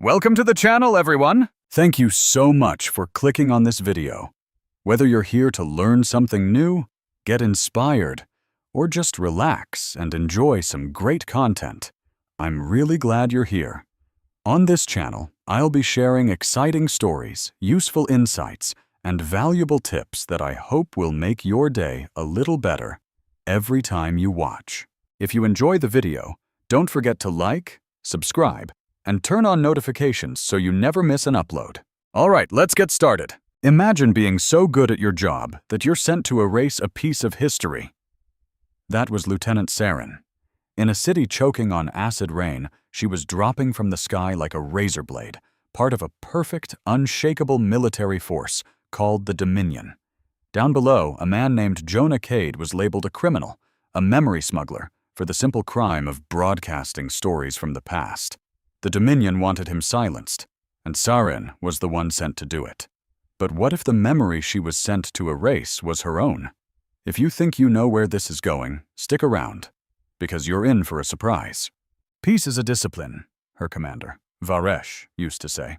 Welcome to the channel, everyone! Thank you so much for clicking on this video. Whether you're here to learn something new, get inspired, or just relax and enjoy some great content, I'm really glad you're here. On this channel, I'll be sharing exciting stories, useful insights, and valuable tips that I hope will make your day a little better every time you watch. If you enjoy the video, don't forget to like, subscribe, and turn on notifications so you never miss an upload. Alright, let's get started. Imagine being so good at your job that you're sent to erase a piece of history. That was Lieutenant Saren. In a city choking on acid rain, she was dropping from the sky like a razor blade, part of a perfect, unshakable military force called the Dominion. Down below, a man named Jonah Cade was labeled a criminal, a memory smuggler, for the simple crime of broadcasting stories from the past. The Dominion wanted him silenced, and Saren was the one sent to do it. But what if the memory she was sent to erase was her own? If you think you know where this is going, stick around, because you're in for a surprise. Peace is a discipline, her commander, Varesh, used to say.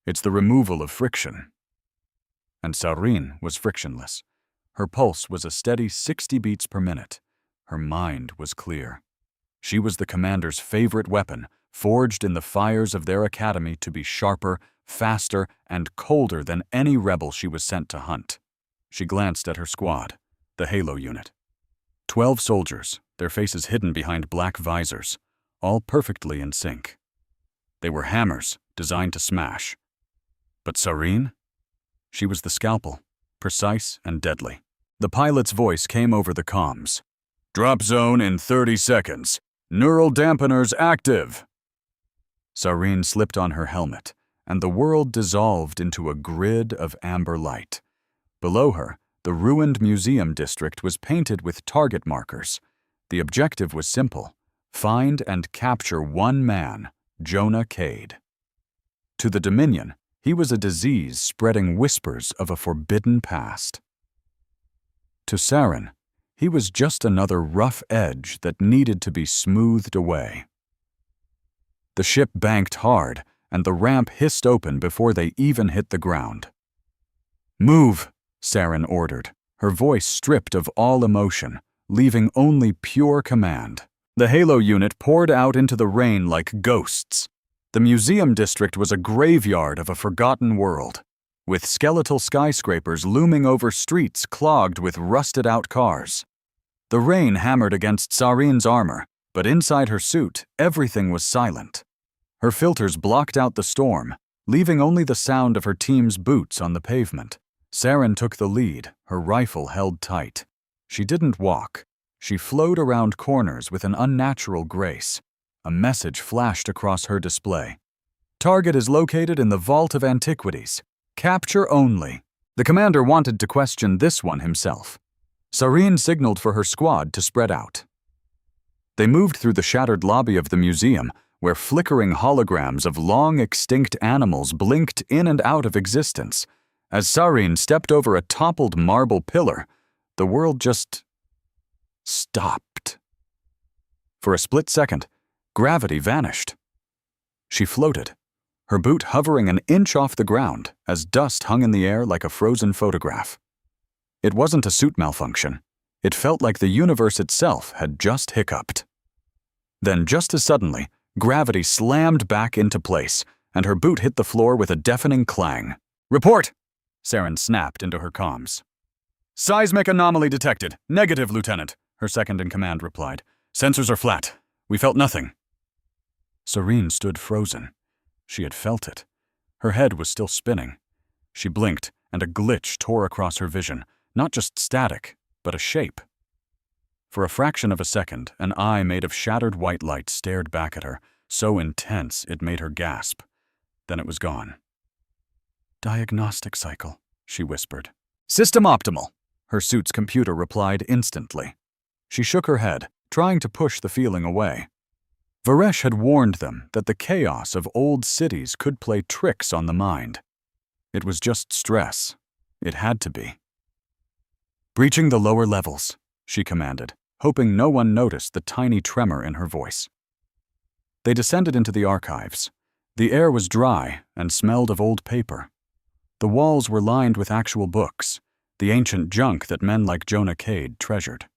It's the removal of friction. And Saren was frictionless. Her pulse was a steady 60 beats per minute. Her mind was clear. She was the commander's favorite weapon, forged in the fires of their academy to be sharper, faster, and colder than any rebel she was sent to hunt. She glanced at her squad, the Halo unit. 12 soldiers, their faces hidden behind black visors, all perfectly in sync. They were hammers designed to smash. But Saren? She was the scalpel, precise and deadly. The pilot's voice came over the comms. Drop zone in 30 seconds. Neural dampeners active. Saren slipped on her helmet, and the world dissolved into a grid of amber light. Below her, the ruined museum district was painted with target markers. The objective was simple: find and capture one man, Jonah Cade. To the Dominion, he was a disease spreading whispers of a forbidden past. To Saren, he was just another rough edge that needed to be smoothed away. The ship banked hard, and the ramp hissed open before they even hit the ground. Move, Saren ordered, her voice stripped of all emotion, leaving only pure command. The Halo unit poured out into the rain like ghosts. The museum district was a graveyard of a forgotten world, with skeletal skyscrapers looming over streets clogged with rusted-out cars. The rain hammered against Saren's armor, but inside her suit, everything was silent. Her filters blocked out the storm, leaving only the sound of her team's boots on the pavement. Saren took the lead, her rifle held tight. She didn't walk. She flowed around corners with an unnatural grace. A message flashed across her display. Target is located in the Vault of Antiquities. Capture only. The commander wanted to question this one himself. Saren signaled for her squad to spread out. They moved through the shattered lobby of the museum, where flickering holograms of long-extinct animals blinked in and out of existence. As Saren stepped over a toppled marble pillar, the world just stopped. For a split second, gravity vanished. She floated, her boot hovering an inch off the ground as dust hung in the air like a frozen photograph. It wasn't a suit malfunction. It felt like the universe itself had just hiccuped. Then, just as suddenly, gravity slammed back into place, and her boot hit the floor with a deafening clang. Report! Saren snapped into her comms. Seismic anomaly detected. Negative, Lieutenant, her second-in-command replied. Sensors are flat. We felt nothing. Saren stood frozen. She had felt it. Her head was still spinning. She blinked, and a glitch tore across her vision. Not just static, but a shape. For a fraction of a second, an eye made of shattered white light stared back at her, so intense it made her gasp. Then it was gone. Diagnostic cycle, she whispered. System optimal, her suit's computer replied instantly. She shook her head, trying to push the feeling away. Varesh had warned them that the chaos of old cities could play tricks on the mind. It was just stress. It had to be. Breaching the lower levels, she commanded, hoping no one noticed the tiny tremor in her voice. They descended into the archives. The air was dry and smelled of old paper. The walls were lined with actual books, the ancient junk that men like Jonah Cade treasured.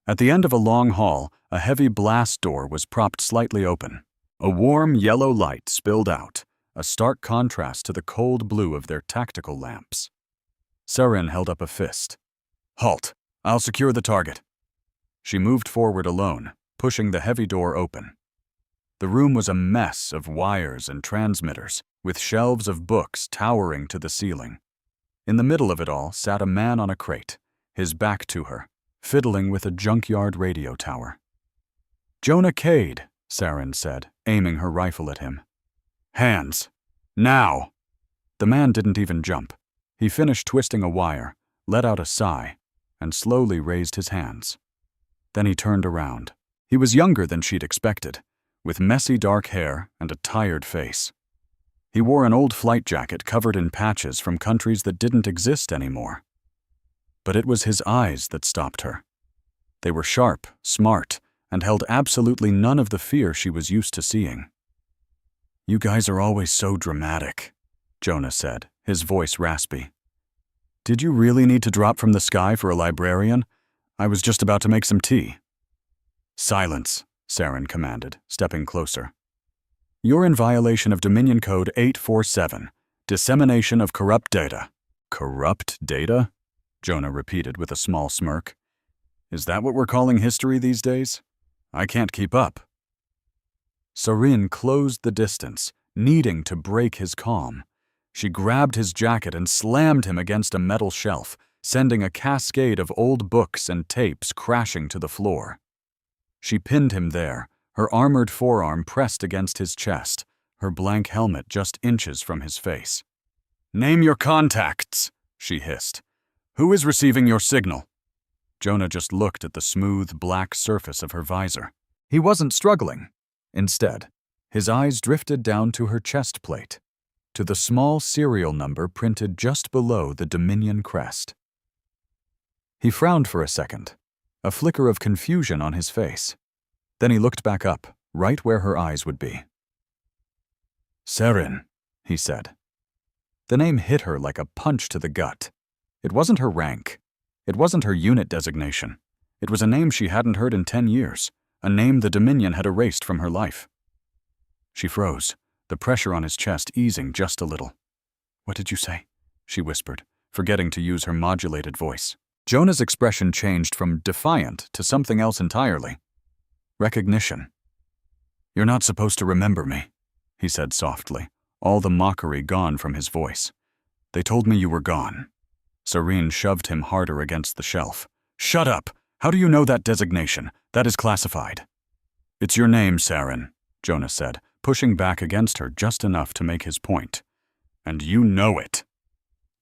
At the end of a long hall, a heavy blast door was propped slightly open. A warm yellow light spilled out, a stark contrast to the cold blue of their tactical lamps. Sarin held up a fist. "Halt! I'll secure the target." She moved forward alone, pushing the heavy door open. The room was a mess of wires and transmitters, with shelves of books towering to the ceiling. In the middle of it all sat a man on a crate, his back to her, fiddling with a junkyard radio tower. "Jonah Cade," Sarin said, aiming her rifle at him. "Hands! Now!" The man didn't even jump. He finished twisting a wire, let out a sigh, and slowly raised his hands. Then he turned around. He was younger than she'd expected, with messy dark hair and a tired face. He wore an old flight jacket covered in patches from countries that didn't exist anymore. But it was his eyes that stopped her. They were sharp, smart, and held absolutely none of the fear she was used to seeing. "You guys are always so dramatic," Jonah said, his voice raspy. "Did you really need to drop from the sky for a librarian? I was just about to make some tea." "Silence," Sarin commanded, stepping closer. "You're in violation of Dominion Code 847, dissemination of corrupt data." "Corrupt data?" Jonah repeated with a small smirk. "Is that what we're calling history these days? I can't keep up." Sarin closed the distance, needing to break his calm. She grabbed his jacket and slammed him against a metal shelf, sending a cascade of old books and tapes crashing to the floor. She pinned him there, her armored forearm pressed against his chest, her blank helmet just inches from his face. "Name your contacts," she hissed. "Who is receiving your signal?" Jonah just looked at the smooth, black surface of her visor. He wasn't struggling. Instead, his eyes drifted down to her chest plate, to the small serial number printed just below the Dominion crest. He frowned for a second, a flicker of confusion on his face. Then he looked back up, right where her eyes would be. "Sarin," he said. The name hit her like a punch to the gut. It wasn't her rank. It wasn't her unit designation. It was a name she hadn't heard in 10 years, a name the Dominion had erased from her life. She froze, the pressure on his chest easing just a little. "What did you say?" she whispered, forgetting to use her modulated voice. Jonah's expression changed from defiant to something else entirely. Recognition. "You're not supposed to remember me," he said softly, all the mockery gone from his voice. "They told me you were gone." Sarin shoved him harder against the shelf. "Shut up! How do you know that designation? That is classified." "It's your name, Sarin," Jonah said, pushing back against her just enough to make his point. "And you know it."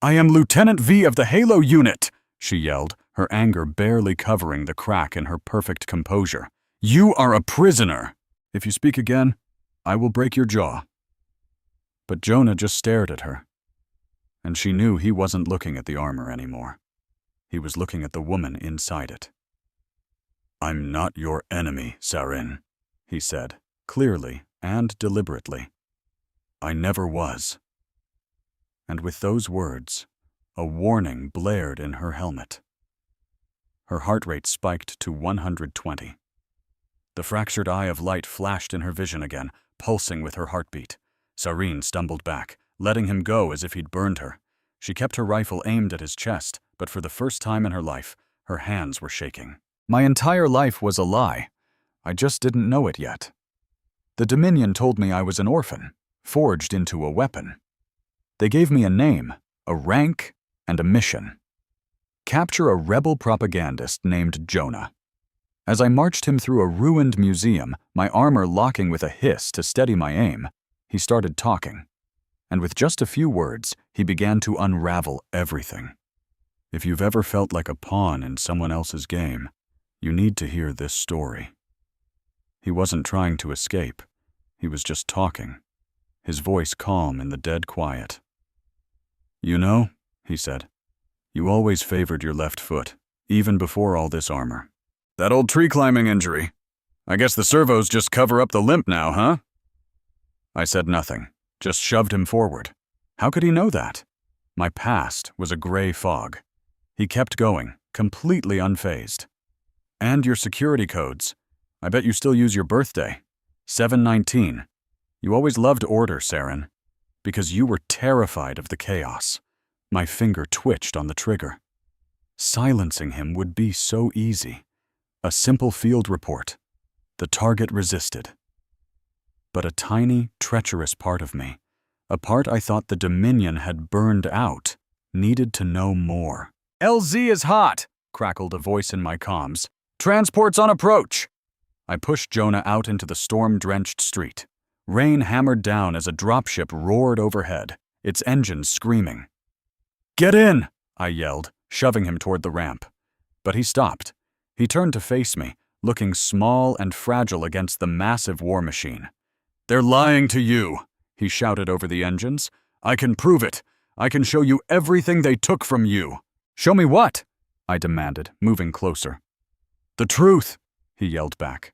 "I am Lieutenant V of the Halo Unit," she yelled, her anger barely covering the crack in her perfect composure. "You are a prisoner. If you speak again, I will break your jaw." But Jonah just stared at her. And she knew he wasn't looking at the armor anymore. He was looking at the woman inside it. "I'm not your enemy, Sarin," he said, clearly and deliberately. "I never was." And with those words, a warning blared in her helmet. Her heart rate spiked to 120. The fractured eye of light flashed in her vision again, pulsing with her heartbeat. Sarin stumbled back, letting him go as if he'd burned her. She kept her rifle aimed at his chest, but for the first time in her life, her hands were shaking. My entire life was a lie. I just didn't know it yet. The Dominion told me I was an orphan, forged into a weapon. They gave me a name, a rank, and a mission. Capture a rebel propagandist named Jonah. As I marched him through a ruined museum, my armor locking with a hiss to steady my aim, he started talking. And with just a few words, he began to unravel everything. If you've ever felt like a pawn in someone else's game, you need to hear this story. He wasn't trying to escape. He was just talking, his voice calm in the dead quiet. "You know," he said, "you always favored your left foot, even before all this armor. That old tree climbing injury. I guess the servos just cover up the limp now, huh?" I said nothing, just shoved him forward. How could he know that? My past was a gray fog. He kept going, completely unfazed. And your security codes. I bet you still use your birthday. 7/19. You always loved order, Saren. Because you were terrified of the chaos. My finger twitched on the trigger. Silencing him would be so easy. A simple field report. The target resisted. But a tiny, treacherous part of me, a part I thought the Dominion had burned out, needed to know more. "LZ is hot," crackled a voice in my comms. "Transport's on approach." I pushed Jonah out into the storm-drenched street. Rain hammered down as a dropship roared overhead, its engines screaming. "Get in!" I yelled, shoving him toward the ramp. But he stopped. He turned to face me, looking small and fragile against the massive war machine. "They're lying to you," he shouted over the engines. "I can prove it. I can show you everything they took from you." "Show me what?" I demanded, moving closer. "The truth," he yelled back.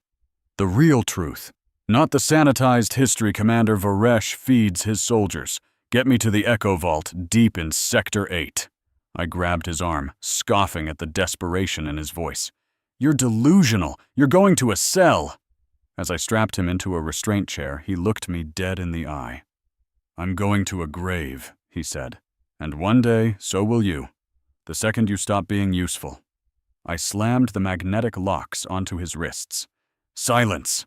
"The real truth. Not the sanitized history Commander Varesh feeds his soldiers. Get me to the Echo Vault deep in Sector 8. I grabbed his arm, scoffing at the desperation in his voice. "You're delusional. You're going to a cell." As I strapped him into a restraint chair, he looked me dead in the eye. "I'm going to a grave," he said. "And one day, so will you. The second you stop being useful." I slammed the magnetic locks onto his wrists. "Silence!"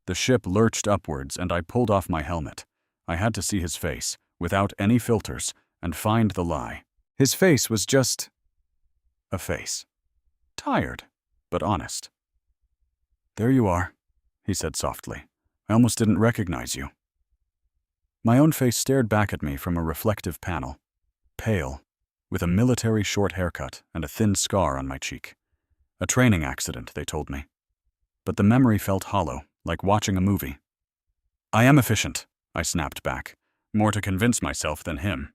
The ship lurched upwards, and I pulled off my helmet. I had to see his face, without any filters, and find the lie. His face was just a face. Tired, but honest. "There you are," he said softly. "I almost didn't recognize you." My own face stared back at me from a reflective panel. Pale, with a military short haircut and a thin scar on my cheek. A training accident, they told me. But the memory felt hollow, like watching a movie. "I am efficient," I snapped back, more to convince myself than him.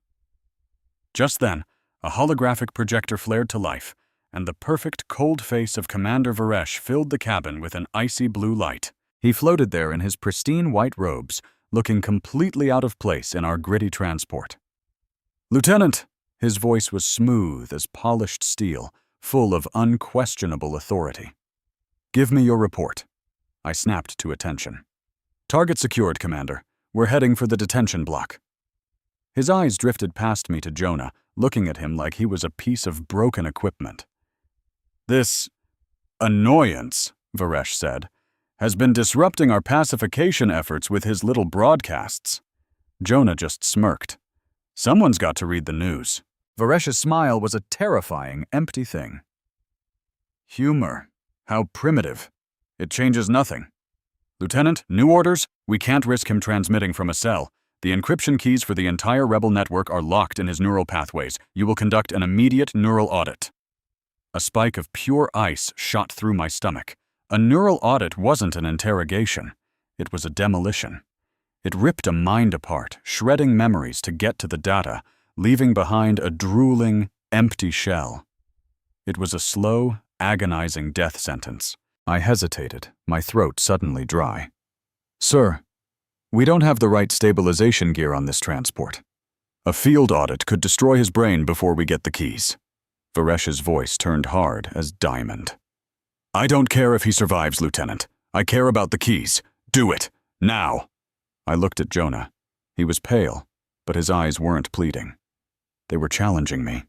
Just then, a holographic projector flared to life, and the perfect cold face of Commander Varesh filled the cabin with an icy blue light. He floated there in his pristine white robes, looking completely out of place in our gritty transport. "Lieutenant!" His voice was smooth as polished steel, full of unquestionable authority. "Give me your report." I snapped to attention. "Target secured, Commander. We're heading for the detention block." His eyes drifted past me to Jonah, looking at him like he was a piece of broken equipment. "This annoyance," Varesh said, "has been disrupting our pacification efforts with his little broadcasts." Jonah just smirked. Someone's got to read the news. Varesh's smile was a terrifying, empty thing. "Humor. How primitive. It changes nothing. Lieutenant, new orders? We can't risk him transmitting from a cell. The encryption keys for the entire rebel network are locked in his neural pathways. You will conduct an immediate neural audit." A spike of pure ice shot through my stomach. A neural audit wasn't an interrogation. It was a demolition. It ripped a mind apart, shredding memories to get to the data, leaving behind a drooling, empty shell. It was a slow, agonizing death sentence. I hesitated, my throat suddenly dry. "Sir, we don't have the right stabilization gear on this transport. A field audit could destroy his brain before we get the keys." Varesh's voice turned hard as diamond. "I don't care if he survives, Lieutenant. I care about the keys. Do it. Now." I looked at Jonah. He was pale, but his eyes weren't pleading. They were challenging me.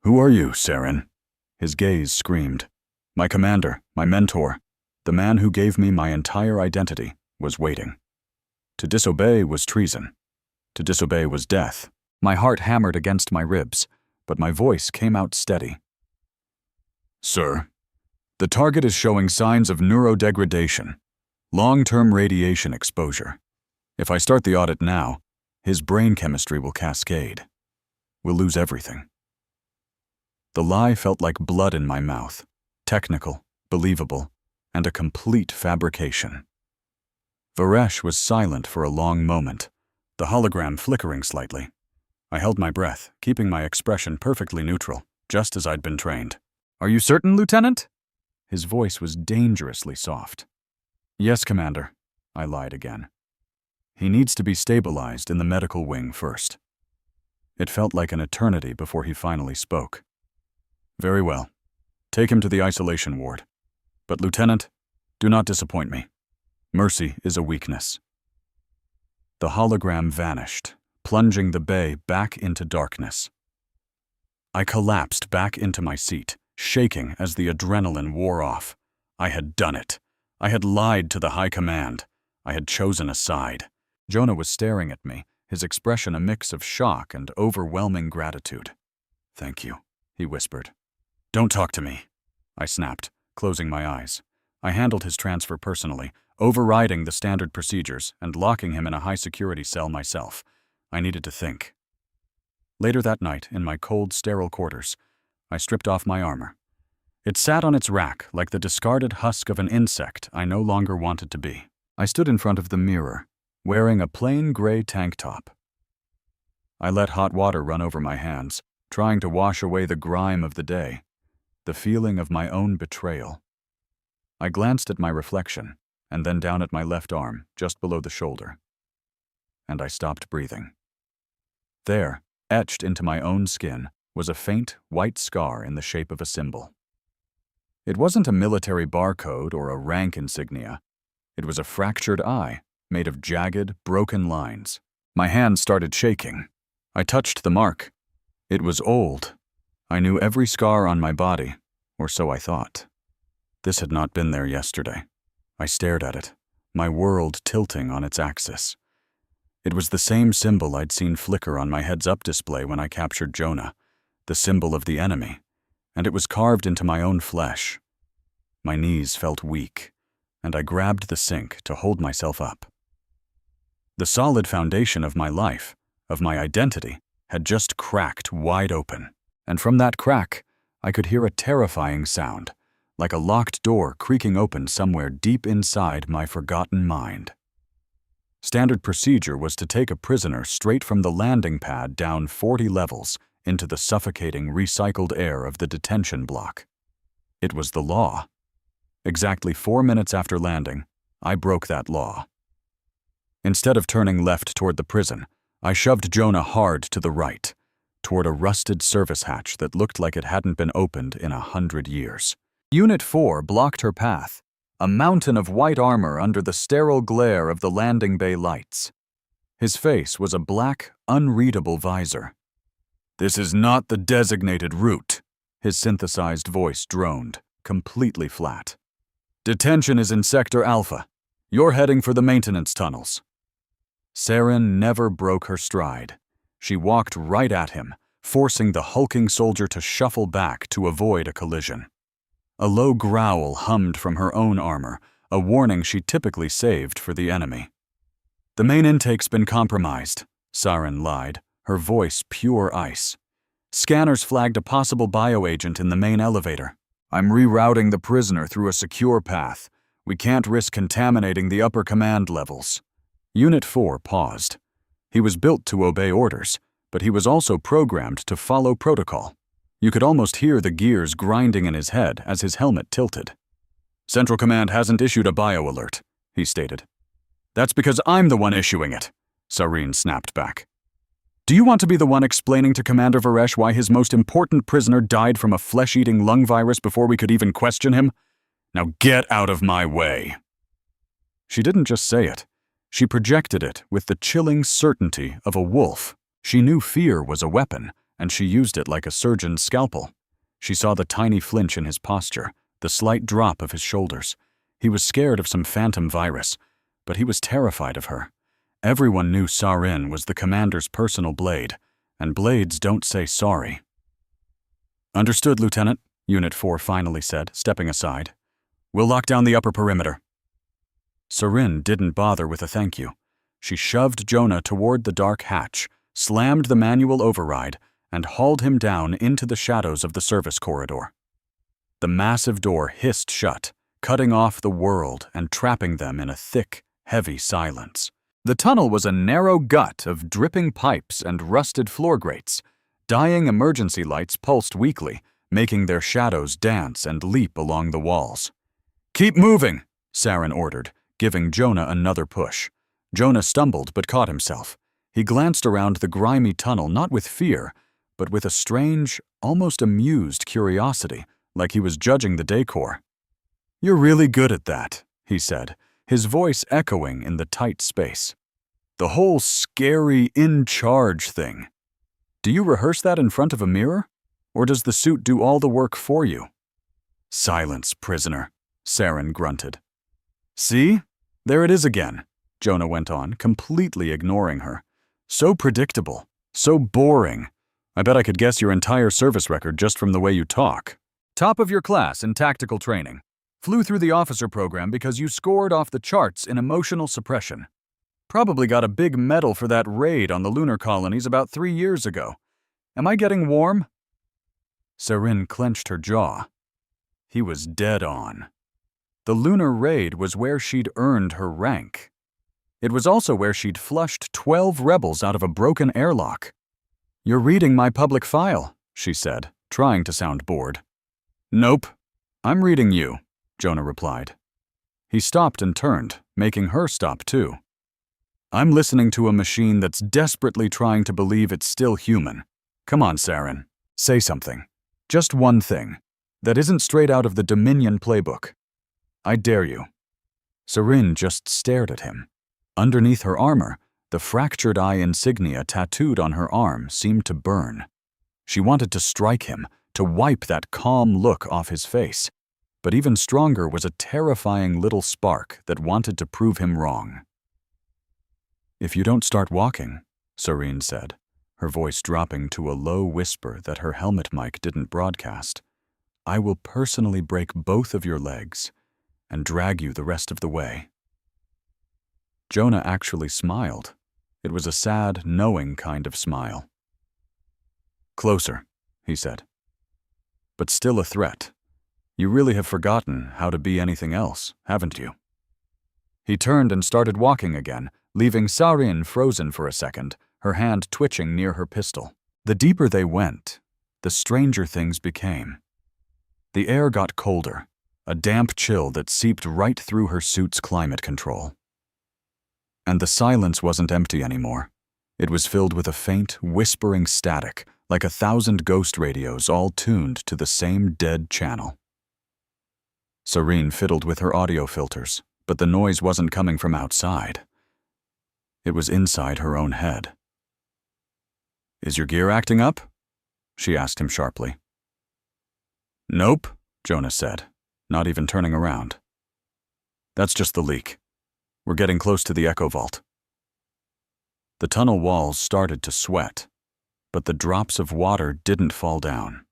"Who are you, Saren?" His gaze screamed. My commander, my mentor, the man who gave me my entire identity, was waiting. To disobey was treason. To disobey was death. My heart hammered against my ribs, but my voice came out steady. "Sir, the target is showing signs of neurodegradation, long-term radiation exposure. If I start the audit now, his brain chemistry will cascade. We'll lose everything." The lie felt like blood in my mouth, technical, believable, and a complete fabrication. Varesh was silent for a long moment, the hologram flickering slightly. I held my breath, keeping my expression perfectly neutral, just as I'd been trained. "Are you certain, Lieutenant?" His voice was dangerously soft. "Yes, Commander," I lied again. He needs to be stabilized in the medical wing first. It felt like an eternity before he finally spoke. Very well. Take him to the isolation ward. But, Lieutenant, do not disappoint me. Mercy is a weakness. The hologram vanished, plunging the bay back into darkness. I collapsed back into my seat, shaking as the adrenaline wore off. I had done it. I had lied to the High Command. I had chosen a side. Jonah was staring at me, his expression a mix of shock and overwhelming gratitude. "Thank you," he whispered. "Don't talk to me," I snapped, closing my eyes. I handled his transfer personally, overriding the standard procedures and locking him in a high-security cell myself. I needed to think. Later that night, in my cold, sterile quarters, I stripped off my armor. It sat on its rack like the discarded husk of an insect I no longer wanted to be. I stood in front of the mirror, wearing a plain gray tank top. I let hot water run over my hands, trying to wash away the grime of the day, the feeling of my own betrayal. I glanced at my reflection, and then down at my left arm, just below the shoulder. And I stopped breathing. There, etched into my own skin, was a faint, white scar in the shape of a symbol. It wasn't a military barcode or a rank insignia. It was a fractured eye, made of jagged, broken lines. My hand started shaking. I touched the mark. It was old. I knew every scar on my body, or so I thought. This had not been there yesterday. I stared at it, my world tilting on its axis. It was the same symbol I'd seen flicker on my heads-up display when I captured Jonah, the symbol of the enemy, and it was carved into my own flesh. My knees felt weak, and I grabbed the sink to hold myself up. The solid foundation of my life, of my identity, had just cracked wide open, and from that crack, I could hear a terrifying sound, like a locked door creaking open somewhere deep inside my forgotten mind. Standard procedure was to take a prisoner straight from the landing pad down 40 levels into the suffocating recycled air of the detention block. It was the law. Exactly 4 minutes after landing, I broke that law. Instead of turning left toward the prison, I shoved Jonah hard to the right, toward a rusted service hatch that looked like it hadn't been opened in 100 years. Unit 4 blocked her path, a mountain of white armor under the sterile glare of the landing bay lights. His face was a black, unreadable visor. "This is not the designated route," his synthesized voice droned, completely flat. "Detention is in Sector Alpha. You're heading for the maintenance tunnels." Saren never broke her stride. She walked right at him, forcing the hulking soldier to shuffle back to avoid a collision. A low growl hummed from her own armor, a warning she typically saved for the enemy. "The main intake's been compromised," Saren lied, her voice pure ice. "Scanners flagged a possible bioagent in the main elevator. I'm rerouting the prisoner through a secure path. We can't risk contaminating the upper command levels." Unit 4 paused. He was built to obey orders, but he was also programmed to follow protocol. You could almost hear the gears grinding in his head as his helmet tilted. "Central Command hasn't issued a bio-alert," he stated. "That's because I'm the one issuing it," Sareen snapped back. "Do you want to be the one explaining to Commander Varesh why his most important prisoner died from a flesh-eating lung virus before we could even question him? Now get out of my way." She didn't just say it. She projected it with the chilling certainty of a wolf. She knew fear was a weapon, and she used it like a surgeon's scalpel. She saw the tiny flinch in his posture, the slight drop of his shoulders. He was scared of some phantom virus, but he was terrified of her. Everyone knew Sarin was the commander's personal blade, and blades don't say sorry. "Understood, Lieutenant," Unit 4 finally said, stepping aside. "We'll lock down the upper perimeter." Sarin didn't bother with a thank you. She shoved Jonah toward the dark hatch, slammed the manual override, and hauled him down into the shadows of the service corridor. The massive door hissed shut, cutting off the world and trapping them in a thick, heavy silence. The tunnel was a narrow gut of dripping pipes and rusted floor grates. Dying emergency lights pulsed weakly, making their shadows dance and leap along the walls. "Keep moving," Saren ordered, giving Jonah another push. Jonah stumbled but caught himself. He glanced around the grimy tunnel not with fear, but with a strange, almost amused curiosity, like he was judging the decor. "You're really good at that," he said, his voice echoing in the tight space. "The whole scary in-charge thing. Do you rehearse that in front of a mirror? Or does the suit do all the work for you?" "Silence, prisoner," Saren grunted. "See? There it is again," Jonah went on, completely ignoring her. "So predictable. So boring. I bet I could guess your entire service record just from the way you talk. Top of your class in tactical training. Flew through the officer program because you scored off the charts in emotional suppression. Probably got a big medal for that raid on the lunar colonies about 3 years ago. Am I getting warm?" Saren clenched her jaw. He was dead on. The lunar raid was where she'd earned her rank. It was also where she'd flushed 12 rebels out of a broken airlock. "You're reading my public file," she said, trying to sound bored. "Nope. I'm reading you," Jonah replied. He stopped and turned, making her stop too. "I'm listening to a machine that's desperately trying to believe it's still human. Come on, Saren. Say something. Just one thing. That isn't straight out of the Dominion playbook. I dare you." Saren just stared at him. Underneath her armor, the fractured eye insignia tattooed on her arm seemed to burn. She wanted to strike him, to wipe that calm look off his face. But even stronger was a terrifying little spark that wanted to prove him wrong. "If you don't start walking," Saren said, her voice dropping to a low whisper that her helmet mic didn't broadcast, "I will personally break both of your legs and drag you the rest of the way." Jonah actually smiled. It was a sad, knowing kind of smile. "Closer," he said. "But still a threat. You really have forgotten how to be anything else, haven't you?" He turned and started walking again, leaving Saren frozen for a second, her hand twitching near her pistol. The deeper they went, the stranger things became. The air got colder, a damp chill that seeped right through her suit's climate control. And the silence wasn't empty anymore. It was filled with a faint, whispering static, like 1,000 ghost radios all tuned to the same dead channel. Saren fiddled with her audio filters, but the noise wasn't coming from outside. It was inside her own head. "Is your gear acting up?" she asked him sharply. "Nope," Jonah said, not even turning around. "That's just the leak. We're getting close to the echo vault." The tunnel walls started to sweat, but the drops of water didn't fall down.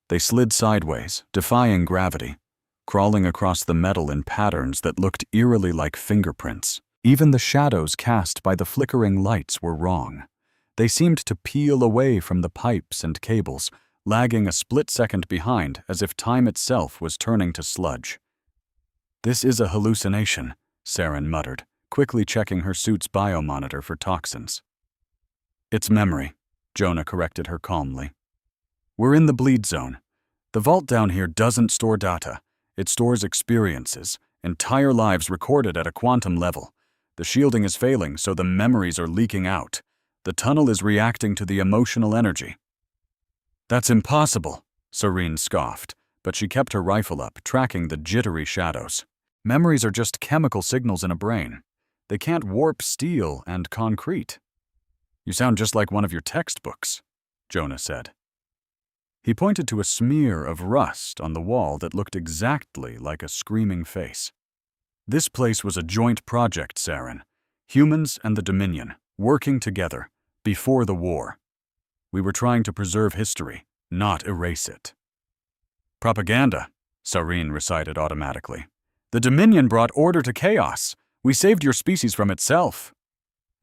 They slid sideways, defying gravity, crawling across the metal in patterns that looked eerily like fingerprints. Even the shadows cast by the flickering lights were wrong. They seemed to peel away from the pipes and cables, lagging a split second behind as if time itself was turning to sludge. "This is a hallucination," Saren muttered, quickly checking her suit's biomonitor for toxins. "It's memory," Jonah corrected her calmly. "We're in the bleed zone. The vault down here doesn't store data. It stores experiences, entire lives recorded at a quantum level. The shielding is failing, so the memories are leaking out. The tunnel is reacting to the emotional energy." "That's impossible," Saren scoffed, but she kept her rifle up, tracking the jittery shadows. "Memories are just chemical signals in a brain. They can't warp steel and concrete." "You sound just like one of your textbooks," Jonah said. He pointed to a smear of rust on the wall that looked exactly like a screaming face. "This place was a joint project, Saren. Humans and the Dominion, working together, before the war. We were trying to preserve history, not erase it." "Propaganda," Saren recited automatically. "The Dominion brought order to chaos. We saved your species from itself."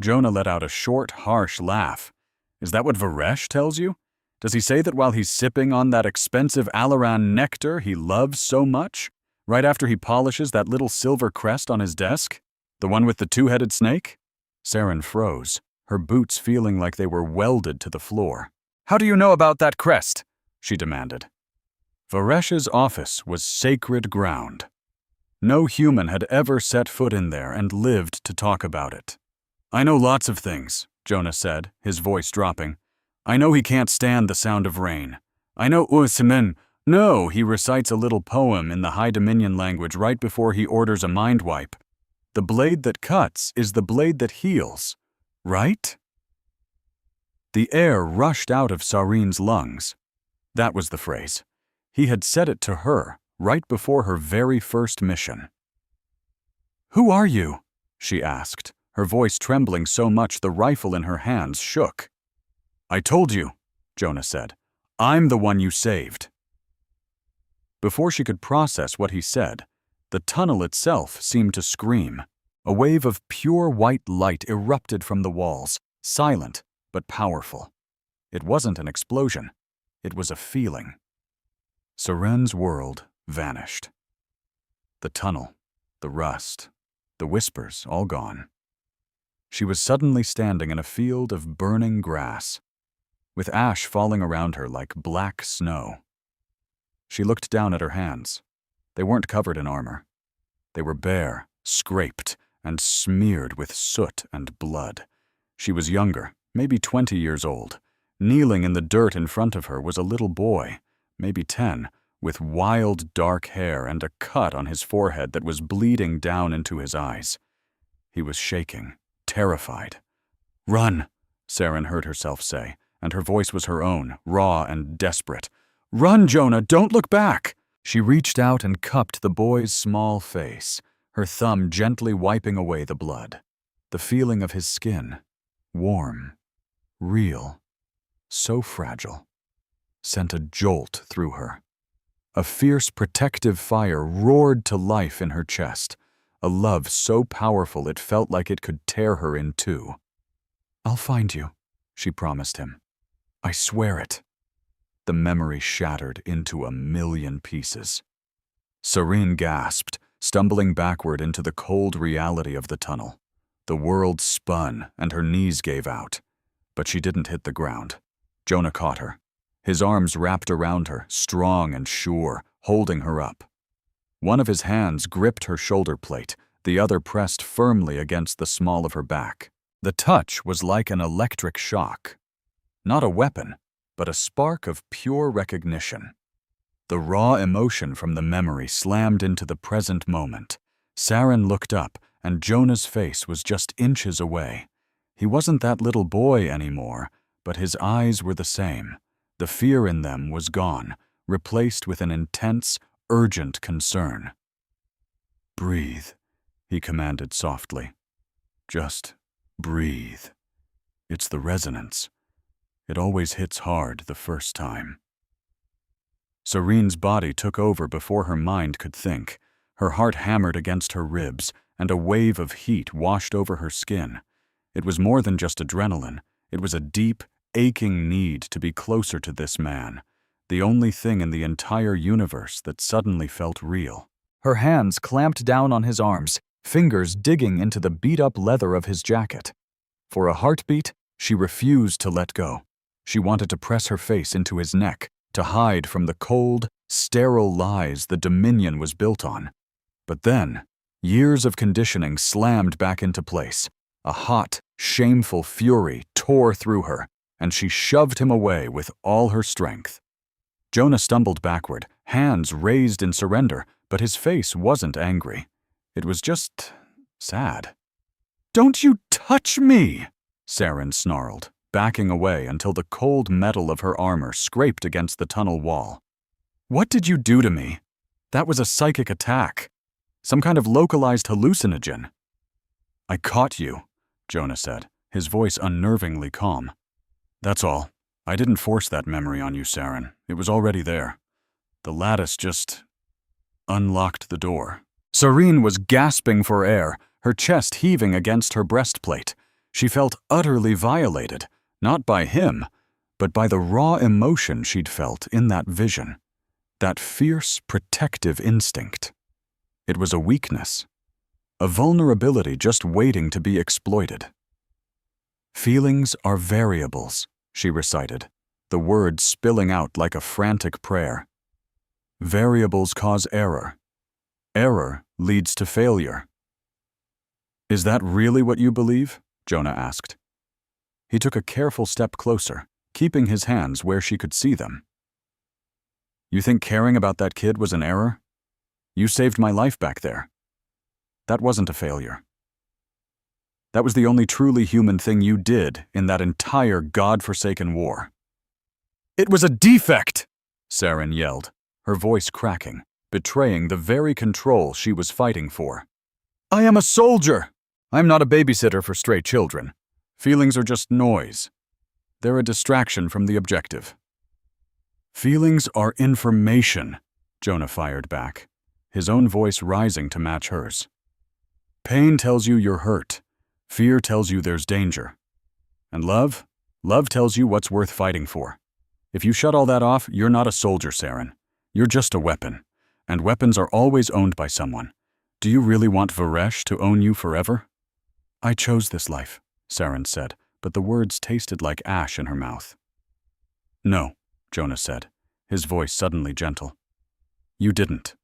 Jonah let out a short, harsh laugh. "Is that what Varesh tells you? Does he say that while he's sipping on that expensive Alaran nectar he loves so much, right after he polishes that little silver crest on his desk? The one with the two-headed snake?" Saren froze, her boots feeling like they were welded to the floor. "How do you know about that crest?" she demanded. Varesh's office was sacred ground. No human had ever set foot in there and lived to talk about it. "I know lots of things," Jonah said, his voice dropping. "I know he can't stand the sound of rain. I know Usimin. No, he recites a little poem in the High Dominion language right before he orders a mind wipe. The blade that cuts is the blade that heals, right?" The air rushed out of Sarin's lungs. That was the phrase. He had said it to her right before her very first mission. "Who are you?" she asked, her voice trembling so much the rifle in her hands shook. "I told you," Jonah said. "I'm the one you saved." Before she could process what he said, the tunnel itself seemed to scream. A wave of pure white light erupted from the walls, silent but powerful. It wasn't an explosion. It was a feeling. Saren's world vanished. The tunnel, the rust, the whispers all gone. She was suddenly standing in a field of burning grass, with ash falling around her like black snow. She looked down at her hands. They weren't covered in armor. They were bare, scraped, and smeared with soot and blood. She was younger, maybe 20 years old. Kneeling in the dirt in front of her was a little boy, maybe 10, with wild dark hair and a cut on his forehead that was bleeding down into his eyes. He was shaking, terrified. "Run," Saren heard herself say, and her voice was her own, raw and desperate. "Run, Jonah, don't look back!" She reached out and cupped the boy's small face, her thumb gently wiping away the blood. The feeling of his skin, warm, real, so fragile, sent a jolt through her. A fierce protective fire roared to life in her chest, a love so powerful it felt like it could tear her in two. "I'll find you," she promised him. "I swear it." The memory shattered into a million pieces. Saren gasped, stumbling backward into the cold reality of the tunnel. The world spun and her knees gave out. But she didn't hit the ground. Jonah caught her. His arms wrapped around her, strong and sure, holding her up. One of his hands gripped her shoulder plate, the other pressed firmly against the small of her back. The touch was like an electric shock. Not a weapon, but a spark of pure recognition. The raw emotion from the memory slammed into the present moment. Saren looked up, and Jonah's face was just inches away. He wasn't that little boy anymore, but his eyes were the same. The fear in them was gone, replaced with an intense, urgent concern. "Breathe," he commanded softly. "Just breathe. It's the resonance. It always hits hard the first time." Saren's body took over before her mind could think. Her heart hammered against her ribs, and a wave of heat washed over her skin. It was more than just adrenaline. It was a deep, aching need to be closer to this man, the only thing in the entire universe that suddenly felt real. Her hands clamped down on his arms, fingers digging into the beat-up leather of his jacket. For a heartbeat, she refused to let go. She wanted to press her face into his neck, to hide from the cold, sterile lies the Dominion was built on. But then, years of conditioning slammed back into place. A hot, shameful fury tore through her, and she shoved him away with all her strength. Jonah stumbled backward, hands raised in surrender, but his face wasn't angry. It was just sad. "Don't you touch me!" Saren snarled, backing away until the cold metal of her armor scraped against the tunnel wall. "What did you do to me? That was a psychic attack. Some kind of localized hallucinogen." "I caught you," Jonah said, his voice unnervingly calm. "That's all. I didn't force that memory on you, Saren. It was already there. The lattice just unlocked the door." Saren was gasping for air, her chest heaving against her breastplate. She felt utterly violated, not by him, but by the raw emotion she'd felt in that vision. That fierce, protective instinct. It was a weakness. A vulnerability just waiting to be exploited. "Feelings are variables," she recited, the words spilling out like a frantic prayer. "Variables cause error. Error leads to failure. Is that really what you believe? Jonah asked. He took a careful step closer, keeping his hands where she could see them. You think caring about that kid was an error? You saved my life back there. That wasn't a failure. That was the only truly human thing you did in that entire God-forsaken war. It was a defect, Saren yelled, her voice cracking, betraying the very control she was fighting for. I am a soldier! I'm not a babysitter for stray children. Feelings are just noise. They're a distraction from the objective. Feelings are information, Jonah fired back, his own voice rising to match hers. Pain tells you you're hurt. Fear tells you there's danger. And love tells you what's worth fighting for. If you shut all that off, you're not a soldier, Saren. You're just a weapon. And weapons are always owned by someone. Do you really want Varesh to own you forever? I chose this life, Saren said, but the words tasted like ash in her mouth. No, Jonah said, his voice suddenly gentle. You didn't.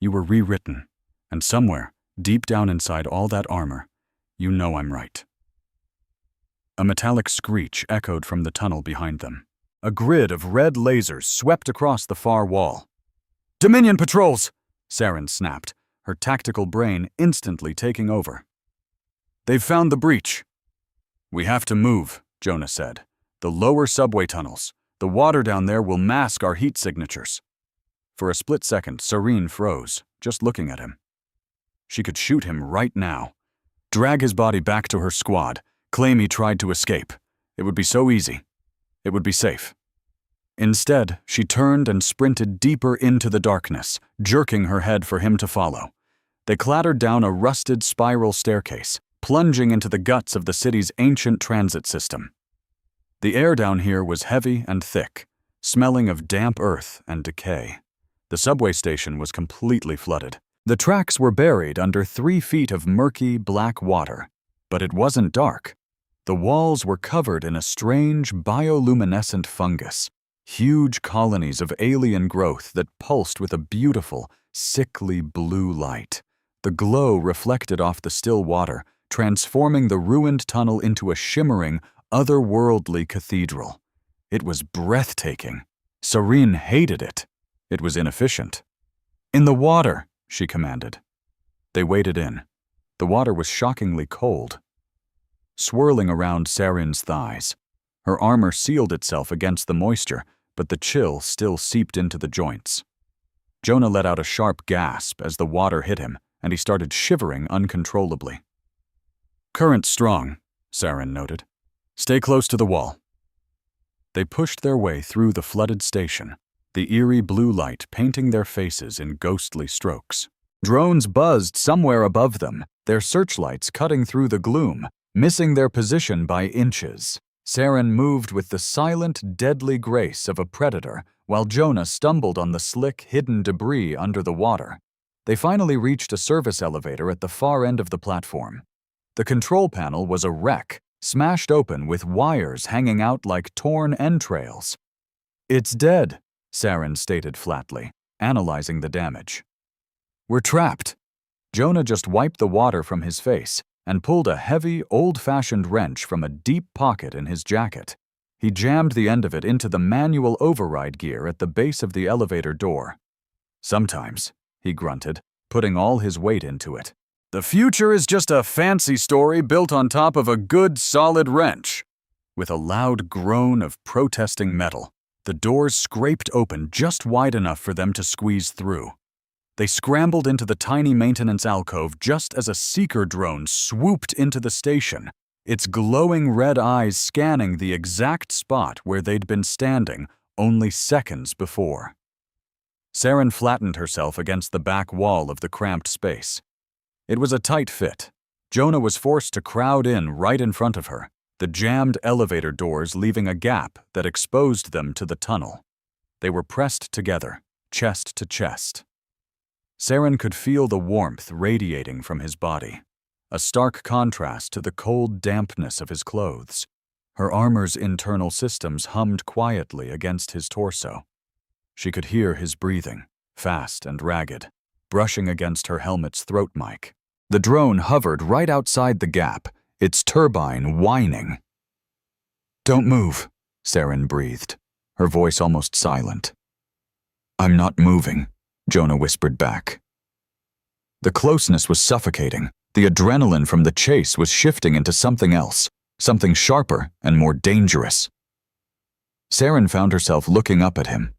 You were rewritten, and somewhere, deep down inside all that armor, you know I'm right. A metallic screech echoed from the tunnel behind them. A grid of red lasers swept across the far wall. Dominion patrols! Saren snapped, her tactical brain instantly taking over. They've found the breach. We have to move, Jonah said. The lower subway tunnels. The water down there will mask our heat signatures. For a split second, Serene froze, just looking at him. She could shoot him right now. Drag his body back to her squad, claim he tried to escape. It would be so easy. It would be safe. Instead, she turned and sprinted deeper into the darkness, jerking her head for him to follow. They clattered down a rusted spiral staircase, plunging into the guts of the city's ancient transit system. The air down here was heavy and thick, smelling of damp earth and decay. The subway station was completely flooded. The tracks were buried under 3 feet of murky, black water. But it wasn't dark. The walls were covered in a strange, bioluminescent fungus, huge colonies of alien growth that pulsed with a beautiful, sickly blue light. The glow reflected off the still water, transforming the ruined tunnel into a shimmering, otherworldly cathedral. It was breathtaking. Serene hated it. It was inefficient. In the water, she commanded. They waded in. The water was shockingly cold. Swirling around Saren's thighs, her armor sealed itself against the moisture, but the chill still seeped into the joints. Jonah let out a sharp gasp as the water hit him, and he started shivering uncontrollably. Current strong, Saren noted. Stay close to the wall. They pushed their way through the flooded station, the eerie blue light painting their faces in ghostly strokes. Drones buzzed somewhere above them, their searchlights cutting through the gloom, missing their position by inches. Saren moved with the silent, deadly grace of a predator, while Jonah stumbled on the slick, hidden debris under the water. They finally reached a service elevator at the far end of the platform. The control panel was a wreck, smashed open with wires hanging out like torn entrails. It's dead, Saren stated flatly, analyzing the damage. We're trapped. Jonah just wiped the water from his face and pulled a heavy, old-fashioned wrench from a deep pocket in his jacket. He jammed the end of it into the manual override gear at the base of the elevator door. Sometimes, he grunted, putting all his weight into it. The future is just a fancy story built on top of a good, solid wrench. With a loud groan of protesting metal, the doors scraped open just wide enough for them to squeeze through. They scrambled into the tiny maintenance alcove just as a seeker drone swooped into the station, its glowing red eyes scanning the exact spot where they'd been standing only seconds before. Saren flattened herself against the back wall of the cramped space. It was a tight fit. Jonah was forced to crowd in right in front of her, the jammed elevator doors leaving a gap that exposed them to the tunnel. They were pressed together, chest to chest. Saren could feel the warmth radiating from his body, a stark contrast to the cold dampness of his clothes. Her armor's internal systems hummed quietly against his torso. She could hear his breathing, fast and ragged, brushing against her helmet's throat mic. The drone hovered right outside the gap, its turbine whining. "Don't move," Saren breathed, her voice almost silent. "I'm not moving," Jonah whispered back. The closeness was suffocating. The adrenaline from the chase was shifting into something else, something sharper and more dangerous. Saren found herself looking up at him.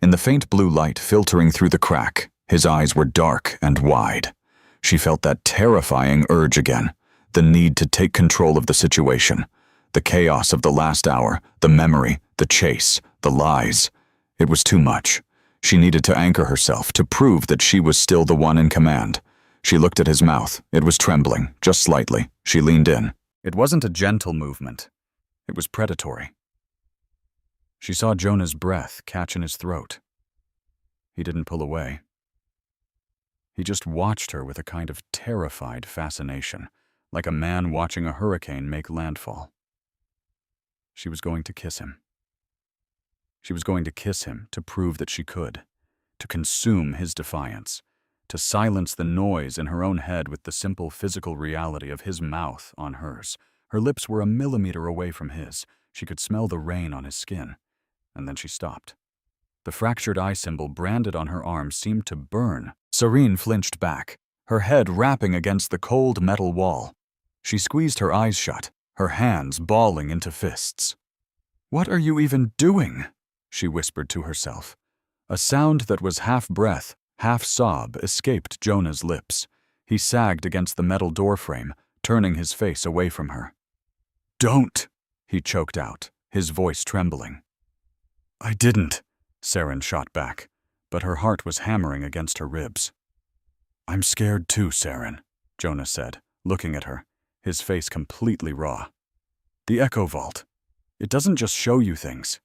In the faint blue light filtering through the crack, his eyes were dark and wide. She felt that terrifying urge again, the need to take control of the situation. The chaos of the last hour, the memory, the chase, the lies. It was too much. She needed to anchor herself, to prove that she was still the one in command. She looked at his mouth. It was trembling, just slightly. She leaned in. It wasn't a gentle movement. It was predatory. She saw Jonah's breath catch in his throat. He didn't pull away. He just watched her with a kind of terrified fascination, like a man watching a hurricane make landfall. She was going to kiss him. She was going to kiss him to prove that she could, to consume his defiance, to silence the noise in her own head with the simple physical reality of his mouth on hers. Her lips were a millimeter away from his. She could smell the rain on his skin. And then she stopped. The fractured eye symbol branded on her arm seemed to burn. Serene flinched back, her head rapping against the cold metal wall. She squeezed her eyes shut, her hands balling into fists. "What are you even doing?" she whispered to herself. A sound that was half breath, half sob escaped Jonah's lips. He sagged against the metal doorframe, turning his face away from her. "Don't," he choked out, his voice trembling. "I didn't," Saren shot back, but her heart was hammering against her ribs. "I'm scared too, Saren," Jonah said, looking at her, his face completely raw. "The Echo Vault. It doesn't just show you things.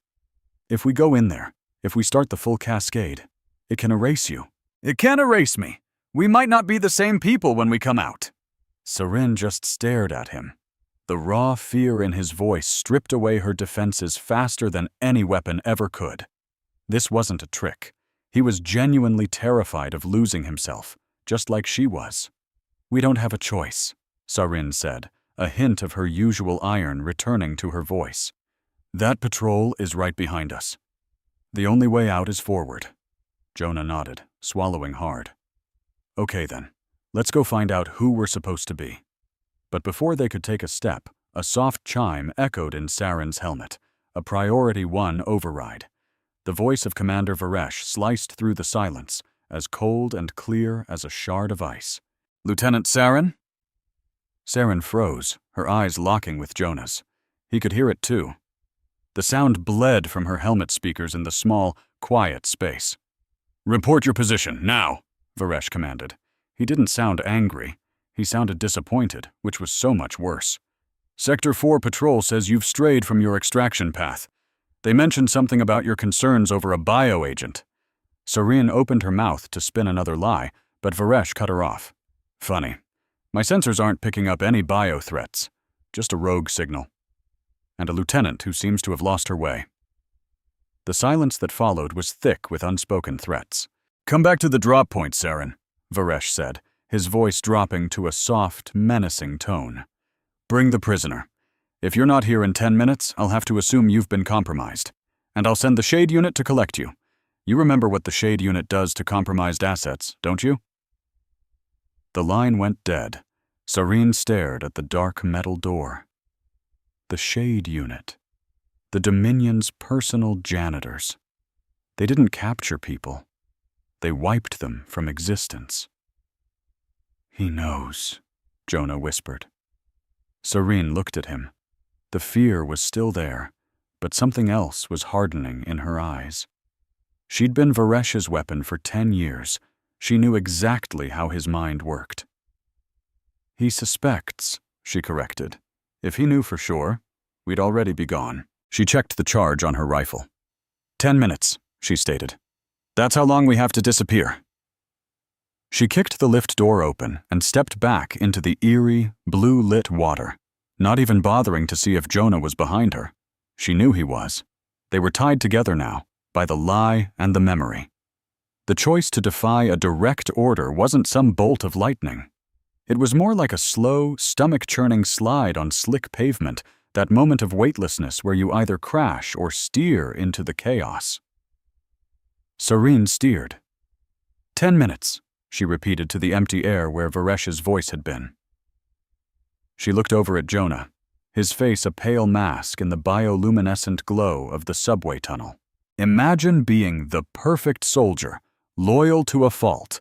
If we go in there, if we start the full cascade, it can erase you." "It can't erase me. We might not be the same people when we come out." Saren just stared at him. The raw fear in his voice stripped away her defenses faster than any weapon ever could. This wasn't a trick. He was genuinely terrified of losing himself, just like she was. "We don't have a choice," Saren said, a hint of her usual iron returning to her voice. "That patrol is right behind us. The only way out is forward." Jonah nodded, swallowing hard. "Okay then, let's go find out who we're supposed to be." But before they could take a step, a soft chime echoed in Saren's helmet, a Priority 1 override. The voice of Commander Varesh sliced through the silence, as cold and clear as a shard of ice. "Lieutenant Saren?" Saren froze, her eyes locking with Jonah's. He could hear it too. The sound bled from her helmet speakers in the small, quiet space. "Report your position, now," Varesh commanded. He didn't sound angry. He sounded disappointed, which was so much worse. "Sector 4 Patrol says you've strayed from your extraction path. They mentioned something about your concerns over a bioagent." Serene opened her mouth to spin another lie, but Varesh cut her off. "Funny. My sensors aren't picking up any bio threats. Just a rogue signal. And a lieutenant who seems to have lost her way." The silence that followed was thick with unspoken threats. "Come back to the drop point, Saren," Varesh said, his voice dropping to a soft, menacing tone. "Bring the prisoner. If you're not here in 10 minutes, I'll have to assume you've been compromised. And I'll send the Shade Unit to collect you. You remember what the Shade Unit does to compromised assets, don't you?" The line went dead. Serene stared at the dark metal door. The Shade Unit. The Dominion's personal janitors. They didn't capture people. They wiped them from existence. "He knows," Jonah whispered. Serene looked at him. The fear was still there, but something else was hardening in her eyes. She'd been Varesh's weapon for 10 years. She knew exactly how his mind worked. "He suspects," she corrected. "If he knew for sure, we'd already be gone." She checked the charge on her rifle. 10 minutes, she stated. "That's how long we have to disappear." She kicked the lift door open and stepped back into the eerie, blue-lit water, not even bothering to see if Jonah was behind her. She knew he was. They were tied together now, by the lie and the memory. The choice to defy a direct order wasn't some bolt of lightning. It was more like a slow, stomach-churning slide on slick pavement, that moment of weightlessness where you either crash or steer into the chaos. Serene steered. 10 minutes, she repeated to the empty air where Varesh's voice had been. She looked over at Jonah, his face a pale mask in the bioluminescent glow of the subway tunnel. Imagine being the perfect soldier, loyal to a fault,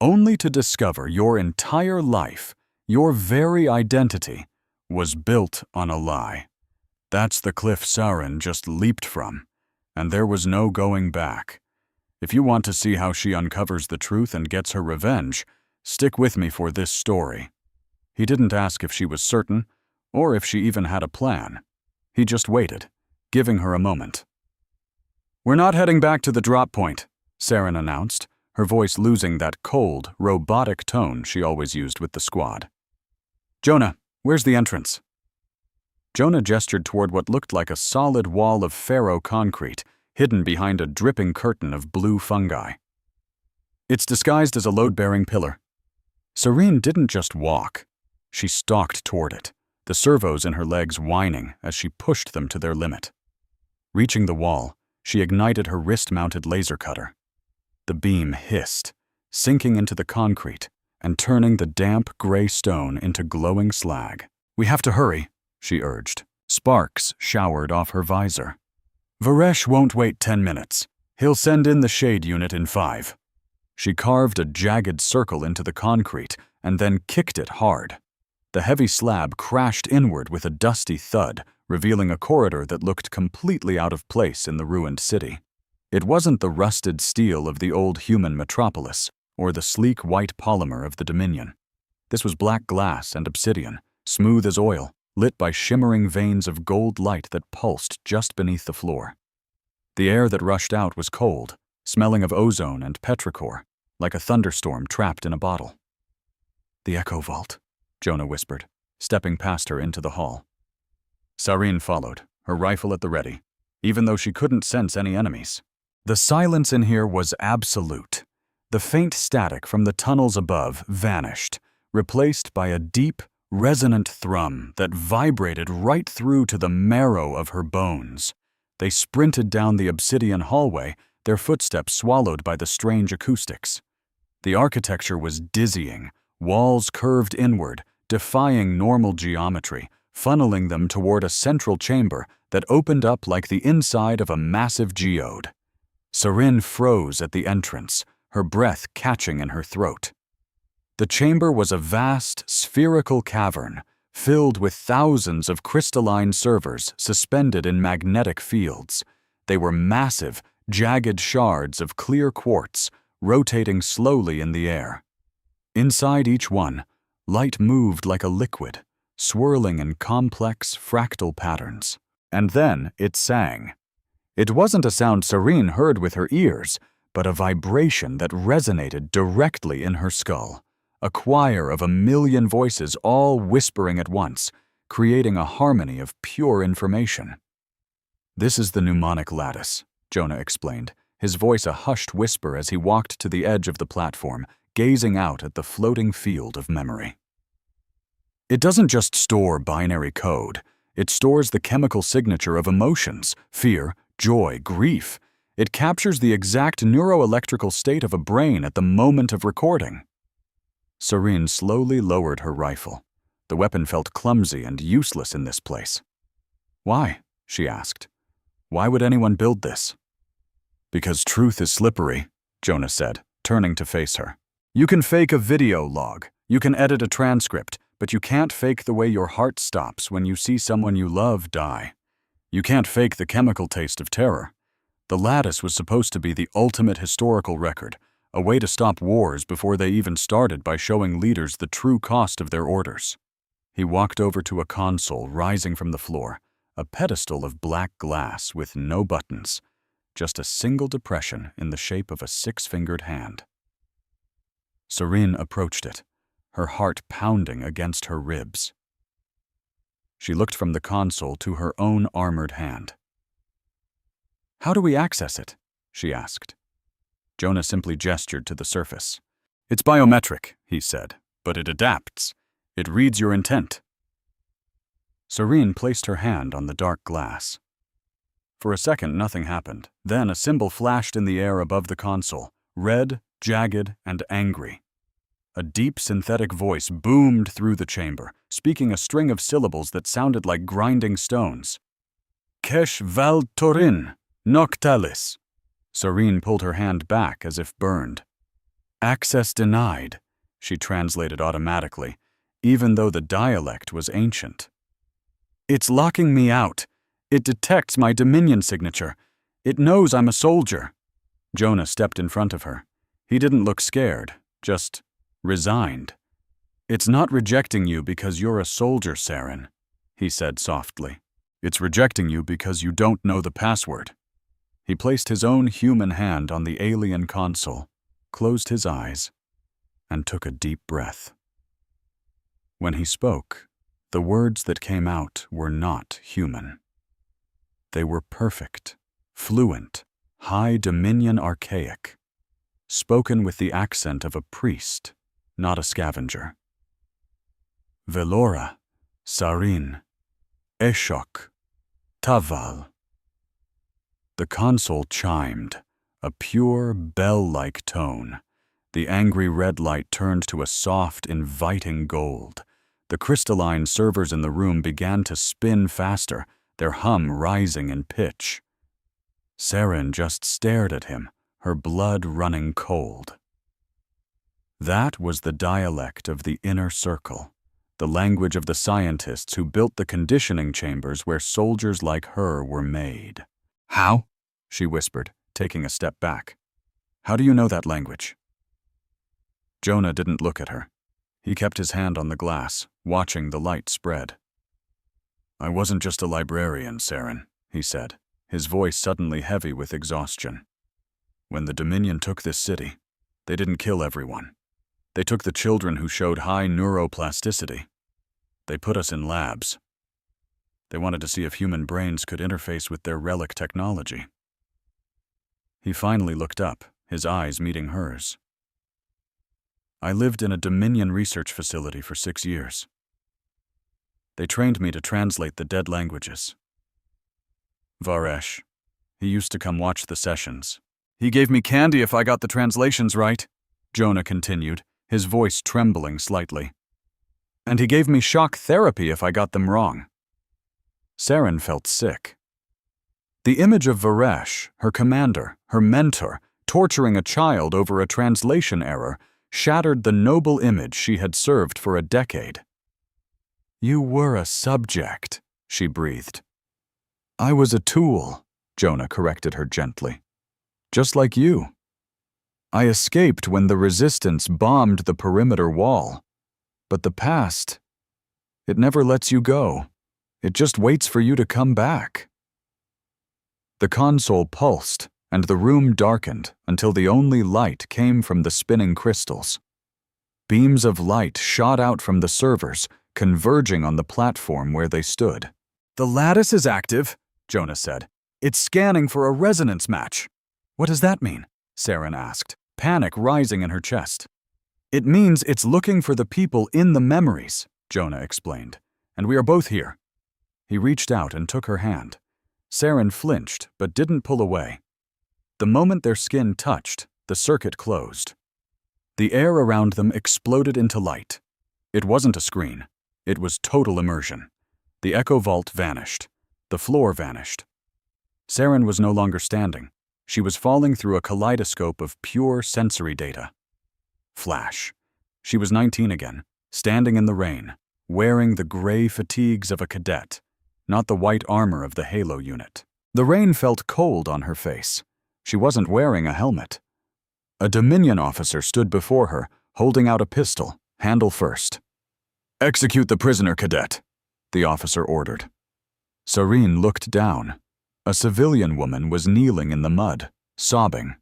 only to discover your entire life, your very identity, was built on a lie. That's the cliff Saren just leaped from, and there was no going back. If you want to see how she uncovers the truth and gets her revenge, stick with me for this story. He didn't ask if she was certain, or if she even had a plan. He just waited, giving her a moment. "We're not heading back to the drop point," Saren announced, her voice losing that cold, robotic tone she always used with the squad. "Jonah, where's the entrance?" Jonah gestured toward what looked like a solid wall of ferro concrete, hidden behind a dripping curtain of blue fungi. "It's disguised as a load-bearing pillar." Serene didn't just walk. She stalked toward it, the servos in her legs whining as she pushed them to their limit. Reaching the wall, she ignited her wrist-mounted laser cutter. The beam hissed, sinking into the concrete and turning the damp gray stone into glowing slag. "We have to hurry," she urged. Sparks showered off her visor. "Varesh won't wait 10 minutes. He'll send in the shade unit in 5. She carved a jagged circle into the concrete and then kicked it hard. The heavy slab crashed inward with a dusty thud, revealing a corridor that looked completely out of place in the ruined city. It wasn't the rusted steel of the old human metropolis, or the sleek white polymer of the Dominion. This was black glass and obsidian, smooth as oil, lit by shimmering veins of gold light that pulsed just beneath the floor. The air that rushed out was cold, smelling of ozone and petrichor, like a thunderstorm trapped in a bottle. "The Echo Vault," Jonah whispered, stepping past her into the hall. Serene followed, her rifle at the ready, even though she couldn't sense any enemies. The silence in here was absolute. The faint static from the tunnels above vanished, replaced by a deep, resonant thrum that vibrated right through to the marrow of her bones. They sprinted down the obsidian hallway, their footsteps swallowed by the strange acoustics. The architecture was dizzying, walls curved inward, defying normal geometry, funneling them toward a central chamber that opened up like the inside of a massive geode. Serene froze at the entrance, her breath catching in her throat. The chamber was a vast, spherical cavern, filled with thousands of crystalline servers suspended in magnetic fields. They were massive, jagged shards of clear quartz, rotating slowly in the air. Inside each one, light moved like a liquid, swirling in complex, fractal patterns. And then it sang. It wasn't a sound Serene heard with her ears, but a vibration that resonated directly in her skull. A choir of 1,000,000 voices all whispering at once, creating a harmony of pure information. "This is the mnemonic lattice," Jonah explained, his voice a hushed whisper as he walked to the edge of the platform, gazing out at the floating field of memory. "It doesn't just store binary code. It stores the chemical signature of emotions, fear, joy, grief. It captures the exact neuroelectrical state of a brain at the moment of recording." Serene slowly lowered her rifle. The weapon felt clumsy and useless in this place. "Why?" she asked. "Why would anyone build this?" "Because truth is slippery," Jonah said, turning to face her. "You can fake a video log, you can edit a transcript, but you can't fake the way your heart stops when you see someone you love die. You can't fake the chemical taste of terror. The lattice was supposed to be the ultimate historical record, a way to stop wars before they even started by showing leaders the true cost of their orders." He walked over to a console rising from the floor, a pedestal of black glass with no buttons, just a single depression in the shape of a 6-fingered hand. Serene approached it, her heart pounding against her ribs. She looked from the console to her own armored hand. "How do we access it?" she asked. Jonah simply gestured to the surface. It's biometric, he said, but it adapts. It reads your intent. Serene placed her hand on the dark glass. For a second, nothing happened. Then a symbol flashed in the air above the console, red, jagged, and angry. A deep synthetic voice boomed through the chamber, speaking a string of syllables that sounded like grinding stones. Kesh val torin, noctalis. Serene pulled her hand back as if burned. Access denied, she translated automatically, even though the dialect was ancient. It's locking me out. It detects my Dominion signature. It knows I'm a soldier. Jonah stepped in front of her. He didn't look scared, just resigned. It's not rejecting you because you're a soldier, Saren, he said softly. It's rejecting you because you don't know the password. He placed his own human hand on the alien console, closed his eyes, and took a deep breath. When he spoke, the words that came out were not human. They were perfect, fluent, high Dominion archaic, spoken with the accent of a priest, not a scavenger. Velora, Sarin, Eshok, Taval. The console chimed, a pure, bell-like tone. The angry red light turned to a soft, inviting gold. The crystalline servers in the room began to spin faster, their hum rising in pitch. Saren just stared at him, her blood running cold. That was the dialect of the inner circle, the language of the scientists who built the conditioning chambers where soldiers like her were made. How? She whispered, taking a step back. How do you know that language? Jonah didn't look at her. He kept his hand on the glass, watching the light spread. I wasn't just a librarian, Saren, he said, his voice suddenly heavy with exhaustion. When the Dominion took this city, they didn't kill everyone. They took the children who showed high neuroplasticity. They put us in labs. They wanted to see if human brains could interface with their relic technology. He finally looked up, his eyes meeting hers. I lived in a Dominion research facility for 6 years. They trained me to translate the dead languages. Varesh, he used to come watch the sessions. He gave me candy if I got the translations right, Jonah continued, his voice trembling slightly. And he gave me shock therapy if I got them wrong. Saren felt sick. The image of Varesh, her commander, her mentor, torturing a child over a translation error, shattered the noble image she had served for a decade. You were a subject, she breathed. I was a tool, Jonah corrected her gently. Just like you. I escaped when the resistance bombed the perimeter wall. But the past, it never lets you go. It just waits for you to come back. The console pulsed, and the room darkened until the only light came from the spinning crystals. Beams of light shot out from the servers, converging on the platform where they stood. The lattice is active, Jonah said. It's scanning for a resonance match. What does that mean? Saren asked, panic rising in her chest. It means it's looking for the people in the memories, Jonah explained, and we are both here. He reached out and took her hand. Saren flinched, but didn't pull away. The moment their skin touched, the circuit closed. The air around them exploded into light. It wasn't a screen. It was total immersion. The echo vault vanished. The floor vanished. Saren was no longer standing. She was falling through a kaleidoscope of pure sensory data. Flash. She was 19 again, standing in the rain, wearing the gray fatigues of a cadet, not the white armor of the Halo unit. The rain felt cold on her face. She wasn't wearing a helmet. A Dominion officer stood before her, holding out a pistol, handle first. Execute the prisoner, cadet, the officer ordered. Serene looked down. A civilian woman was kneeling in the mud, sobbing.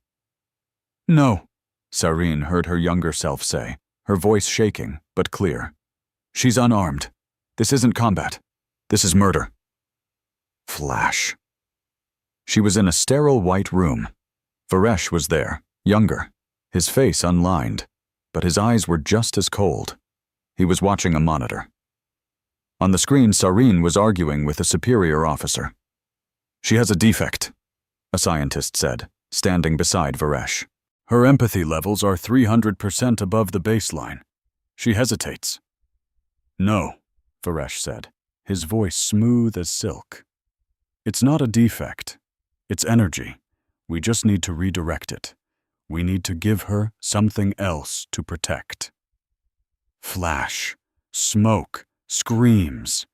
No, Serene heard her younger self say, her voice shaking, but clear. She's unarmed. This isn't combat. This is murder. Flash. She was in a sterile white room. Varesh was there, Younger, his face unlined, but his eyes were just as cold. He was watching a monitor. On the screen, Sareen was arguing with a superior officer. "She has a defect," a scientist said, standing beside Varesh. "Her empathy levels are 300% above the baseline. She hesitates." "No," Varesh said, his voice smooth as silk. "It's not a defect. It's energy. We just need to redirect it. We need to give her something else to protect." Flash, smoke, screams.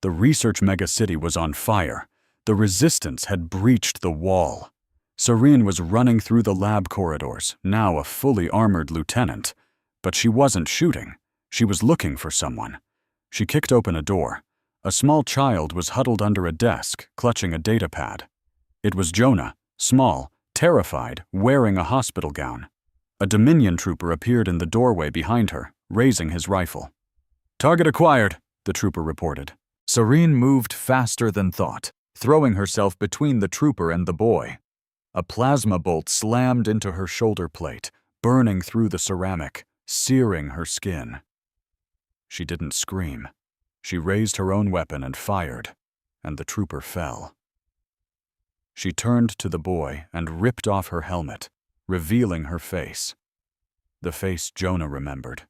The research megacity was on fire. The resistance had breached the wall. Sareen was running through the lab corridors, now a fully armored lieutenant. But she wasn't shooting. She was looking for someone. She kicked open a door. A small child was huddled under a desk, clutching a data pad. It was Jonah, small, terrified, wearing a hospital gown. A Dominion trooper appeared in the doorway behind her, raising his rifle. "Target acquired," the trooper reported. Sareen moved faster than thought, throwing herself between the trooper and the boy. A plasma bolt slammed into her shoulder plate, burning through the ceramic, searing her skin. She didn't scream. She raised her own weapon and fired, and the trooper fell. She turned to the boy and ripped off her helmet, revealing her face. The face Jonah remembered.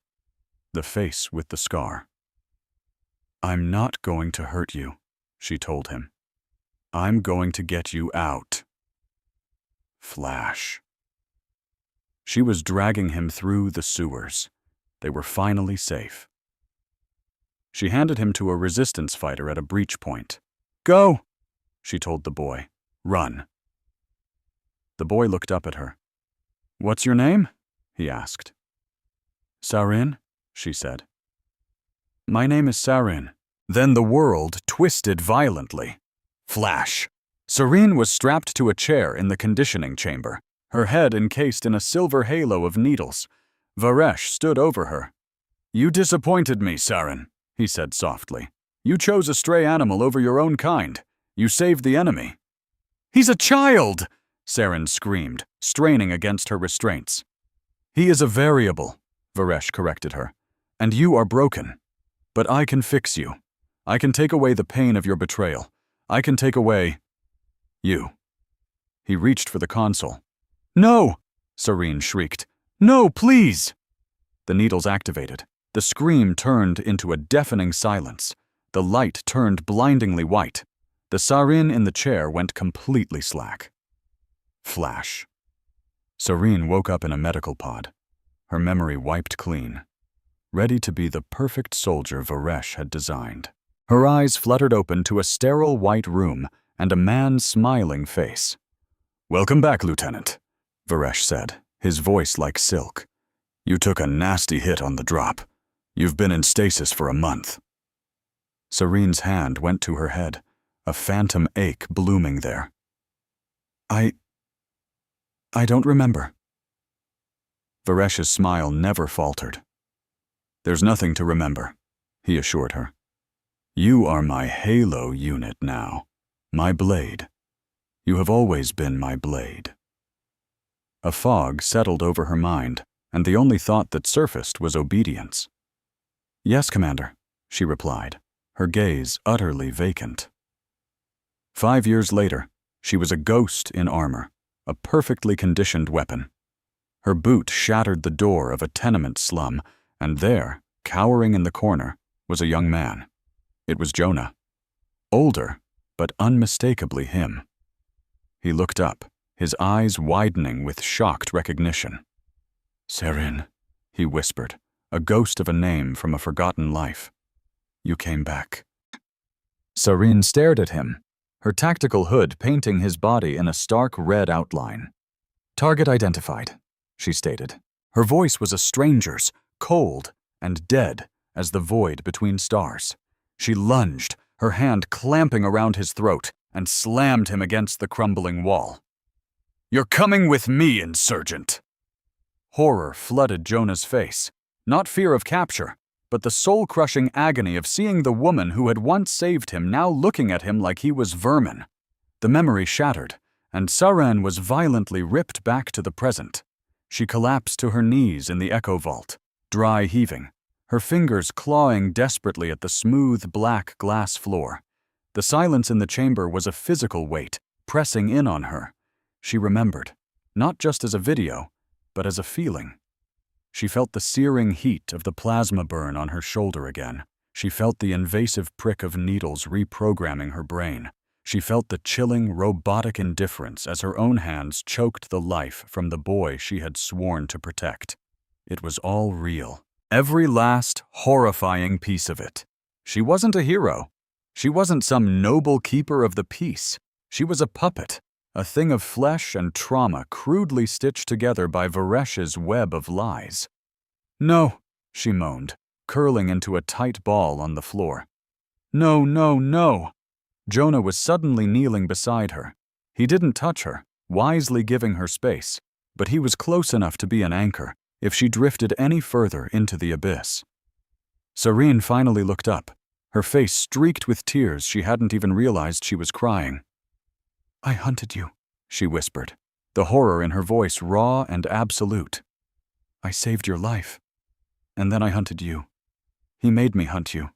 The face with the scar. "I'm not going to hurt you," she told him. "I'm going to get you out." Flash. She was dragging him through the sewers. They were finally safe. She handed him to a resistance fighter at a breach point. "Go," she told the boy. "Run." The boy looked up at her. "What's your name?" he asked. "Sareen," she said. "My name is Sareen." Then the world twisted violently. Flash. Sareen was strapped to a chair in the conditioning chamber, her head encased in a silver halo of needles. Varesh stood over her. "You disappointed me, Sareen," he said softly. "You chose a stray animal over your own kind. You saved the enemy." "He's a child!" Sareen screamed, straining against her restraints. "He is a variable," Varesh corrected her. "And you are broken. But I can fix you. I can take away the pain of your betrayal. I can take away you." He reached for the console. "No!" Sareen shrieked. "No, please!" The needles activated. The scream turned into a deafening silence. The light turned blindingly white. The Sareen in the chair went completely slack. Flash. Sareen woke up in a medical pod, her memory wiped clean, ready to be the perfect soldier Varesh had designed. Her eyes fluttered open to a sterile white room and a man's smiling face. "Welcome back, Lieutenant," Varesh said, his voice like silk. "You took a nasty hit on the drop. You've been in stasis for a month." Sareen's hand went to her head, a phantom ache blooming there. I don't remember." Varesh's smile never faltered. "There's nothing to remember," he assured her. "You are my halo unit now, my blade. You have always been my blade." A fog settled over her mind, and the only thought that surfaced was obedience. "Yes, Commander," she replied, her gaze utterly vacant. 5 years later, she was a ghost in armor, a perfectly conditioned weapon. Her boot shattered the door of a tenement slum, and there, cowering in the corner, was a young man. It was Jonah. Older, but unmistakably him. He looked up, his eyes widening with shocked recognition. "Sareen," he whispered, a ghost of a name from a forgotten life. "You came back." Sareen stared at him, her tactical hood painting his body in a stark red outline. "Target identified," she stated. Her voice was a stranger's, cold and dead as the void between stars. She lunged, her hand clamping around his throat, and slammed him against the crumbling wall. "You're coming with me, insurgent!" Horror flooded Jonah's face, not fear of capture, but the soul-crushing agony of seeing the woman who had once saved him now looking at him like he was vermin. The memory shattered, and Sareen was violently ripped back to the present. She collapsed to her knees in the echo vault, dry heaving, her fingers clawing desperately at the smooth black glass floor. The silence in the chamber was a physical weight, pressing in on her. She remembered, not just as a video, but as a feeling. She felt the searing heat of the plasma burn on her shoulder again. She felt the invasive prick of needles reprogramming her brain. She felt the chilling, robotic indifference as her own hands choked the life from the boy she had sworn to protect. It was all real. Every last, horrifying piece of it. She wasn't a hero. She wasn't some noble keeper of the peace. She was a puppet, a thing of flesh and trauma crudely stitched together by Varesh's web of lies. "No," she moaned, curling into a tight ball on the floor. "No, no, no." Jonah was suddenly kneeling beside her. He didn't touch her, wisely giving her space, but he was close enough to be an anchor if she drifted any further into the abyss. Serene finally looked up, her face streaked with tears she hadn't even realized she was crying. "I hunted you," she whispered, the horror in her voice raw and absolute. "I saved your life. And then I hunted you. He made me hunt you."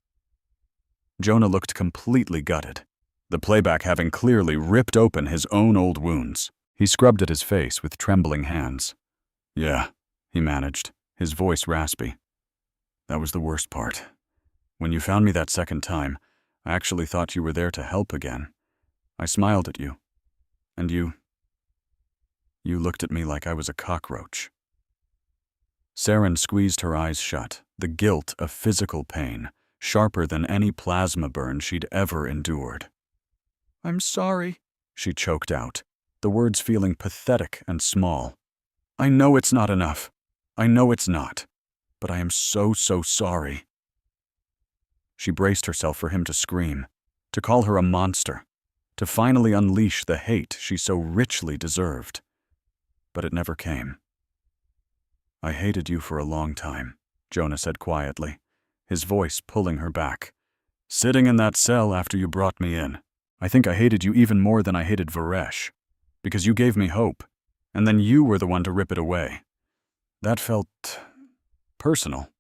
Jonah looked completely gutted, the playback having clearly ripped open his own old wounds. He scrubbed at his face with trembling hands. "Yeah," he managed, his voice raspy. "That was the worst part. When you found me that second time, I actually thought you were there to help again. I smiled at you. And you looked at me like I was a cockroach." Saren squeezed her eyes shut, the guilt of physical pain, sharper than any plasma burn she'd ever endured. "I'm sorry," she choked out, the words feeling pathetic and small. "I know it's not enough. I know it's not. But I am so, so sorry." She braced herself for him to scream, to call her a monster, to finally unleash the hate she so richly deserved. But it never came. "I hated you for a long time," Jonah said quietly, his voice pulling her back. "Sitting in that cell after you brought me in, I think I hated you even more than I hated Varesh, because you gave me hope, and then you were the one to rip it away. That felt personal."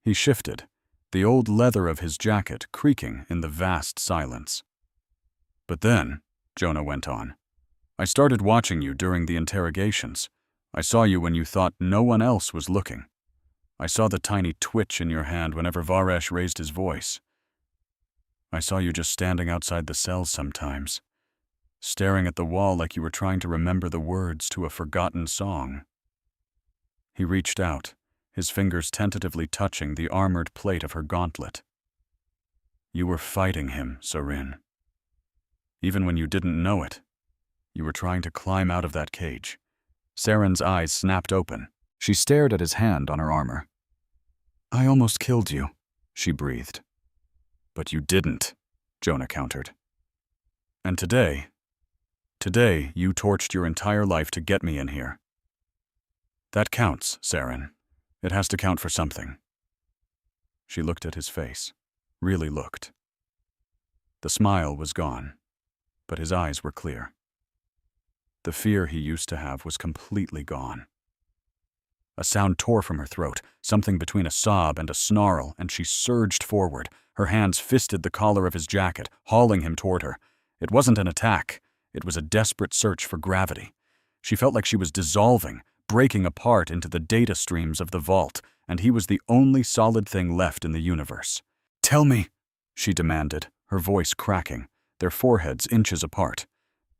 He shifted, the old leather of his jacket creaking in the vast silence. "But then," Jonah went on, "I started watching you during the interrogations. I saw you when you thought no one else was looking. I saw the tiny twitch in your hand whenever Varesh raised his voice. I saw you just standing outside the cells sometimes, staring at the wall like you were trying to remember the words to a forgotten song." He reached out, his fingers tentatively touching the armored plate of her gauntlet. "You were fighting him, Sorin. Even when you didn't know it, you were trying to climb out of that cage." Saren's eyes snapped open. She stared at his hand on her armor. "I almost killed you," she breathed. "But you didn't," Jonah countered. "And today you torched your entire life to get me in here. That counts, Saren. It has to count for something." She looked at his face, really looked. The smile was gone, but his eyes were clear. The fear he used to have was completely gone. A sound tore from her throat, something between a sob and a snarl, and she surged forward. Her hands fisted the collar of his jacket, hauling him toward her. It wasn't an attack. It was a desperate search for gravity. She felt like she was dissolving, breaking apart into the data streams of the vault, and he was the only solid thing left in the universe. "Tell me," she demanded, her voice cracking, their foreheads inches apart.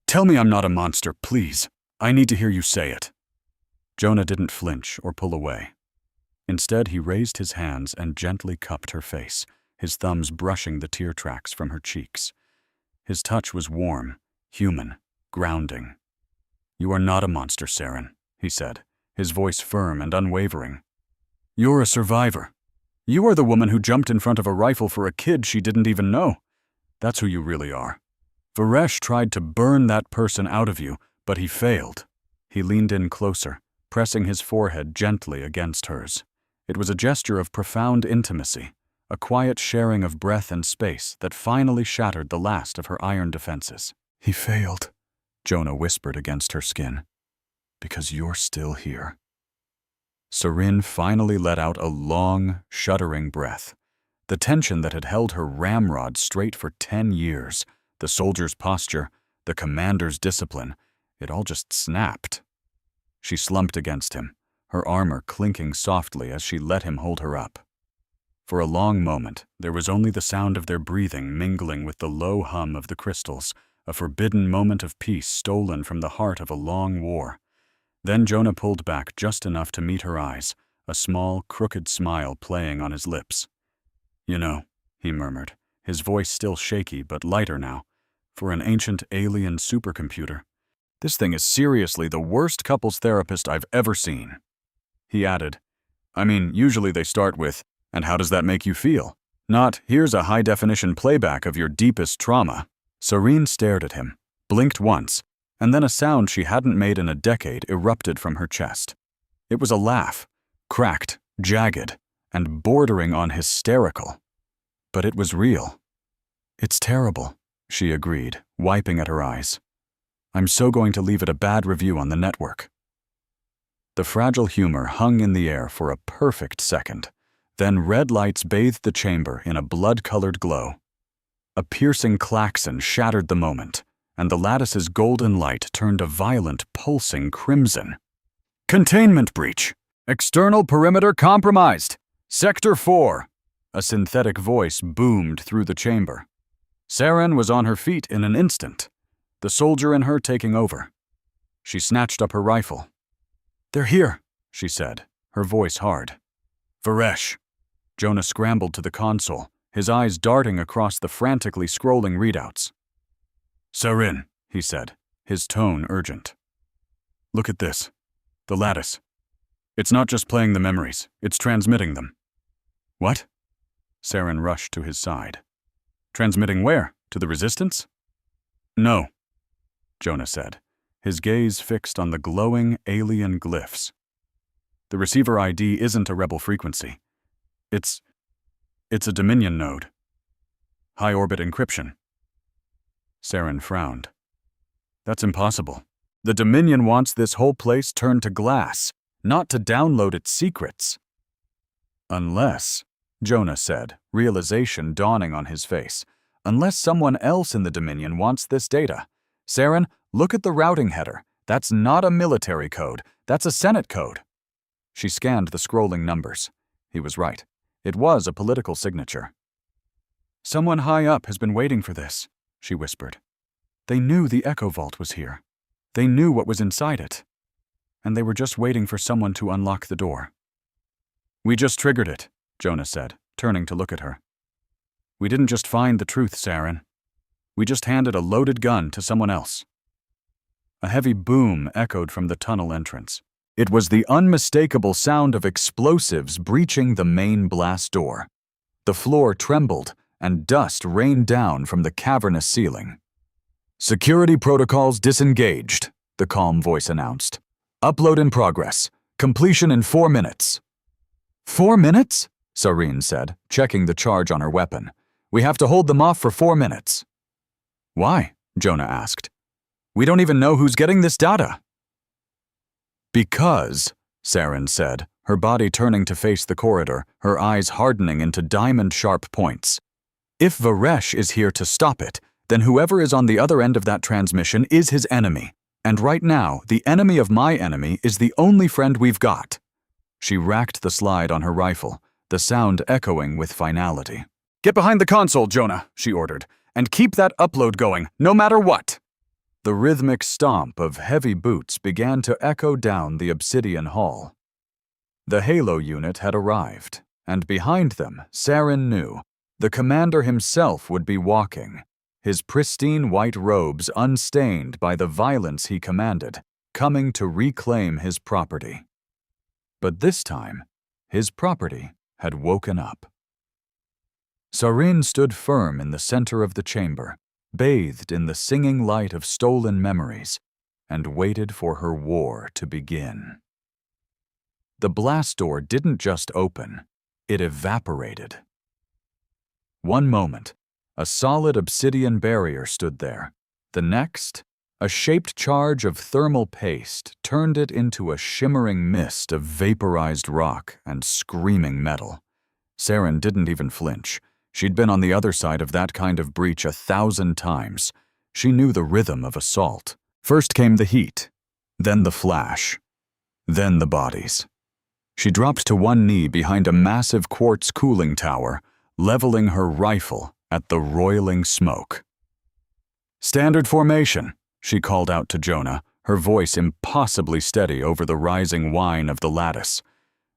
"Tell me I'm not a monster, please. I need to hear you say it." Jonah didn't flinch or pull away. Instead, he raised his hands and gently cupped her face, his thumbs brushing the tear tracks from her cheeks. His touch was warm, human, grounding. "You are not a monster, Saren," he said, his voice firm and unwavering. "You're a survivor. You are the woman who jumped in front of a rifle for a kid she didn't even know. That's who you really are. Varesh tried to burn that person out of you, but he failed." He leaned in closer, pressing his forehead gently against hers. It was a gesture of profound intimacy, a quiet sharing of breath and space that finally shattered the last of her iron defenses. "He failed," Jonah whispered against her skin. because you're still here. Sarin finally let out a long, shuddering breath. The tension that had held her ramrod straight for 10 years, the soldier's posture, the commander's discipline, it all just snapped. She slumped against him, her armor clinking softly as she let him hold her up. For a long moment, there was only the sound of their breathing mingling with the low hum of the crystals, a forbidden moment of peace stolen from the heart of a long war. Then Jonah pulled back just enough to meet her eyes, a small, crooked smile playing on his lips. "You know," he murmured, his voice still shaky but lighter now, "for an ancient alien supercomputer, this thing is seriously the worst couples therapist I've ever seen." He added, "I mean, usually they start with, 'And how does that make you feel?' Not, 'Here's a high-definition playback of your deepest trauma.'" Sarin stared at him, blinked once, and then a sound she hadn't made in a decade erupted from her chest. It was a laugh, cracked, jagged, and bordering on hysterical. But it was real. "It's terrible," she agreed, wiping at her eyes. "I'm so going to leave it a bad review on the network." The fragile humor hung in the air for a perfect second. Then red lights bathed the chamber in a blood-colored glow. A piercing klaxon shattered the moment, and the lattice's golden light turned a violent, pulsing crimson. "Containment breach! External perimeter compromised! Sector 4! A synthetic voice boomed through the chamber. Saren was on her feet in an instant, the soldier in her taking over. She snatched up her rifle. "They're here," she said, her voice hard. "Varesh." Jonah scrambled to the console, his eyes darting across the frantically scrolling readouts. "Sarin," he said, his tone urgent. "Look at this. The lattice. It's not just playing the memories, it's transmitting them." "What?" Saren rushed to his side. "Transmitting where? To the Resistance?" "No," Jonah said, his gaze fixed on the glowing alien glyphs. "The receiver ID isn't a rebel frequency. It's a Dominion node. High-orbit encryption." Saren frowned. "That's impossible. The Dominion wants this whole place turned to glass, not to download its secrets." "Unless," Jonah said, realization dawning on his face, "unless someone else in the Dominion wants this data. Saren, look at the routing header. That's not a military code. That's a Senate code." She scanned the scrolling numbers. He was right. It was a political signature. "Someone high up has been waiting for this," she whispered. "They knew the Echo Vault was here. They knew what was inside it. And they were just waiting for someone to unlock the door." "We just triggered it," Jonah said, turning to look at her. "We didn't just find the truth, Saren. We just handed a loaded gun to someone else." A heavy boom echoed from the tunnel entrance. It was the unmistakable sound of explosives breaching the main blast door. The floor trembled, and dust rained down from the cavernous ceiling. "Security protocols disengaged," the calm voice announced. "Upload in progress. Completion in 4 minutes." "4 minutes?" Sarin said, checking the charge on her weapon. "We have to hold them off for 4 minutes." "Why?" Jonah asked. "We don't even know who's getting this data." "Because," Saren said, her body turning to face the corridor, her eyes hardening into diamond-sharp points. "If Varesh is here to stop it, then whoever is on the other end of that transmission is his enemy. And right now, the enemy of my enemy is the only friend we've got." She racked the slide on her rifle, the sound echoing with finality. "Get behind the console, Jonah," she ordered, "and keep that upload going, no matter what." The rhythmic stomp of heavy boots began to echo down the obsidian hall. The Halo unit had arrived, and behind them, Saren knew, the commander himself would be walking, his pristine white robes unstained by the violence he commanded, coming to reclaim his property. But this time, his property had woken up. Sarin stood firm in the center of the chamber, bathed in the singing light of stolen memories, and waited for her war to begin. The blast door didn't just open, it evaporated. One moment, a solid obsidian barrier stood there. The next, A shaped charge of thermal paste turned it into a shimmering mist of vaporized rock and screaming metal. Saren didn't even flinch. She'd been on the other side of that kind of breach 1,000 times. She knew the rhythm of assault. First came the heat, then the flash, then the bodies. She dropped to one knee behind a massive quartz cooling tower, leveling her rifle at the roiling smoke. "Standard formation," she called out to Jonah, her voice impossibly steady over the rising whine of the lattice.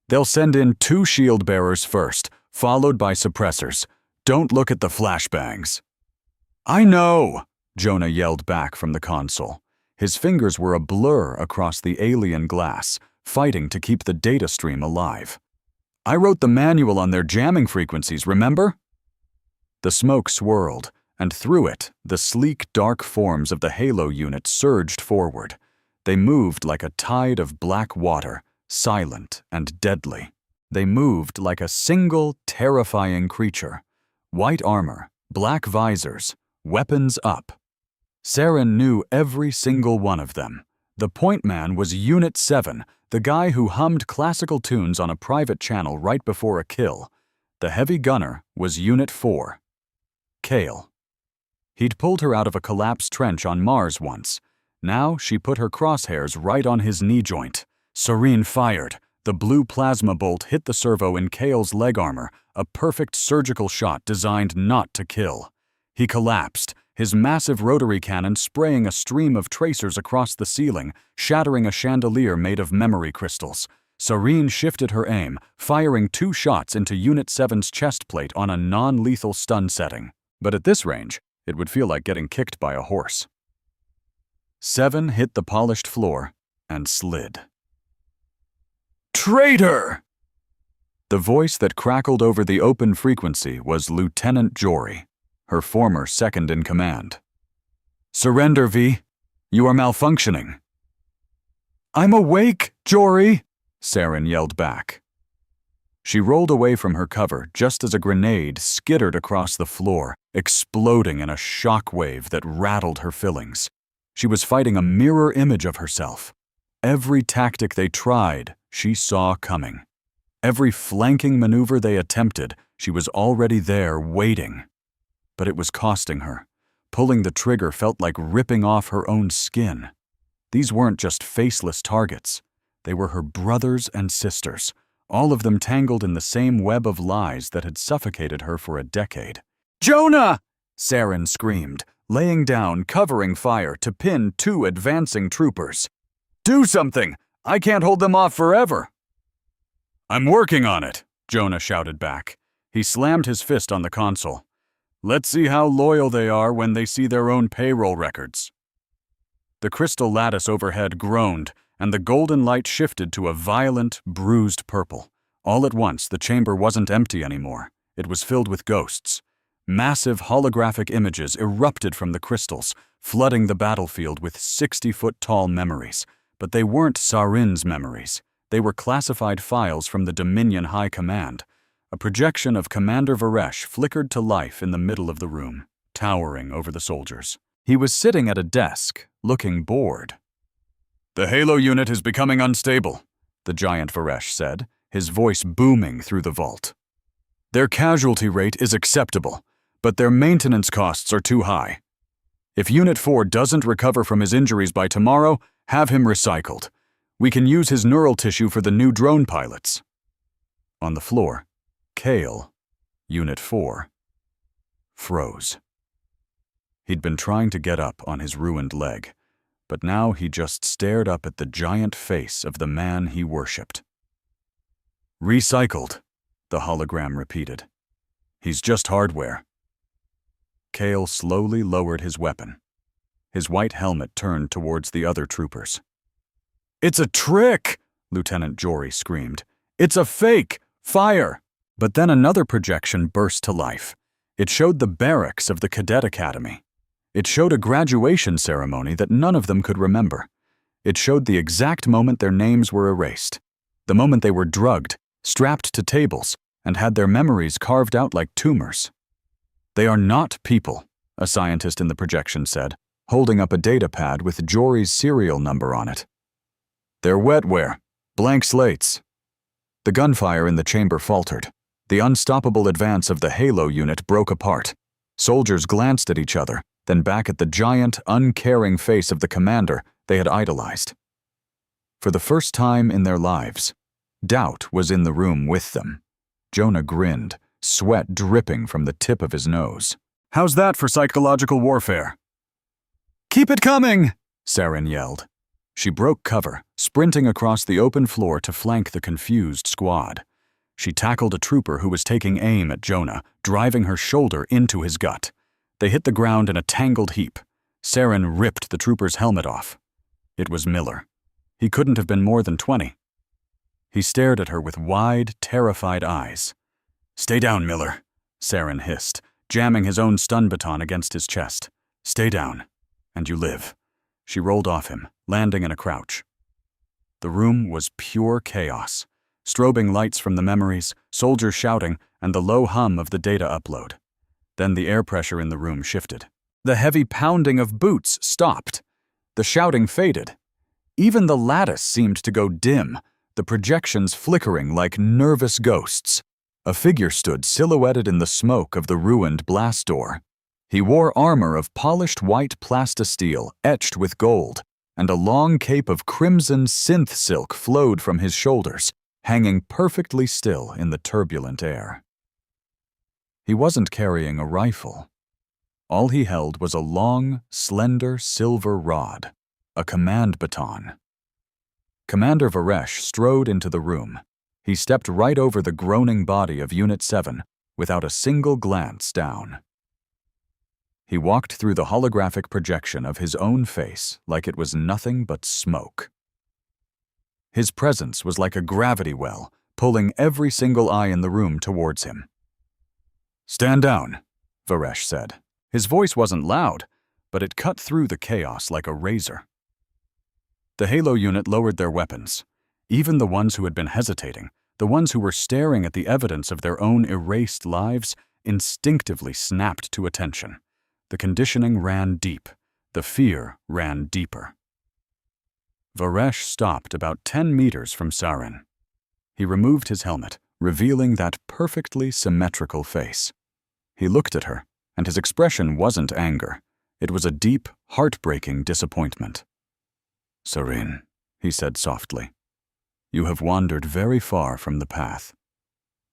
"They'll send in 2 shield bearers first, followed by suppressors. Don't look at the flashbangs." "I know," Jonah yelled back from the console. His fingers were a blur across the alien glass, fighting to keep the data stream alive. "I wrote the manual on their jamming frequencies, remember?" The smoke swirled, and through it, the sleek, dark forms of the Halo unit surged forward. They moved like a tide of black water, silent and deadly. They moved like a single, terrifying creature. White armor, black visors, weapons up. Saren knew every single one of them. The point man was Unit 7, the guy who hummed classical tunes on a private channel right before a kill. The heavy gunner was Unit 4, Kale. He'd pulled her out of a collapsed trench on Mars once. Now she put her crosshairs right on his knee joint. Serene fired. The blue plasma bolt hit the servo in Kale's leg armor, a perfect surgical shot designed not to kill. He collapsed, his massive rotary cannon spraying a stream of tracers across the ceiling, shattering a chandelier made of memory crystals. Serene shifted her aim, firing 2 shots into Unit 7's chest plate on a non-lethal stun setting. But at this range, it would feel like getting kicked by a horse. 7 hit the polished floor and slid. "Traitor!" The voice that crackled over the open frequency was Lieutenant Jory, her former second-in-command. "Surrender, V. You are malfunctioning." "I'm awake, Jory!" Saren yelled back. She rolled away from her cover just as a grenade skittered across the floor, exploding in a shockwave that rattled her fillings. She was fighting a mirror image of herself. Every tactic they tried, she saw coming. Every flanking maneuver they attempted, she was already there waiting. But it was costing her. Pulling the trigger felt like ripping off her own skin. These weren't just faceless targets. They were her brothers and sisters, all of them tangled in the same web of lies that had suffocated her for a decade. "Jonah!" Saren screamed, laying down, covering fire to pin 2 advancing troopers. "Do something! I can't hold them off forever!" "I'm working on it," Jonah shouted back. He slammed his fist on the console. "Let's see how loyal they are when they see their own payroll records." The crystal lattice overhead groaned, and the golden light shifted to a violent, bruised purple. All at once, the chamber wasn't empty anymore. It was filled with ghosts. Massive holographic images erupted from the crystals, flooding the battlefield with 60-foot-tall memories. But they weren't Sarin's memories. They were classified files from the Dominion High Command. A projection of Commander Varesh flickered to life in the middle of the room, towering over the soldiers. He was sitting at a desk, looking bored. "The Halo unit is becoming unstable," the giant Varesh said, his voice booming through the vault. "Their casualty rate is acceptable, but their maintenance costs are too high. If Unit 4 doesn't recover from his injuries by tomorrow, have him recycled. We can use his neural tissue for the new drone pilots." On the floor, Kale, Unit 4, froze. He'd been trying to get up on his ruined leg, but now he just stared up at the giant face of the man he worshipped. "Recycled," the hologram repeated. "He's just hardware." Kale slowly lowered his weapon. His white helmet turned towards the other troopers. "It's a trick!" Lieutenant Jory screamed. "It's a fake! Fire!" But then another projection burst to life. It showed the barracks of the Cadet Academy. It showed a graduation ceremony that none of them could remember. It showed the exact moment their names were erased. The moment they were drugged, strapped to tables, and had their memories carved out like tumors. "They are not people," a scientist in the projection said. holding up a data pad with Jory's serial number on it. "They're wetware, blank slates." The gunfire in the chamber faltered. The unstoppable advance of the Halo unit broke apart. Soldiers glanced at each other, then back at the giant, uncaring face of the commander they had idolized. For the first time in their lives, doubt was in the room with them. Jonah grinned, sweat dripping from the tip of his nose. "How's that for psychological warfare?" "Keep it coming!" Saren yelled. She broke cover, sprinting across the open floor to flank the confused squad. She tackled a trooper who was taking aim at Jonah, driving her shoulder into his gut. They hit the ground in a tangled heap. Saren ripped the trooper's helmet off. It was Miller. He couldn't have been more than 20. He stared at her with wide, terrified eyes. "Stay down, Miller," Saren hissed, jamming his own stun baton against his chest. "Stay down, and you live." She rolled off him, landing in a crouch. The room was pure chaos. Strobing lights from the memories, soldiers shouting, and the low hum of the data upload. Then the air pressure in the room shifted. The heavy pounding of boots stopped. The shouting faded. Even the lattice seemed to go dim, the projections flickering like nervous ghosts. A figure stood silhouetted in the smoke of the ruined blast door. He wore armor of polished white plastisteel etched with gold, and a long cape of crimson synth silk flowed from his shoulders, hanging perfectly still in the turbulent air. He wasn't carrying a rifle. All he held was a long, slender silver rod, a command baton. Commander Varesh strode into the room. He stepped right over the groaning body of Unit 7 without a single glance down. He walked through the holographic projection of his own face like it was nothing but smoke. His presence was like a gravity well, pulling every single eye in the room towards him. "Stand down," Varesh said. His voice wasn't loud, but it cut through the chaos like a razor. The Halo unit lowered their weapons. Even the ones who had been hesitating, the ones who were staring at the evidence of their own erased lives, instinctively snapped to attention. The conditioning ran deep. The fear ran deeper. Varesh stopped about 10 meters from Saren. He removed his helmet, revealing that perfectly symmetrical face. He looked at her, and his expression wasn't anger. It was a deep, heartbreaking disappointment. "Saren," he said softly, "you have wandered very far from the path."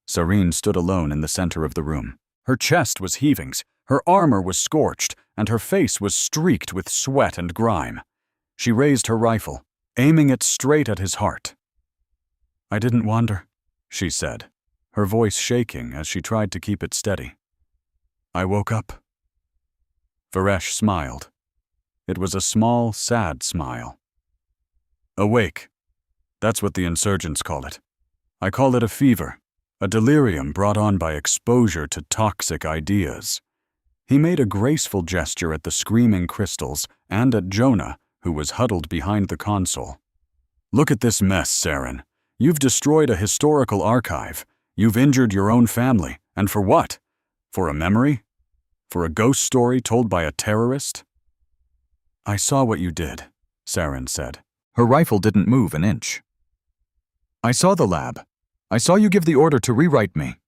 Saren stood alone in the center of the room. Her chest was heaving, her armor was scorched, and her face was streaked with sweat and grime. She raised her rifle, aiming it straight at his heart. "I didn't wander," she said, her voice shaking as she tried to keep it steady. "I woke up." Varesh smiled. It was a small, sad smile. "Awake. That's what the insurgents call it. I call it a fever, a delirium brought on by exposure to toxic ideas." He made a graceful gesture at the screaming crystals and at Jonah, who was huddled behind the console. "Look at this mess, Saren. You've destroyed a historical archive. You've injured your own family. And for what? For a memory? For a ghost story told by a terrorist?" "I saw what you did," Saren said. Her rifle didn't move an inch. "I saw the lab. I saw you give the order to rewrite me."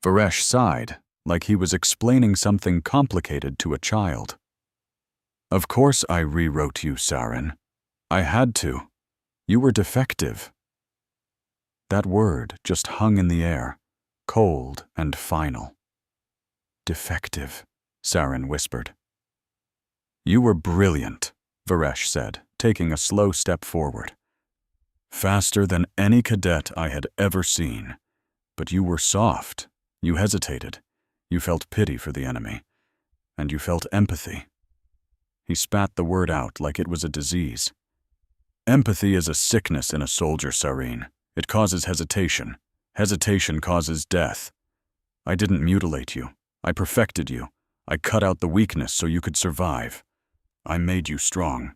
Varesh sighed, like he was explaining something complicated to a child. "Of course I rewrote you, Saren. I had to. You were defective." That word just hung in the air, cold and final. "Defective," Saren whispered. "You were brilliant," Varesh said, taking a slow step forward. "Faster than any cadet I had ever seen. But you were soft. You hesitated. You felt pity for the enemy. And you felt empathy." He spat the word out like it was a disease. "Empathy is a sickness in a soldier, Saren. It causes hesitation. Hesitation causes death. I didn't mutilate you. I perfected you. I cut out the weakness so you could survive. I made you strong."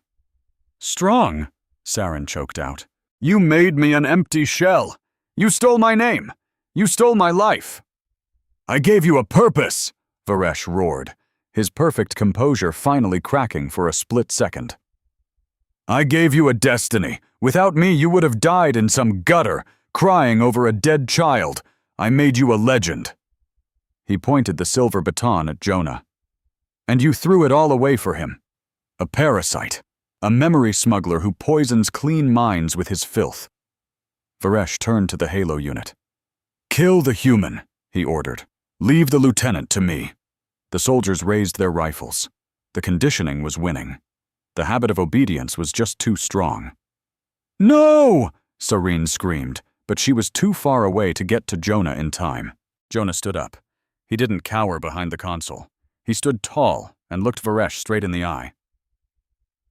"Strong?" Saren choked out. "You made me an empty shell. You stole my name. You stole my life." "I gave you a purpose," Varesh roared. his perfect composure finally cracking for a split second. "I gave you a destiny. Without me, you would have died in some gutter, crying over a dead child. I made you a legend." He pointed the silver baton at Jonah. "And you threw it all away for him. A parasite. A memory smuggler who poisons clean minds with his filth." Varesh turned to the Halo unit. "Kill the human," he ordered. "Leave the lieutenant to me." The soldiers raised their rifles. The conditioning was winning. The habit of obedience was just too strong. "No!" Serene screamed, but she was too far away to get to Jonah in time. Jonah stood up. He didn't cower behind the console. He stood tall and looked Varesh straight in the eye.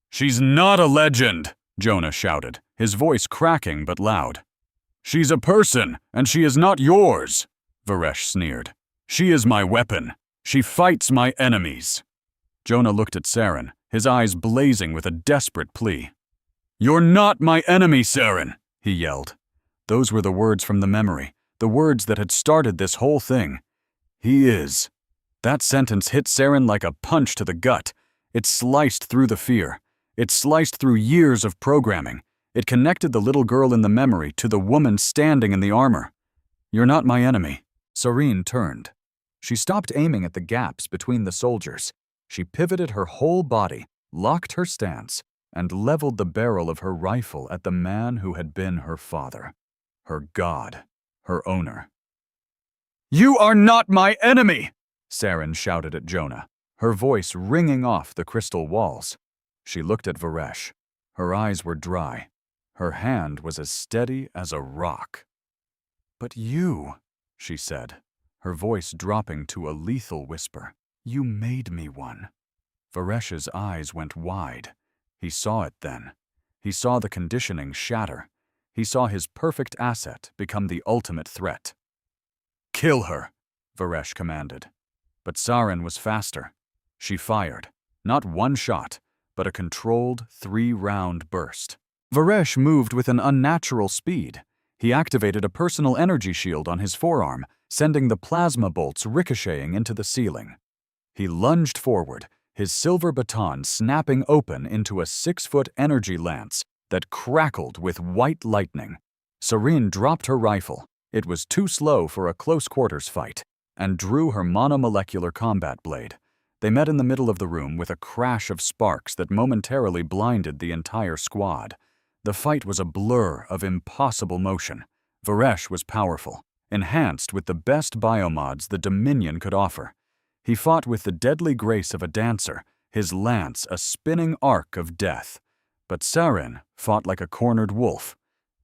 "She's not a legend!" Jonah shouted, his voice cracking but loud. "She's a person, and she is not yours," Varesh sneered. "She is my weapon. She fights my enemies." Jonah looked at Saren, his eyes blazing with a desperate plea. "You're not my enemy, Saren," he yelled. Those were the words from the memory, the words that had started this whole thing. "He is." That sentence hit Saren like a punch to the gut. It sliced through the fear. It sliced through years of programming. It connected the little girl in the memory to the woman standing in the armor. "You're not my enemy." Serene turned. She stopped aiming at the gaps between the soldiers. She pivoted her whole body, locked her stance, and leveled the barrel of her rifle at the man who had been her father, her god, her owner. "You are not my enemy!" Saren shouted at Jonah, her voice ringing off the crystal walls. She looked at Varesh. Her eyes were dry. Her hand was as steady as a rock. "But you," she said, her voice dropping to a lethal whisper, "you made me one." Varesh's eyes went wide. He saw it then. He saw the conditioning shatter. He saw his perfect asset become the ultimate threat. "Kill her," Varesh commanded. But Saren was faster. She fired, not one shot, but a controlled 3-round burst. Varesh moved with an unnatural speed. He activated a personal energy shield on his forearm, sending the plasma bolts ricocheting into the ceiling. He lunged forward, his silver baton snapping open into a 6-foot energy lance that crackled with white lightning. Serene dropped her rifle. It was too slow for a close-quarters fight, and drew her monomolecular combat blade. They met in the middle of the room with a crash of sparks that momentarily blinded the entire squad. The fight was a blur of impossible motion. Varesh was powerful, enhanced with the best biomods the Dominion could offer. He fought with the deadly grace of a dancer, his lance a spinning arc of death. But Saren fought like a cornered wolf.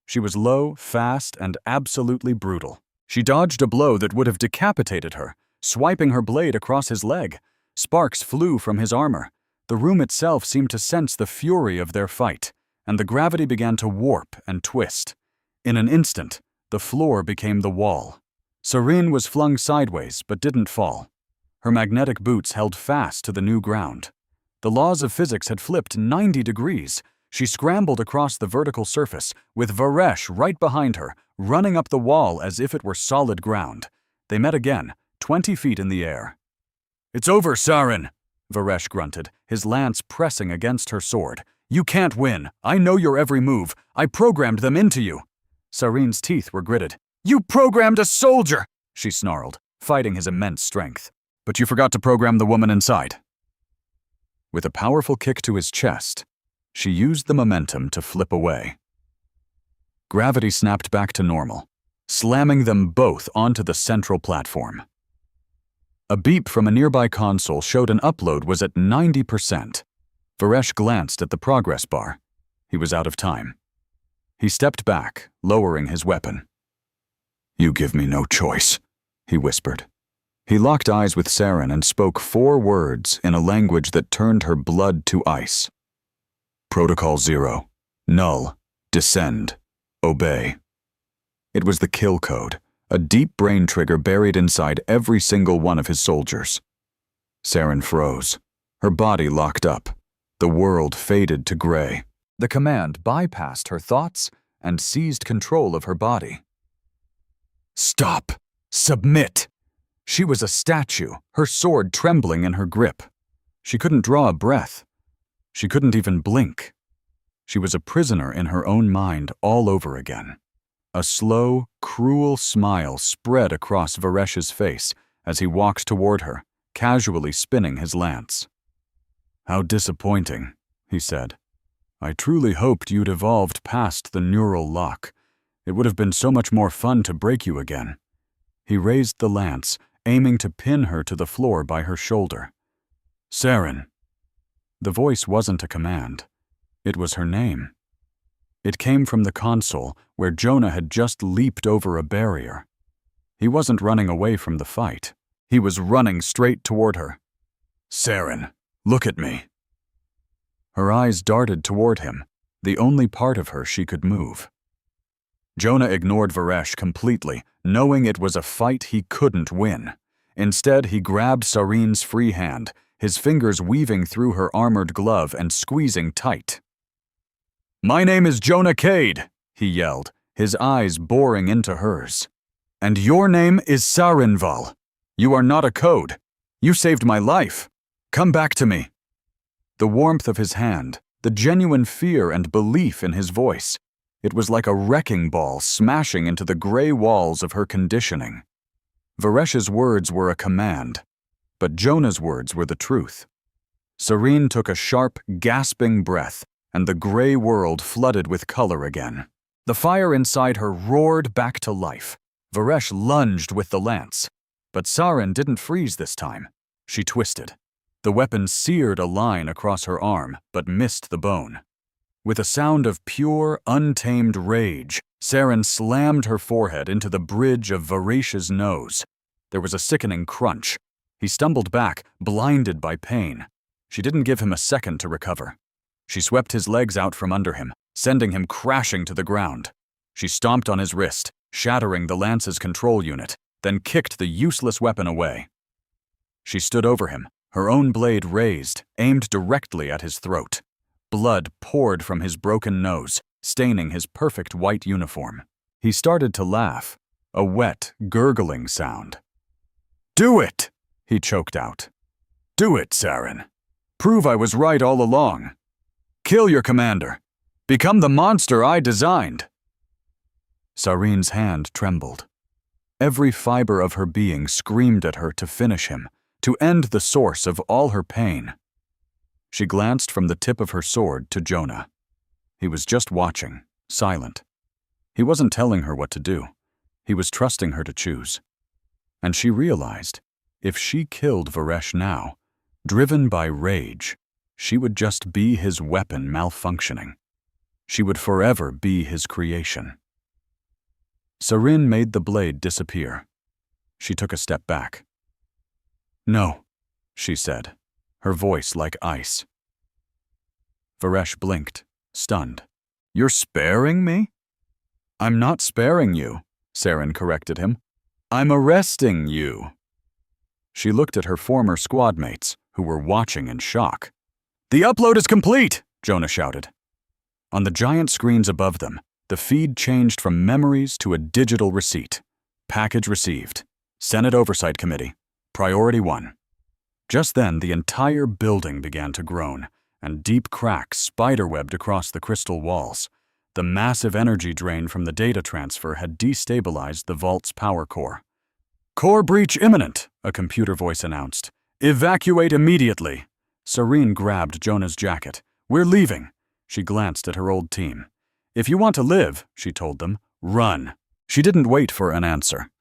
She was low, fast, and absolutely brutal. She dodged a blow that would have decapitated her, swiping her blade across his leg. Sparks flew from his armor. The room itself seemed to sense the fury of their fight, and the gravity began to warp and twist. In an instant, the floor became the wall. Serene was flung sideways but didn't fall. Her magnetic boots held fast to the new ground. The laws of physics had flipped 90 degrees. She scrambled across the vertical surface, with Varesh right behind her, running up the wall as if it were solid ground. They met again, 20 feet in the air. "It's over, Saren," Varesh grunted, his lance pressing against her sword. "You can't win. I know your every move. I programmed them into you." Serene's teeth were gritted. "You programmed a soldier!" she snarled, fighting his immense strength. "But you forgot to program the woman inside." With a powerful kick to his chest, she used the momentum to flip away. Gravity snapped back to normal, slamming them both onto the central platform. A beep from a nearby console showed an upload was at 90%. Varesh glanced at the progress bar. He was out of time. He stepped back, lowering his weapon. "You give me no choice," he whispered. He locked eyes with Saren and spoke 4 words in a language that turned her blood to ice. "Protocol 0. Null. Descend. Obey." It was the kill code, a deep brain trigger buried inside every single one of his soldiers. Saren froze. Her body locked up. The world faded to gray. The command bypassed her thoughts and seized control of her body. "Stop! Submit!" She was a statue, her sword trembling in her grip. She couldn't draw a breath. She couldn't even blink. She was a prisoner in her own mind all over again. A slow, cruel smile spread across Varesh's face as he walked toward her, casually spinning his lance. "How disappointing," he said. "I truly hoped you'd evolved past the neural lock. It would have been so much more fun to break you again." He raised the lance, aiming to pin her to the floor by her shoulder. "Saren." The voice wasn't a command. It was her name. It came from the console, where Jonah had just leaped over a barrier. He wasn't running away from the fight. He was running straight toward her. "Saren, look at me." Her eyes darted toward him, the only part of her she could move. Jonah ignored Varesh completely, knowing it was a fight he couldn't win. Instead, he grabbed Saren's free hand, his fingers weaving through her armored glove and squeezing tight. "My name is Jonah Cade," he yelled, his eyes boring into hers. "And your name is Sarenval. You are not a code. You saved my life. Come back to me." The warmth of his hand, the genuine fear and belief in his voice. It was like a wrecking ball smashing into the gray walls of her conditioning. Varesh's words were a command, but Jonah's words were the truth. Saren took a sharp, gasping breath, and the gray world flooded with color again. The fire inside her roared back to life. Varesh lunged with the lance, but Saren didn't freeze this time. She twisted. The weapon seared a line across her arm, but missed the bone. With a sound of pure, untamed rage, Saren slammed her forehead into the bridge of Varesh's nose. There was a sickening crunch. He stumbled back, blinded by pain. She didn't give him a second to recover. She swept his legs out from under him, sending him crashing to the ground. She stomped on his wrist, shattering the lance's control unit, then kicked the useless weapon away. She stood over him, her own blade raised, aimed directly at his throat. Blood poured from his broken nose, staining his perfect white uniform. He started to laugh, a wet, gurgling sound. "Do it!" he choked out. "Do it, Saren. Prove I was right all along. Kill your commander. Become the monster I designed." Saren's hand trembled. Every fiber of her being screamed at her to finish him, to end the source of all her pain. She glanced from the tip of her sword to Jonah. He was just watching, silent. He wasn't telling her what to do. He was trusting her to choose. And she realized, if she killed Varesh now, driven by rage, she would just be his weapon malfunctioning. She would forever be his creation. Saren made the blade disappear. She took a step back. "No," she said, her voice like ice. Varesh blinked, stunned. "You're sparing me?" "I'm not sparing you," Saren corrected him. "I'm arresting you." She looked at her former squad mates, who were watching in shock. "The upload is complete!" Jonah shouted. On the giant screens above them, the feed changed from memories to a digital receipt. Package received. Senate Oversight Committee. Priority 1. Just then, the entire building began to groan, and deep cracks spiderwebbed across the crystal walls. The massive energy drain from the data transfer had destabilized the vault's power core. "Core breach imminent," a computer voice announced. "Evacuate immediately." Saren grabbed Jonah's jacket. "We're leaving." She glanced at her old team. "If you want to live," she told them, "run." She didn't wait for an answer.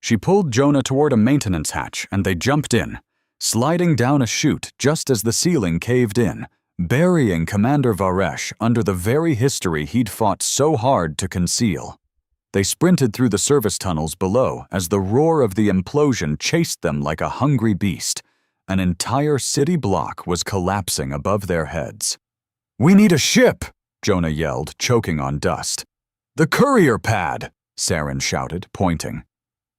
She pulled Jonah toward a maintenance hatch, and they jumped in, sliding down a chute just as the ceiling caved in, burying Commander Varesh under the very history he'd fought so hard to conceal. They sprinted through the service tunnels below as the roar of the implosion chased them like a hungry beast. An entire city block was collapsing above their heads. "We need a ship!" Jonah yelled, choking on dust. "The courier pad!" Saren shouted, pointing.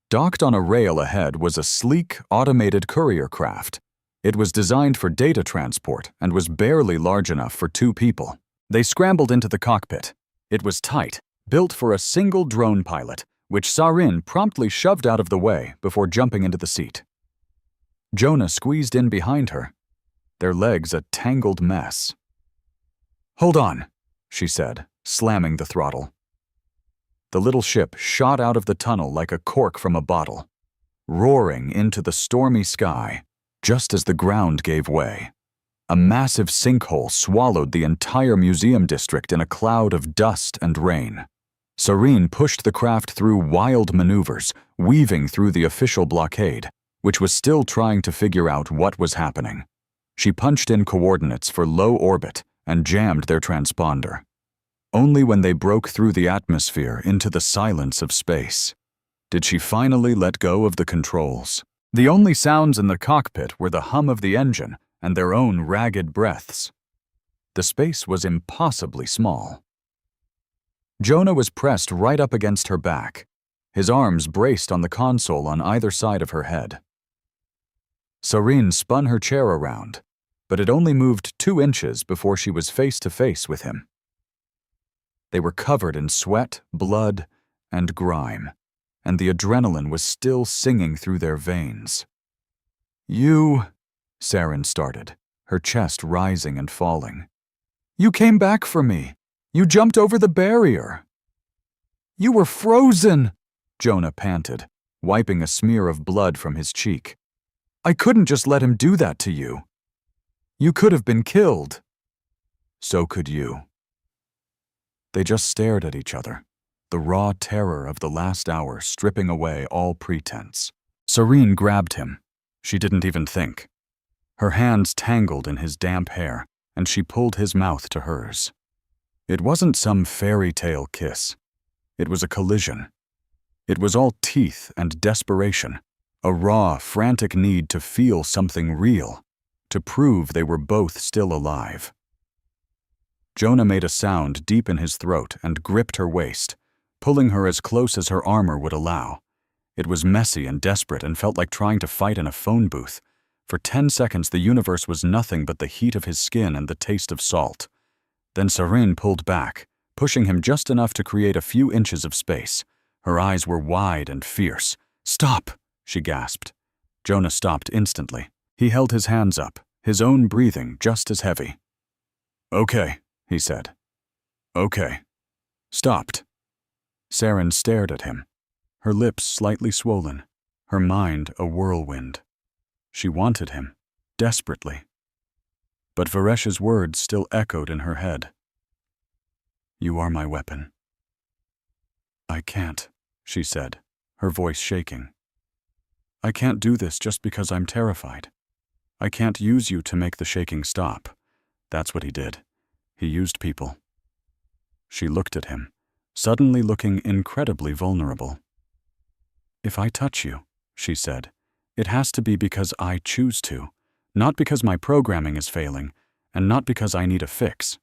Docked on a rail ahead was a sleek, automated courier craft. It was designed for data transport and was barely large enough for 2 people. They scrambled into the cockpit. It was tight, built for a single drone pilot, which Saren promptly shoved out of the way before jumping into the seat. Jonah squeezed in behind her. their legs a tangled mess. "Hold on," she said, slamming the throttle. The little ship shot out of the tunnel like a cork from a bottle, roaring into the stormy sky just as the ground gave way. A massive sinkhole swallowed the entire museum district in a cloud of dust and rain. Serene pushed the craft through wild maneuvers, weaving through the official blockade, which was still trying to figure out what was happening. She punched in coordinates for low orbit and jammed their transponder. Only when they broke through the atmosphere into the silence of space did she finally let go of the controls. The only sounds in the cockpit were the hum of the engine and their own ragged breaths. The space was impossibly small. Jonah was pressed right up against her back, his arms braced on the console on either side of her head. Serene spun her chair around, but it only moved 2 inches before she was face to face with him. They were covered in sweat, blood, and grime, and the adrenaline was still singing through their veins. "You," Saren started, her chest rising and falling. "You came back for me. You jumped over the barrier." "You were frozen," Jonah panted, wiping a smear of blood from his cheek. "I couldn't just let him do that to you. You could have been killed." "So could you." They just stared at each other, the raw terror of the last hour stripping away all pretense. Serene grabbed him. She didn't even think. Her hands tangled in his damp hair, and she pulled his mouth to hers. It wasn't some fairy tale kiss. It was a collision. It was all teeth and desperation, a raw, frantic need to feel something real, to prove they were both still alive. Jonah made a sound deep in his throat and gripped her waist, pulling her as close as her armor would allow. It was messy and desperate and felt like trying to fight in a phone booth. For 10 seconds, the universe was nothing but the heat of his skin and the taste of salt. Then Serene pulled back, pushing him just enough to create a few inches of space. Her eyes were wide and fierce. "Stop!" she gasped. Jonah stopped instantly. He held his hands up, his own breathing just as heavy. "Okay," he said. "Okay." Stopped. Saren stared at him, her lips slightly swollen, her mind a whirlwind. She wanted him, desperately. But Varesh's words still echoed in her head. "You are my weapon." "I can't," she said, her voice shaking. "I can't do this just because I'm terrified. I can't use you to make the shaking stop." That's what he did. He used people. She looked at him, suddenly looking incredibly vulnerable. "If I touch you," she said, "it has to be because I choose to, not because my programming is failing, and not because I need a fix."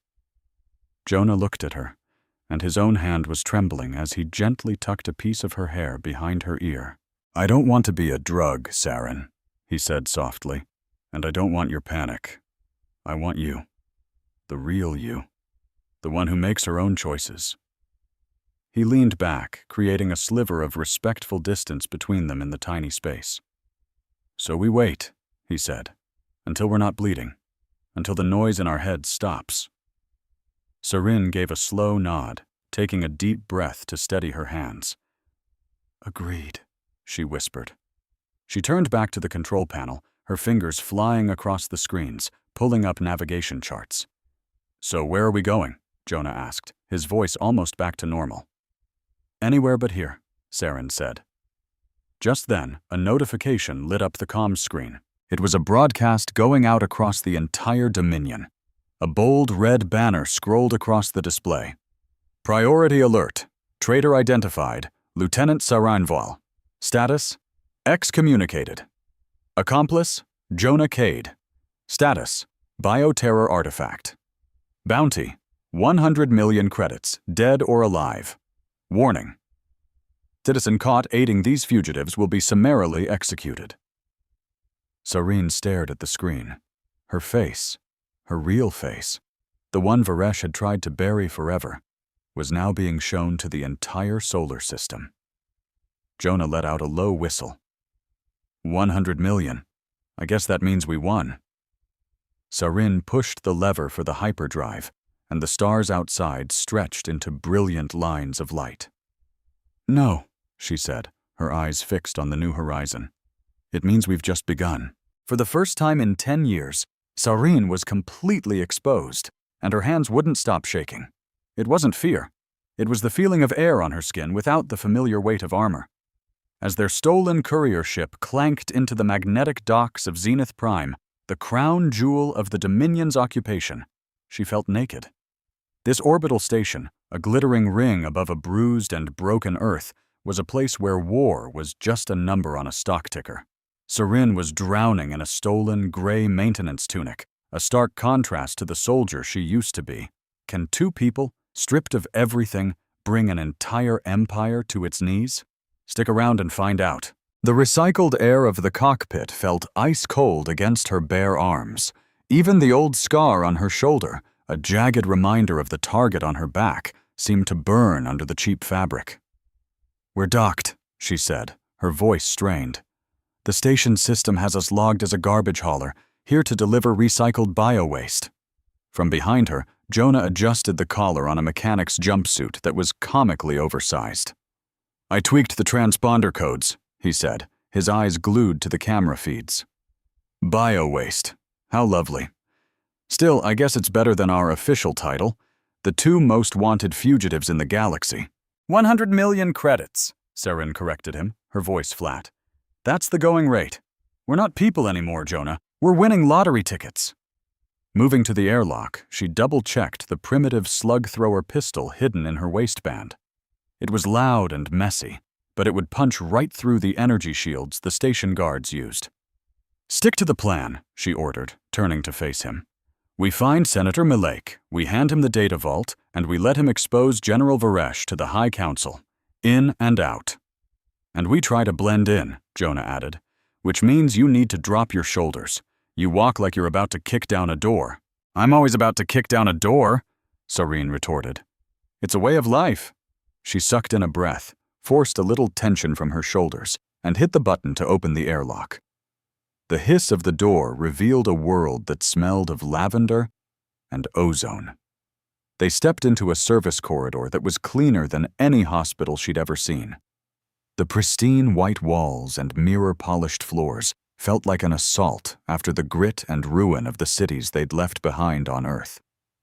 Jonah looked at her, and his own hand was trembling as he gently tucked a piece of her hair behind her ear. "I don't want to be a drug, Saren," he said softly, "and I don't want your panic. I want you. The real you. The one who makes her own choices." He leaned back, creating a sliver of respectful distance between them in the tiny space. "So we wait," he said, "until we're not bleeding, until the noise in our heads stops." Serene gave a slow nod, taking a deep breath to steady her hands. "Agreed," she whispered. She turned back to the control panel, her fingers flying across the screens, pulling up navigation charts. "So where are we going?" Jonah asked, his voice almost back to normal. "Anywhere but here," Saren said. Just then, a notification lit up the comms screen. It was a broadcast going out across the entire Dominion. A bold red banner scrolled across the display. "Priority alert. Traitor identified. Lieutenant Saranval. Status: excommunicated. Accomplice: Jonah Cade. Status: bioterror artifact. Bounty: 100 million credits, dead or alive. Warning: citizen caught aiding these fugitives will be summarily executed." Serene stared at the screen. Her face, her real face, the one Varesh had tried to bury forever, was now being shown to the entire solar system. Jonah let out a low whistle. 100 million. I guess that means we won. Sarin pushed the lever for the hyperdrive, and the stars outside stretched into brilliant lines of light. "No," she said, her eyes fixed on the new horizon. "It means we've just begun." For the first time in 10 years, Sarin was completely exposed, and her hands wouldn't stop shaking. It wasn't fear. It was the feeling of air on her skin without the familiar weight of armor. As their stolen courier ship clanked into the magnetic docks of Zenith Prime, the crown jewel of the Dominion's occupation, she felt naked. This orbital station, a glittering ring above a bruised and broken Earth, was a place where war was just a number on a stock ticker. Sarin was drowning in a stolen gray maintenance tunic, a stark contrast to the soldier she used to be. Can two people, stripped of everything, bring an entire empire to its knees? Stick around and find out. The recycled air of the cockpit felt ice-cold against her bare arms. Even the old scar on her shoulder, a jagged reminder of the target on her back, seemed to burn under the cheap fabric. "We're docked," she said, her voice strained. "The station system has us logged as a garbage hauler, here to deliver recycled bio-waste." From behind her, Jonah adjusted the collar on a mechanic's jumpsuit that was comically oversized. "I tweaked the transponder codes," he said, his eyes glued to the camera feeds. "Bio-waste. How lovely. Still, I guess it's better than our official title, the 2 most wanted fugitives in the galaxy." 100 million credits, Sarin corrected him, her voice flat. "That's the going rate. We're not people anymore, Jonah. We're winning lottery tickets." Moving to the airlock, she double-checked the primitive slug-thrower pistol hidden in her waistband. It was loud and messy, but it would punch right through the energy shields the station guards used. "Stick to the plan," she ordered, turning to face him. "We find Senator Milake, we hand him the data vault, and we let him expose General Varesh to the High Council. In and out." "And we try to blend in," Jonah added, "which means you need to drop your shoulders. You walk like you're about to kick down a door." "I'm always about to kick down a door," Sarin retorted. "It's a way of life." She sucked in a breath, forced a little tension from her shoulders, and hit the button to open the airlock. The hiss of the door revealed a world that smelled of lavender and ozone. They stepped into a service corridor that was cleaner than any hospital she'd ever seen. The pristine white walls and mirror-polished floors felt like an assault after the grit and ruin of the cities they'd left behind on Earth.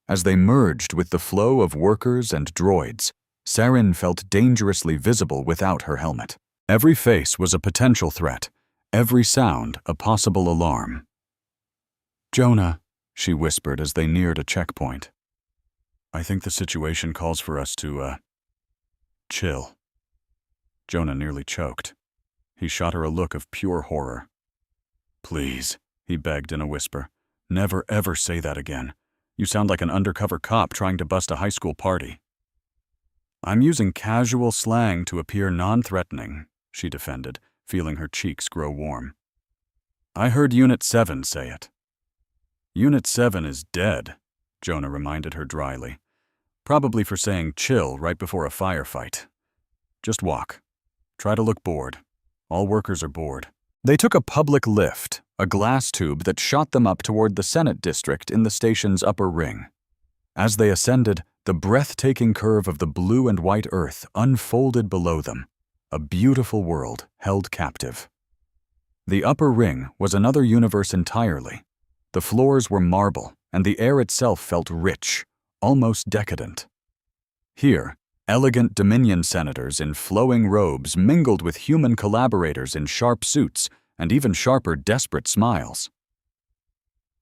As they merged with the flow of workers and droids, Sarin felt dangerously visible without her helmet. Every face was a potential threat, every sound a possible alarm. "Jonah," she whispered as they neared a checkpoint. "I think the situation calls for us to, chill." Jonah nearly choked. He shot her a look of pure horror. "Please," he begged in a whisper, "never ever say that again. You sound like an undercover cop trying to bust a high school party." "I'm using casual slang to appear non-threatening," she defended, feeling her cheeks grow warm. "I heard Unit 7 say it." "Unit 7 is dead," Jonah reminded her dryly. "Probably for saying chill right before a firefight. Just walk. Try to look bored. All workers are bored." They took a public lift, a glass tube that shot them up toward the Senate district in the station's upper ring. As they ascended, the breathtaking curve of the blue and white Earth unfolded below them, a beautiful world held captive. The upper ring was another universe entirely. The floors were marble, and the air itself felt rich, almost decadent. Here, elegant Dominion senators in flowing robes mingled with human collaborators in sharp suits and even sharper, desperate smiles.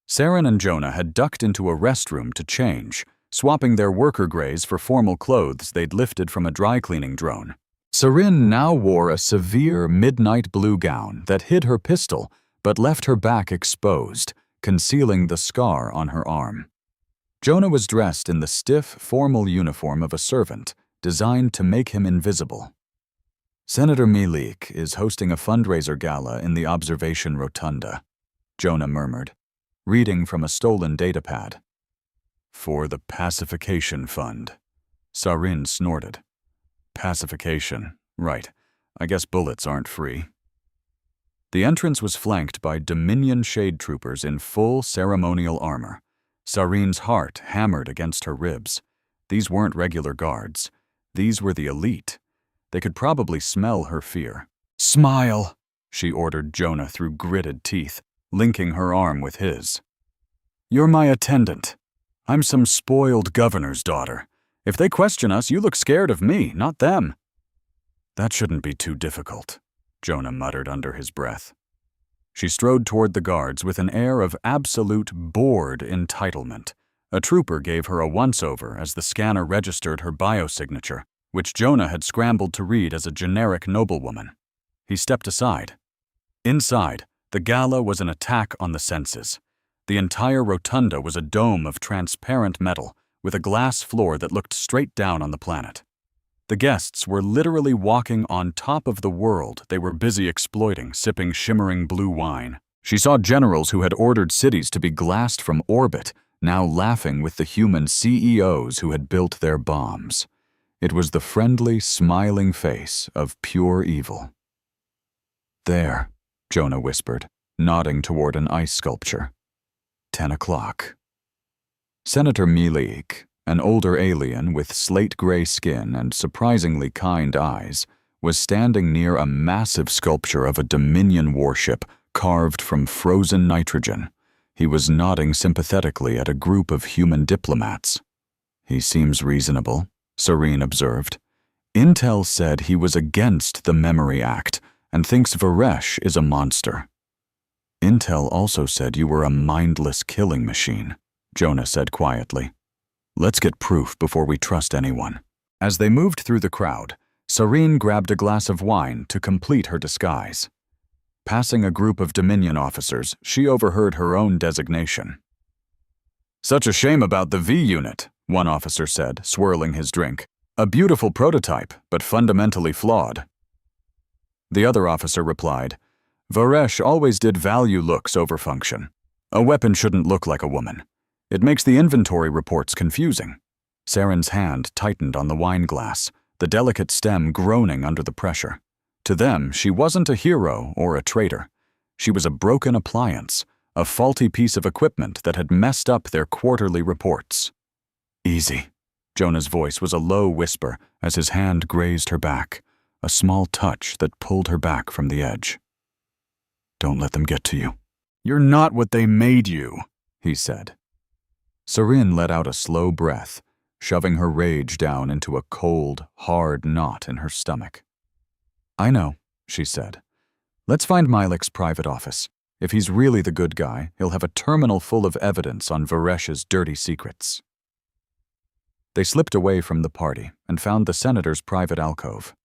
Sarin and Jonah had ducked into a restroom to change, swapping their worker grays for formal clothes they'd lifted from a dry-cleaning drone. Sarin now wore a severe midnight blue gown that hid her pistol but left her back exposed, concealing the scar on her arm. Jonah was dressed in the stiff, formal uniform of a servant, designed to make him invisible. "Senator Milake is hosting a fundraiser gala in the observation rotunda," Jonah murmured, reading from a stolen datapad. "For the Pacification Fund," Sarin snorted. "Pacification, right. I guess bullets aren't free." The entrance was flanked by Dominion shade troopers in full ceremonial armor. Sarin's heart hammered against her ribs. These weren't regular guards. These were the elite. They could probably smell her fear. "Smile," she ordered Jonah through gritted teeth, linking her arm with his. "You're my attendant. I'm some spoiled governor's daughter. If they question us, you look scared of me, not them." "That shouldn't be too difficult," Jonah muttered under his breath. She strode toward the guards with an air of absolute bored entitlement. A trooper gave her a once-over as the scanner registered her biosignature, which Jonah had scrambled to read as a generic noblewoman. He stepped aside. Inside, the gala was an attack on the senses. The entire rotunda was a dome of transparent metal, with a glass floor that looked straight down on the planet. The guests were literally walking on top of the world they were busy exploiting, sipping shimmering blue wine. She saw generals who had ordered cities to be glassed from orbit, now laughing with the human CEOs who had built their bombs. It was the friendly, smiling face of pure evil. "There," Jonah whispered, nodding toward an ice sculpture. 10 o'clock. Senator Milik, an older alien with slate-gray skin and surprisingly kind eyes, was standing near a massive sculpture of a Dominion warship carved from frozen nitrogen. He was nodding sympathetically at a group of human diplomats. "He seems reasonable," Sarin observed. "Intel said he was against the Memory Act and thinks Varesh is a monster." "Intel also said you were a mindless killing machine," Jonah said quietly. "Let's get proof before we trust anyone." As they moved through the crowd, Sarin grabbed a glass of wine to complete her disguise. Passing a group of Dominion officers, she overheard her own designation. "Such a shame about the V unit," one officer said, swirling his drink. "A beautiful prototype, but fundamentally flawed." The other officer replied, "Varesh always did value looks over function. A weapon shouldn't look like a woman. It makes the inventory reports confusing." Sarin's hand tightened on the wine glass, the delicate stem groaning under the pressure. To them, she wasn't a hero or a traitor. She was a broken appliance, a faulty piece of equipment that had messed up their quarterly reports. "Easy." Jonah's voice was a low whisper as his hand grazed her back, a small touch that pulled her back from the edge. "Don't let them get to you." "You're not what they made you," he said. Sarin let out a slow breath, shoving her rage down into a cold, hard knot in her stomach. "I know," she said. "Let's find Milik's private office. If he's really the good guy, he'll have a terminal full of evidence on Varesh's dirty secrets." They slipped away from the party and found the senator's private alcove.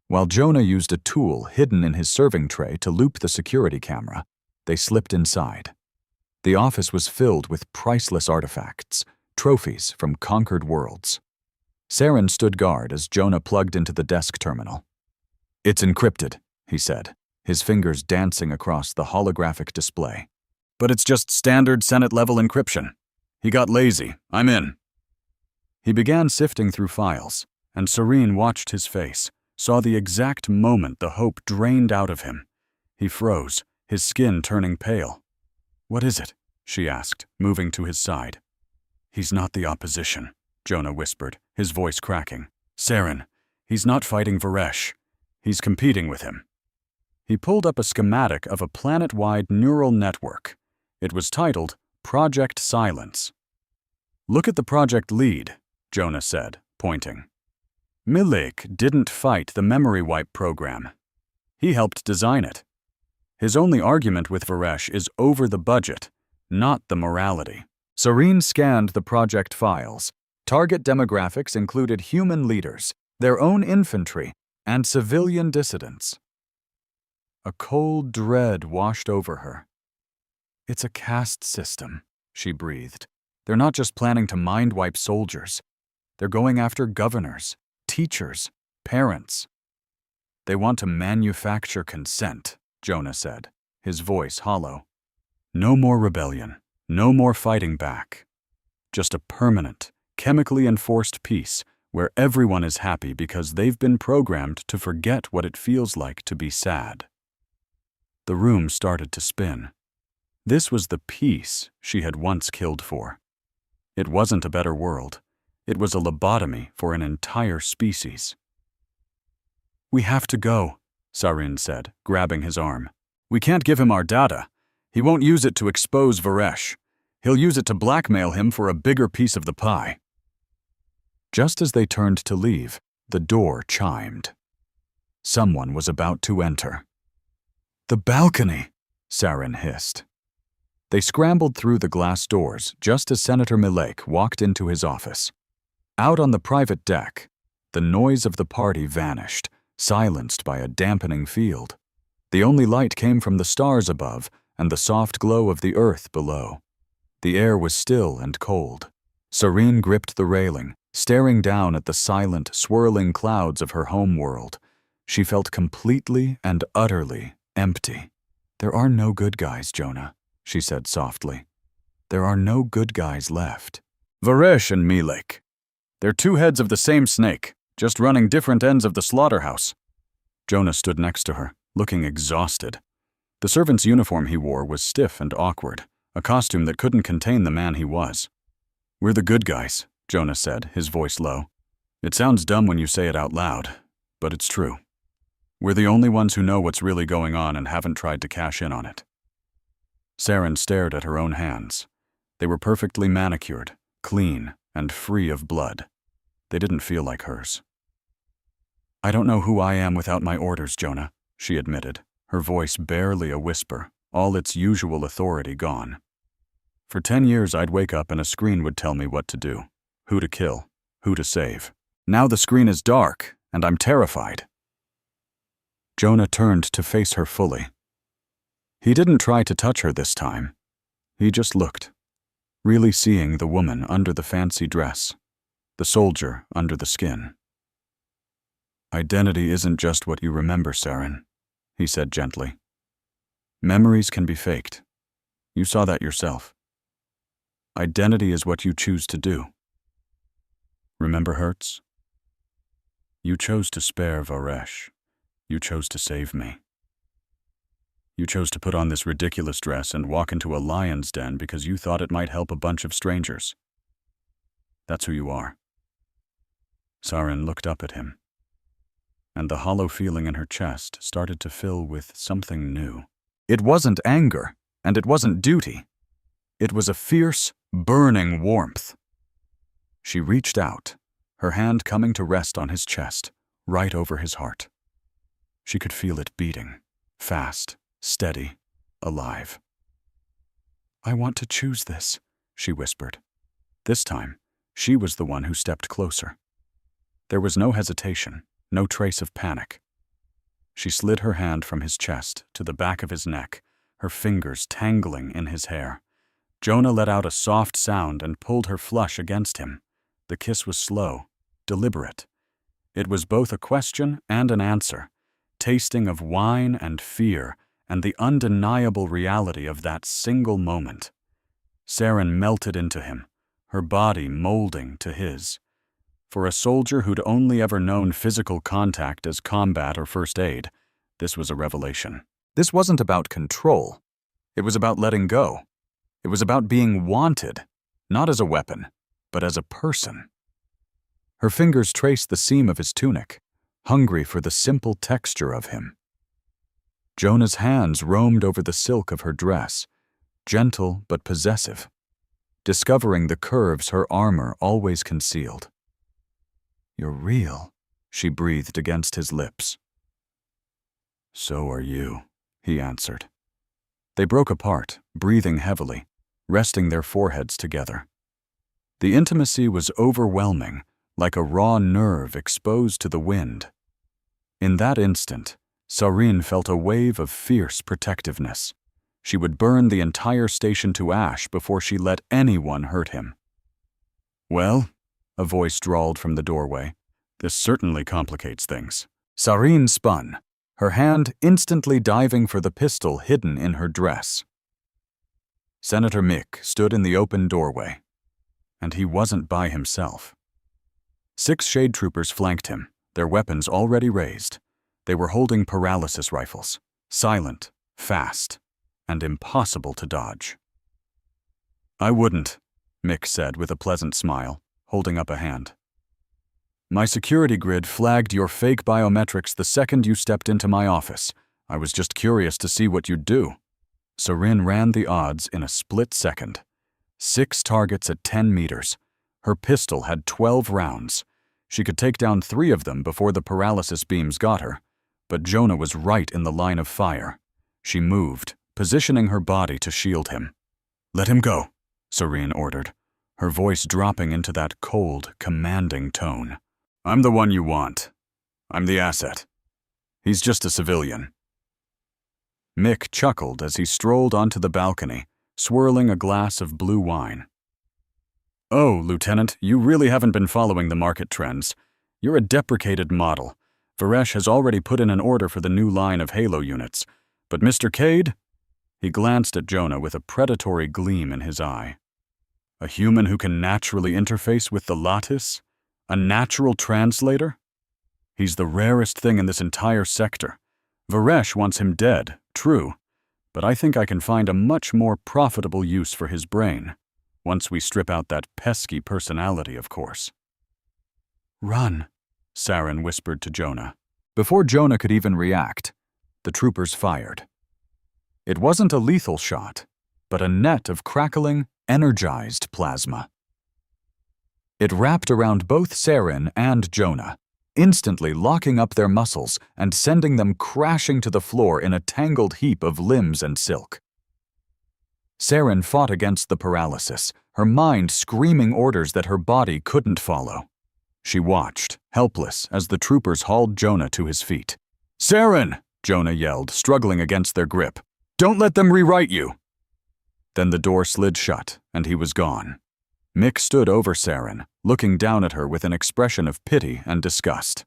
While Jonah used a tool hidden in his serving tray to loop the security camera, they slipped inside. The office was filled with priceless artifacts, trophies from conquered worlds. Sarin stood guard as Jonah plugged into the desk terminal. "It's encrypted," he said, his fingers dancing across the holographic display. "But it's just standard Senate-level encryption. He got lazy. I'm in." He began sifting through files, and Sarin watched his face, saw the exact moment the hope drained out of him. He froze, his skin turning pale. "What is it?" she asked, moving to his side. "He's not the opposition," Jonah whispered, his voice cracking. "Sarin, he's not fighting Varesh. He's competing with him." He pulled up a schematic of a planet-wide neural network. It was titled Project Silence. "Look at the project lead," Jonah said, pointing. "Milik didn't fight the memory wipe program. He helped design it. His only argument with Varesh is over the budget, not the morality." Sarin scanned the project files. Target demographics included human leaders, their own infantry, and civilian dissidents. A cold dread washed over her. "It's a caste system," she breathed. "They're not just planning to mind-wipe soldiers. They're going after governors, teachers, parents. They want to manufacture consent," Jonah said, his voice hollow. "No more rebellion, no more fighting back. Just a permanent, chemically enforced peace where everyone is happy because they've been programmed to forget what it feels like to be sad." The room started to spin. This was the peace she had once killed for. It wasn't a better world. It was a lobotomy for an entire species. "We have to go," Sarin said, grabbing his arm. "We can't give him our data. He won't use it to expose Varesh. He'll use it to blackmail him for a bigger piece of the pie." Just as they turned to leave, the door chimed. Someone was about to enter. "The balcony," Sarin hissed. They scrambled through the glass doors just as Senator Milek walked into his office. Out on the private deck, the noise of the party vanished, silenced by a dampening field. The only light came from the stars above and the soft glow of the earth below. The air was still and cold. Sarin gripped the railing, staring down at the silent, swirling clouds of her home world. She felt completely and utterly empty. "There are no good guys, Jonah," she said softly. "There are no good guys left." "Varesh and Milek. They're two heads of the same snake, just running different ends of the slaughterhouse." Jonah stood next to her, looking exhausted. The servant's uniform he wore was stiff and awkward, a costume that couldn't contain the man he was. "We're the good guys," Jonah said, his voice low. "It sounds dumb when you say it out loud, but it's true. We're the only ones who know what's really going on and haven't tried to cash in on it." Sarin stared at her own hands. They were perfectly manicured, clean, and free of blood. They didn't feel like hers. "I don't know who I am without my orders, Jonah," she admitted, her voice barely a whisper, all its usual authority gone. "For 10 years I'd wake up and a screen would tell me what to do, who to kill, who to save. Now the screen is dark, and I'm terrified." Jonah turned to face her fully. He didn't try to touch her this time. He just looked, really seeing the woman under the fancy dress, the soldier under the skin. "Identity isn't just what you remember, Sarin," he said gently. "Memories can be faked. You saw that yourself. Identity is what you choose to do. Remember Hertz? You chose to spare Varesh. You chose to save me. You chose to put on this ridiculous dress and walk into a lion's den because you thought it might help a bunch of strangers. That's who you are." Sarin looked up at him, and the hollow feeling in her chest started to fill with something new. It wasn't anger, and it wasn't duty. It was a fierce, burning warmth. She reached out, her hand coming to rest on his chest, right over his heart. She could feel it beating, fast, steady, alive. "I want to choose this," she whispered. This time, she was the one who stepped closer. There was no hesitation, no trace of panic. She slid her hand from his chest to the back of his neck, her fingers tangling in his hair. Jonah let out a soft sound and pulled her flush against him. The kiss was slow, deliberate. It was both a question and an answer, tasting of wine and fear and the undeniable reality of that single moment. Sarin melted into him, her body molding to his. For a soldier who'd only ever known physical contact as combat or first aid, this was a revelation. This wasn't about control. It was about letting go. It was about being wanted, not as a weapon, but as a person. Her fingers traced the seam of his tunic, hungry for the simple texture of him. Jonah's hands roamed over the silk of her dress, gentle but possessive, discovering the curves her armor always concealed. "You're real," she breathed against his lips. "So are you," he answered. They broke apart, breathing heavily, resting their foreheads together. The intimacy was overwhelming, like a raw nerve exposed to the wind. In that instant, Sarin felt a wave of fierce protectiveness. She would burn the entire station to ash before she let anyone hurt him. "Well," a voice drawled from the doorway, "this certainly complicates things." Sarin spun, her hand instantly diving for the pistol hidden in her dress. Senator Mick stood in the open doorway, and he wasn't by himself. 6 shade troopers flanked him, their weapons already raised. They were holding paralysis rifles, silent, fast, and impossible to dodge. "I wouldn't," Mick said with a pleasant smile, holding up a hand. "My security grid flagged your fake biometrics the second you stepped into my office. I was just curious to see what you'd do." Sarin ran the odds in a split second. 6 targets at 10 meters. Her pistol had 12 rounds. She could take down 3 of them before the paralysis beams got her, but Jonah was right in the line of fire. She moved, positioning her body to shield him. "Let him go," Sarin ordered, her voice dropping into that cold, commanding tone. "I'm the one you want. I'm the asset. He's just a civilian." Mick chuckled as he strolled onto the balcony, swirling a glass of blue wine. "Oh, Lieutenant, you really haven't been following the market trends. You're a deprecated model. Varesh has already put in an order for the new line of Halo units. But Mr. Cade?" He glanced at Jonah with a predatory gleam in his eye. "A human who can naturally interface with the Lattice? A natural translator? He's the rarest thing in this entire sector. Varesh wants him dead, true, but I think I can find a much more profitable use for his brain. Once we strip out that pesky personality, of course." "Run," Sarin whispered to Jonah. Before Jonah could even react, the troopers fired. It wasn't a lethal shot, but a net of crackling, energized plasma. It wrapped around both Sarin and Jonah, instantly locking up their muscles and sending them crashing to the floor in a tangled heap of limbs and silk. Sarin fought against the paralysis, her mind screaming orders that her body couldn't follow. She watched, helpless, as the troopers hauled Jonah to his feet. "Sarin!" Jonah yelled, struggling against their grip. "Don't let them rewrite you!" Then the door slid shut, and he was gone. Mick stood over Sarin, looking down at her with an expression of pity and disgust.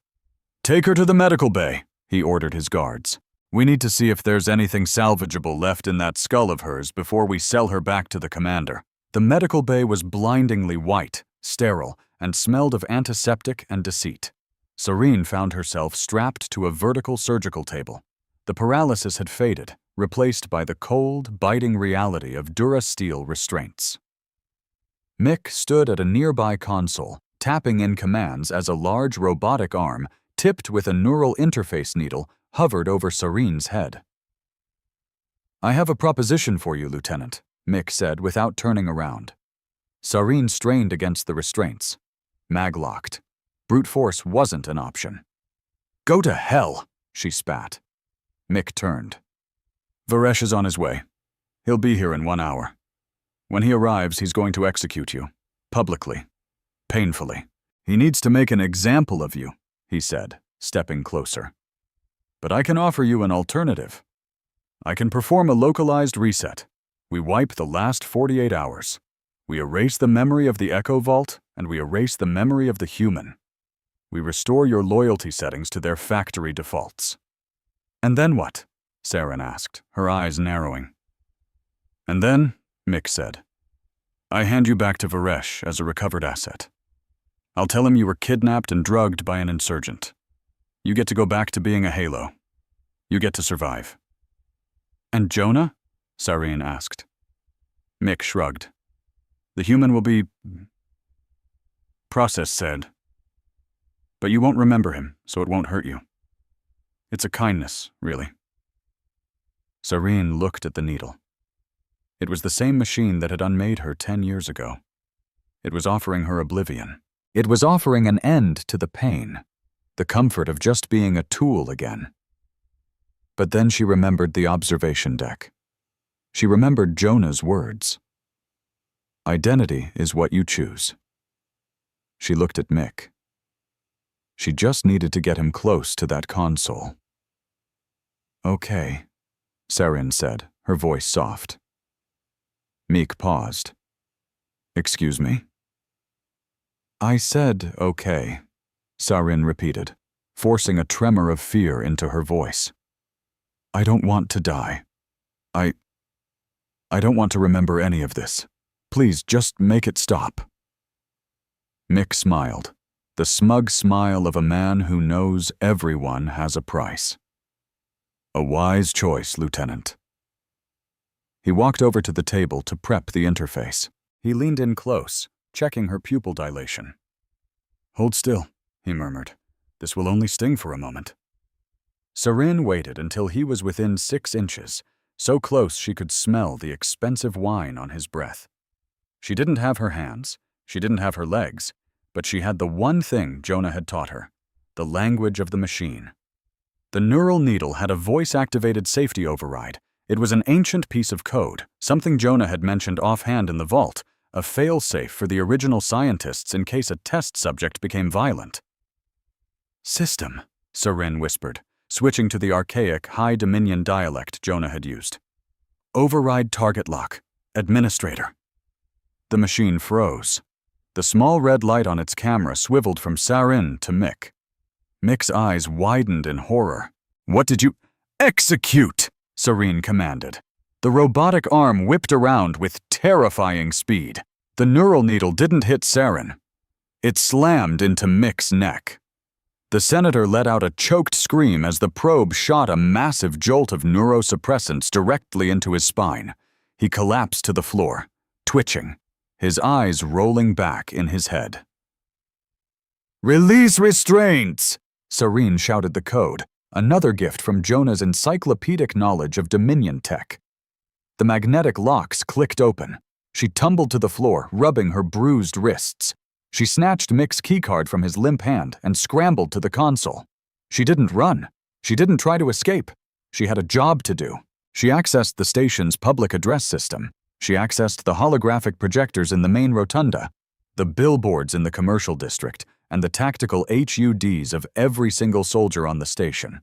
"Take her to the medical bay," he ordered his guards. "We need to see if there's anything salvageable left in that skull of hers before we sell her back to the commander." The medical bay was blindingly white, sterile, and smelled of antiseptic and deceit. Sarin found herself strapped to a vertical surgical table. The paralysis had faded, replaced by the cold, biting reality of Durasteel restraints. Mick stood at a nearby console, tapping in commands as a large robotic arm, tipped with a neural interface needle, hovered over Sarin's head. "I have a proposition for you, Lieutenant," Mick said without turning around. Sarin strained against the restraints. Maglocked. Brute force wasn't an option. "Go to hell," she spat. Mick turned. "Varesh is on his way. He'll be here in 1 hour. When he arrives, he's going to execute you. Publicly. Painfully. He needs to make an example of you," he said, stepping closer. "But I can offer you an alternative. I can perform a localized reset. We wipe the last 48 hours. We erase the memory of the Echo Vault, and we erase the memory of the human. We restore your loyalty settings to their factory defaults." "And then what?" Sarin asked, her eyes narrowing. "And then," Mick said, "I hand you back to Varesh as a recovered asset. I'll tell him you were kidnapped and drugged by an insurgent. You get to go back to being a Halo. You get to survive." "And Jonah?" Sarin asked. Mick shrugged. "The human will be process said. But you won't remember him, so it won't hurt you. It's a kindness, really." Sarin looked at the needle. It was the same machine that had unmade her 10 years ago. It was offering her oblivion. It was offering an end to the pain, the comfort of just being a tool again. But then she remembered the observation deck. She remembered Jonah's words. "Identity is what you choose." She looked at Mick. She just needed to get him close to that console. "Okay," Sarin said, her voice soft. Mick paused. "Excuse me?" "I said okay," Sarin repeated, forcing a tremor of fear into her voice. "I don't want to die. I don't want to remember any of this. Please, just make it stop." Mick smiled, the smug smile of a man who knows everyone has a price. "A wise choice, Lieutenant." He walked over to the table to prep the interface. He leaned in close, checking her pupil dilation. "Hold still," he murmured. "This will only sting for a moment." Sarin waited until he was within 6 inches, so close she could smell the expensive wine on his breath. She didn't have her hands, she didn't have her legs, but she had the one thing Jonah had taught her: the language of the machine. The neural needle had a voice-activated safety override. It was an ancient piece of code, something Jonah had mentioned offhand in the vault, a fail-safe for the original scientists in case a test subject became violent. "System," Sarin whispered, switching to the archaic, high-dominion dialect Jonah had used. "Override target lock. Administrator." The machine froze. The small red light on its camera swiveled from Sarin to Mick. Mick's eyes widened in horror. "What did you—" "Execute!" Sarin commanded. The robotic arm whipped around with terrifying speed. The neural needle didn't hit Sarin. It slammed into Mick's neck. The senator let out a choked scream as the probe shot a massive jolt of neurosuppressants directly into his spine. He collapsed to the floor, twitching, his eyes rolling back in his head. "Release restraints!" Sarin shouted the code, another gift from Jonah's encyclopedic knowledge of Dominion tech. The magnetic locks clicked open. She tumbled to the floor, rubbing her bruised wrists. She snatched Mick's keycard from his limp hand and scrambled to the console. She didn't run. She didn't try to escape. She had a job to do. She accessed the station's public address system. She accessed the holographic projectors in the main rotunda, the billboards in the commercial district, and the tactical HUDs of every single soldier on the station.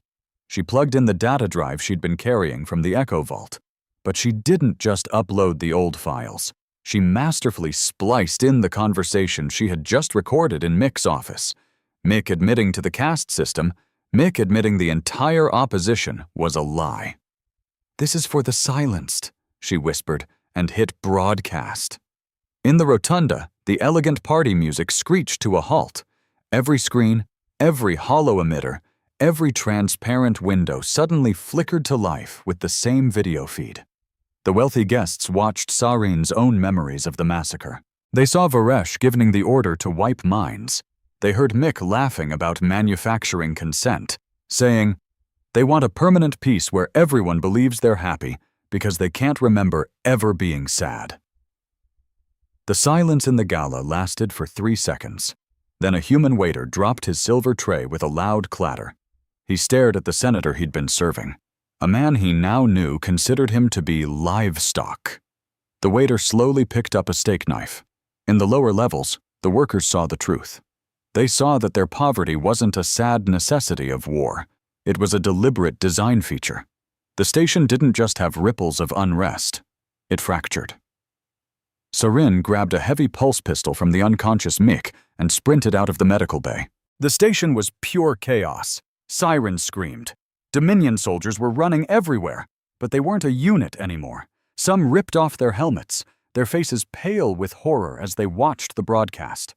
She plugged in the data drive she'd been carrying from the Echo Vault. But she didn't just upload the old files. She masterfully spliced in the conversation she had just recorded in Mick's office. Mick admitting to the caste system, Mick admitting the entire opposition was a lie. "This is for the silenced," she whispered, and hit broadcast. In the rotunda, the elegant party music screeched to a halt. Every screen, every hollow emitter, every transparent window suddenly flickered to life with the same video feed. The wealthy guests watched Sarin's own memories of the massacre. They saw Varesh giving the order to wipe minds. They heard Mick laughing about manufacturing consent, saying, "They want a permanent peace where everyone believes they're happy because they can't remember ever being sad." The silence in the gala lasted for 3 seconds. Then a human waiter dropped his silver tray with a loud clatter. He stared at the senator he'd been serving. A man he now knew considered him to be livestock. The waiter slowly picked up a steak knife. In the lower levels, the workers saw the truth. They saw that their poverty wasn't a sad necessity of war. It was a deliberate design feature. The station didn't just have ripples of unrest. It fractured. Sarin grabbed a heavy pulse pistol from the unconscious Mick and sprinted out of the medical bay. The station was pure chaos. Sirens screamed. Dominion soldiers were running everywhere, but they weren't a unit anymore. Some ripped off their helmets, their faces pale with horror as they watched the broadcast.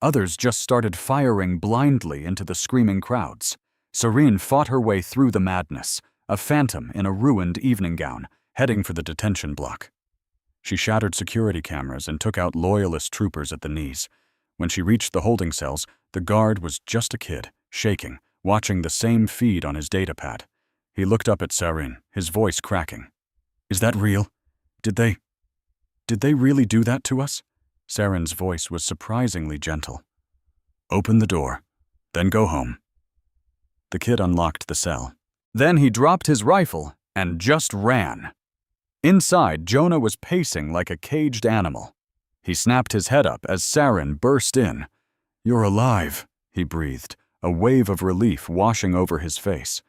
Others just started firing blindly into the screaming crowds. Sarin fought her way through the madness, a phantom in a ruined evening gown, heading for the detention block. She shattered security cameras and took out loyalist troopers at the knees. When she reached the holding cells, the guard was just a kid, shaking, watching the same feed on his datapad. He looked up at Sarin, his voice cracking. "Is that real? Did they really do that to us?" Sarin's voice was surprisingly gentle. "Open the door, then go home." The kid unlocked the cell. Then he dropped his rifle and just ran. Inside, Jonah was pacing like a caged animal. He snapped his head up as Sarin burst in. "You're alive," he breathed, a wave of relief washing over his face.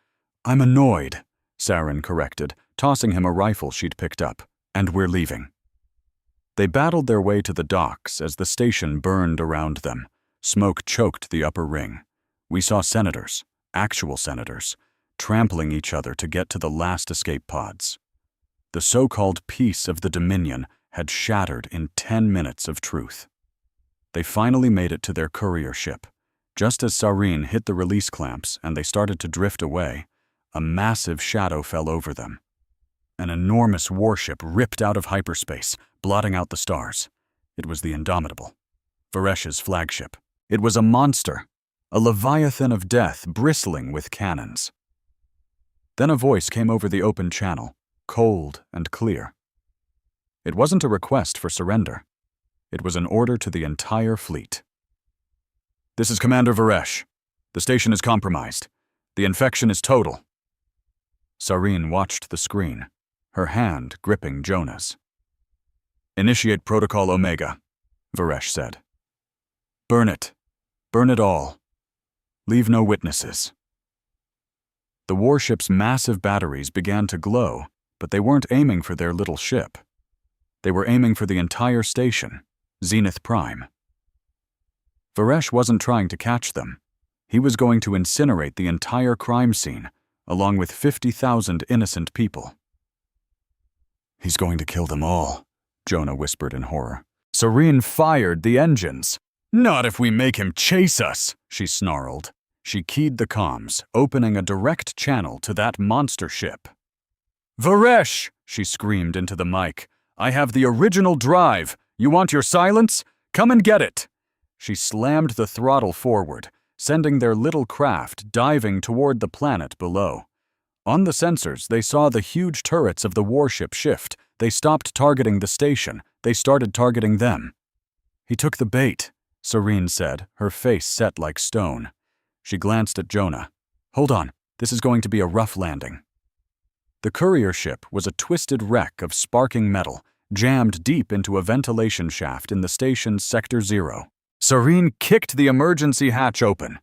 "I'm annoyed," Sarin corrected, tossing him a rifle she'd picked up. "And we're leaving." They battled their way to the docks as the station burned around them. Smoke choked the upper ring. We saw senators, actual senators, trampling each other to get to the last escape pods. The so-called peace of the Dominion had shattered in 10 minutes of truth. They finally made it to their courier ship. Just as Sarin hit the release clamps and they started to drift away, a massive shadow fell over them. An enormous warship ripped out of hyperspace, blotting out the stars. It was the Indomitable, Varesh's flagship. It was a monster, a leviathan of death bristling with cannons. Then a voice came over the open channel, cold and clear. It wasn't a request for surrender. It was an order to the entire fleet. "This is Commander Varesh. The station is compromised. The infection is total." Sareen watched the screen, her hand gripping Jonah's. "Initiate Protocol Omega," Varesh said. "Burn it. Burn it all. Leave no witnesses." The warship's massive batteries began to glow, but they weren't aiming for their little ship. They were aiming for the entire station, Zenith Prime. Varesh wasn't trying to catch them. He was going to incinerate the entire crime scene, along with 50,000 innocent people. "He's going to kill them all," Jonah whispered in horror. Sareen fired the engines. "Not if we make him chase us," she snarled. She keyed the comms, opening a direct channel to that monster ship. "Varesh!" she screamed into the mic. "I have the original drive. You want your silence? Come and get it!" She slammed the throttle forward, sending their little craft diving toward the planet below. On the sensors, they saw the huge turrets of the warship shift. They stopped targeting the station. They started targeting them. "He took the bait," Sareen said, her face set like stone. She glanced at Jonah. "Hold on, this is going to be a rough landing." The courier ship was a twisted wreck of sparking metal, jammed deep into a ventilation shaft in the station's Sector 0. Sareen kicked the emergency hatch open,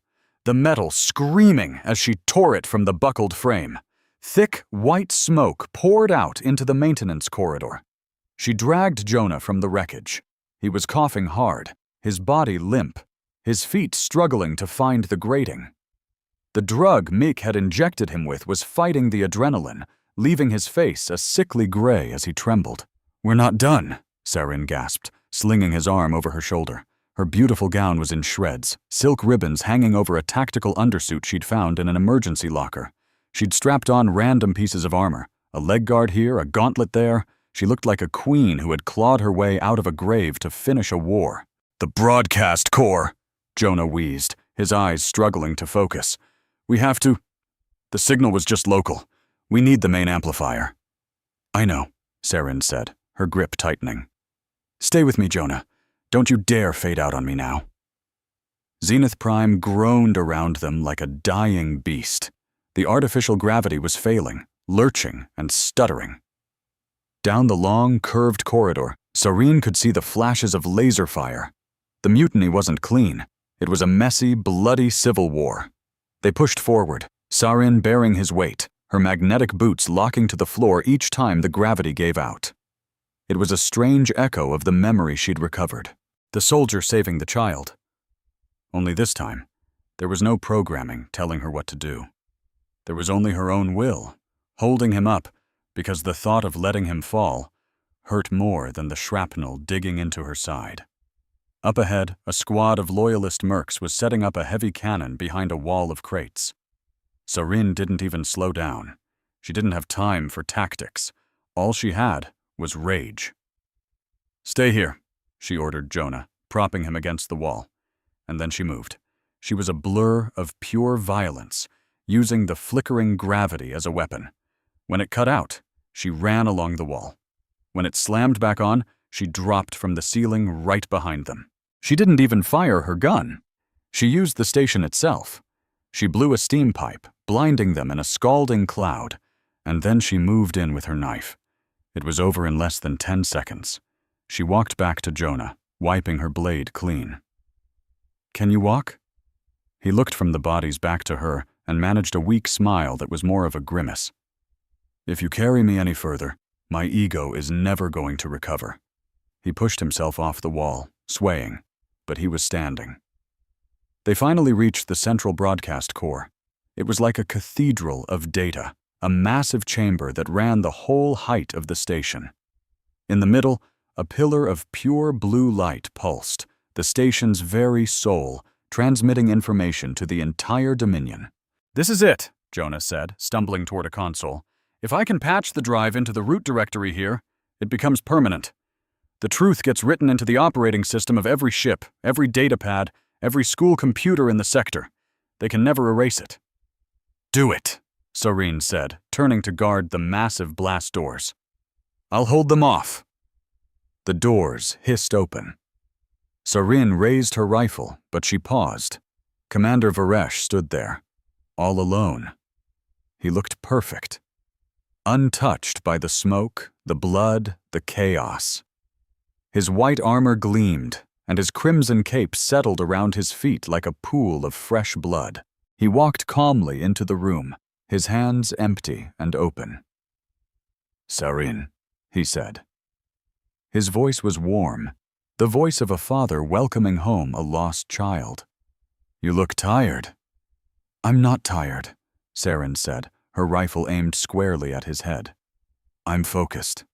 the metal screaming as she tore it from the buckled frame. Thick, white smoke poured out into the maintenance corridor. She dragged Jonah from the wreckage. He was coughing hard, his body limp, his feet struggling to find the grating. The drug Meek had injected him with was fighting the adrenaline, leaving his face a sickly gray as he trembled. "We're not done," Sareen gasped, slinging his arm over her shoulder. Her beautiful gown was in shreds, silk ribbons hanging over a tactical undersuit she'd found in an emergency locker. She'd strapped on random pieces of armor, a leg guard here, a gauntlet there. She looked like a queen who had clawed her way out of a grave to finish a war. "The broadcast core," Jonah wheezed, his eyes struggling to focus. "We have to—" "The signal was just local. We need the main amplifier." "I know," Sareen said, her grip tightening. "Stay with me, Jonah. Don't you dare fade out on me now." Zenith Prime groaned around them like a dying beast. The artificial gravity was failing, lurching and stuttering. Down the long, curved corridor, Sareen could see the flashes of laser fire. The mutiny wasn't clean. It was a messy, bloody civil war. They pushed forward, Sareen bearing his weight, her magnetic boots locking to the floor each time the gravity gave out. It was a strange echo of the memory she'd recovered. The soldier saving the child. Only this time, there was no programming telling her what to do. There was only her own will, holding him up, because the thought of letting him fall hurt more than the shrapnel digging into her side. Up ahead, a squad of loyalist mercs was setting up a heavy cannon behind a wall of crates. Sareen didn't even slow down. She didn't have time for tactics. All she had was rage. "Stay here," she ordered Jonah, propping him against the wall. And then she moved. She was a blur of pure violence, using the flickering gravity as a weapon. When it cut out, she ran along the wall. When it slammed back on, she dropped from the ceiling right behind them. She didn't even fire her gun. She used the station itself. She blew a steam pipe, blinding them in a scalding cloud, and then she moved in with her knife. It was over in less than 10 seconds. She walked back to Jonah, wiping her blade clean. "Can you walk?" He looked from the bodies back to her and managed a weak smile that was more of a grimace. "If you carry me any further, my ego is never going to recover." He pushed himself off the wall, swaying, but he was standing. They finally reached the central broadcast core. It was like a cathedral of data, a massive chamber that ran the whole height of the station. In the middle, a pillar of pure blue light pulsed, the station's very soul, transmitting information to the entire Dominion. "This is it," Jonah said, stumbling toward a console. If I can patch the drive into the root directory here, it becomes permanent. The truth gets written into the operating system of every ship, every datapad, every school computer in the sector. They can never erase it. Do it, Serene said, turning to guard the massive blast doors. I'll hold them off. The doors hissed open. Serene raised her rifle, but she paused. Commander Varesh stood there, all alone. He looked perfect, untouched by the smoke, the blood, the chaos. His white armor gleamed, and his crimson cape settled around his feet like a pool of fresh blood. He walked calmly into the room, his hands empty and open. Serene, he said. His voice was warm, the voice of a father welcoming home a lost child. You look tired. I'm not tired, Serene said, her rifle aimed squarely at his head. I'm focused.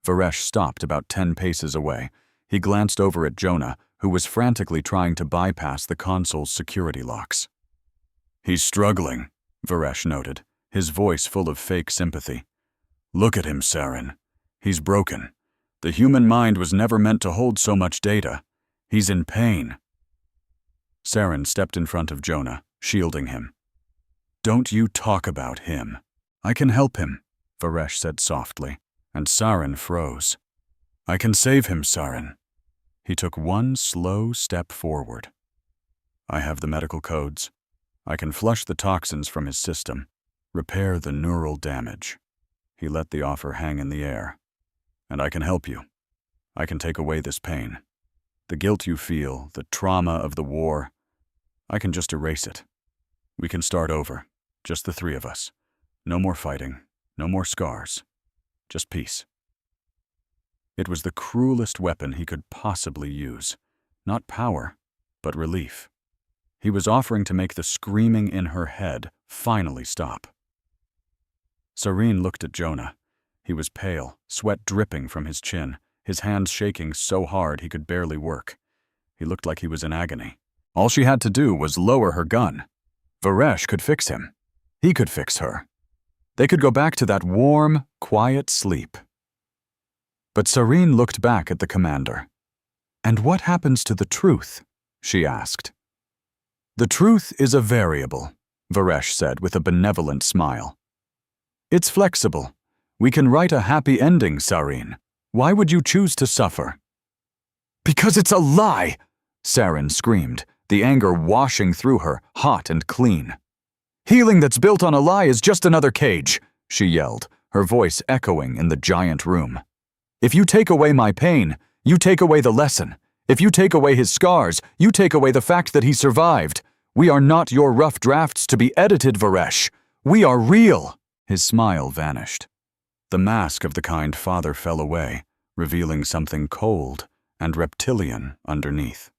Varesh stopped about 10 paces away. He glanced over at Jonah, who was frantically trying to bypass the console's security locks. He's struggling, Varesh noted, his voice full of fake sympathy. Look at him, Serene. He's broken. The human mind was never meant to hold so much data. He's in pain. Serene stepped in front of Jonah, shielding him. Don't you talk about him. I can help him, Varesh said softly, and Serene froze. I can save him, Serene. He took one slow step forward. I have the medical codes. I can flush the toxins from his system, repair the neural damage. He let the offer hang in the air. And I can help you. I can take away this pain. The guilt you feel, the trauma of the war, I can just erase it. We can start over, just the three of us. No more fighting, no more scars, just peace. It was the cruelest weapon he could possibly use. Not power, but relief. He was offering to make the screaming in her head finally stop. Serene looked at Jonah. He was pale, sweat dripping from his chin, his hands shaking so hard he could barely work. He looked like he was in agony. All she had to do was lower her gun. Varesh could fix him. He could fix her. They could go back to that warm, quiet sleep. But Serene looked back at the commander. And what happens to the truth? She asked. The truth is a variable, Varesh said with a benevolent smile. It's flexible. We can write a happy ending, Serene. Why would you choose to suffer? Because it's a lie, Serene screamed, the anger washing through her, hot and clean. Healing that's built on a lie is just another cage, she yelled, her voice echoing in the giant room. If you take away my pain, you take away the lesson. If you take away his scars, you take away the fact that he survived. We are not your rough drafts to be edited, Varesh. We are real. His smile vanished. The mask of the kind father fell away, revealing something cold and reptilian underneath.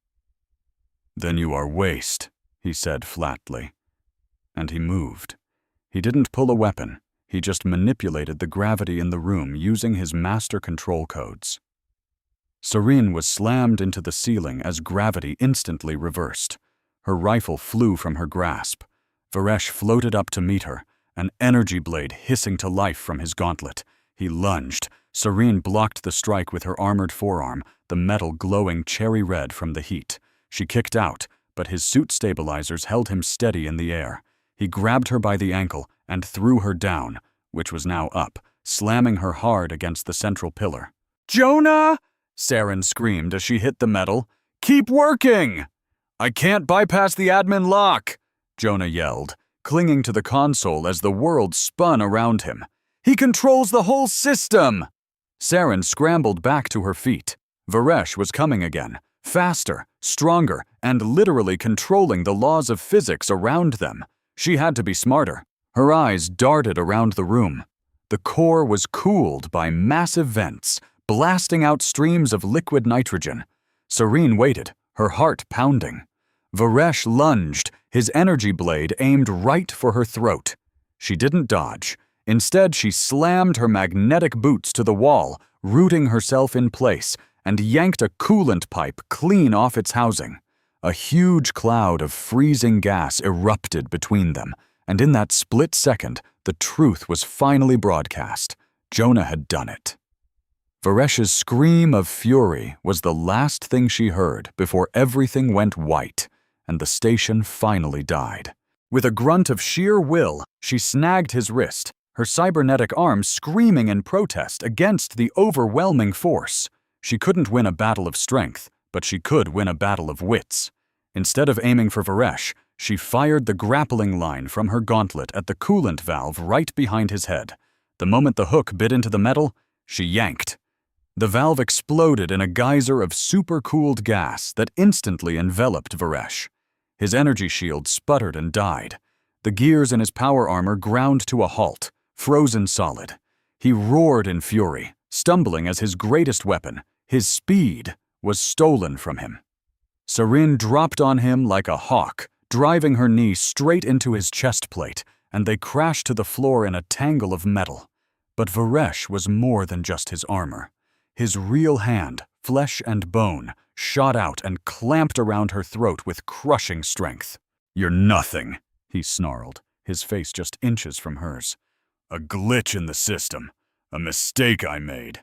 Then you are waste, he said flatly. And he moved. He didn't pull a weapon. He just manipulated the gravity in the room using his master control codes. Serene was slammed into the ceiling as gravity instantly reversed. Her rifle flew from her grasp. Varesh floated up to meet her, an energy blade hissing to life from his gauntlet. He lunged. Serene blocked the strike with her armored forearm, the metal glowing cherry red from the heat. She kicked out, but his suit stabilizers held him steady in the air. He grabbed her by the ankle and threw her down, which was now up, slamming her hard against the central pillar. Jonah! Serene screamed as she hit the metal. Keep working! I can't bypass the admin lock, Jonah yelled, clinging to the console as the world spun around him. He controls the whole system! Serene scrambled back to her feet. Varesh was coming again, faster, stronger, and literally controlling the laws of physics around them. She had to be smarter. Her eyes darted around the room. The core was cooled by massive vents, blasting out streams of liquid nitrogen. Serene waited, her heart pounding. Varesh lunged, his energy blade aimed right for her throat. She didn't dodge. Instead, she slammed her magnetic boots to the wall, rooting herself in place, and yanked a coolant pipe clean off its housing. A huge cloud of freezing gas erupted between them, and in that split second, The truth was finally broadcast. Jonah had done it. Varesh's scream of fury was the last thing she heard before everything went white and the station finally died. With a grunt of sheer will, she snagged his wrist, her cybernetic arm screaming in protest against the overwhelming force. She couldn't win a battle of strength, but she could win a battle of wits. Instead of aiming for Varesh, she fired the grappling line from her gauntlet at the coolant valve right behind his head. The moment the hook bit into the metal, she yanked. The valve exploded in a geyser of supercooled gas that instantly enveloped Varesh. His energy shield sputtered and died. The gears in his power armor ground to a halt, frozen solid. He roared in fury, stumbling as his greatest weapon, his speed, was stolen from him. Sarin dropped on him like a hawk, driving her knee straight into his chest plate, and they crashed to the floor in a tangle of metal. But Varesh was more than just his armor. His real hand, flesh and bone, shot out and clamped around her throat with crushing strength. "You're nothing," he snarled, his face just inches from hers. "A glitch in the system. A mistake I made."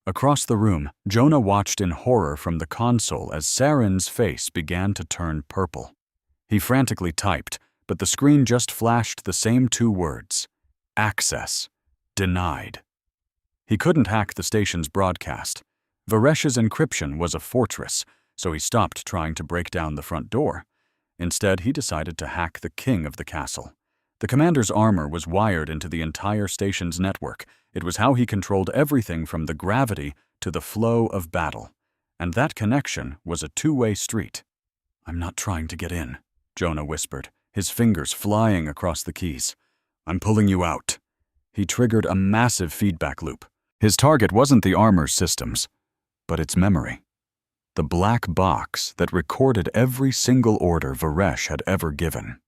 Across the room, Jonah watched in horror from the console as Sarin's face began to turn purple. He frantically typed, but the screen just flashed the same two words: access denied. He couldn't hack the station's broadcast. Varesh's encryption was a fortress, so he stopped trying to break down the front door. Instead, he decided to hack the king of the castle. The commander's armor was wired into the entire station's network. It was how he controlled everything from the gravity to the flow of battle. And that connection was a two-way street. "I'm not trying to get in," Jonah whispered, his fingers flying across the keys. "I'm pulling you out." He triggered a massive feedback loop. His target wasn't the armor's systems, but its memory. The black box that recorded every single order Varesh had ever given.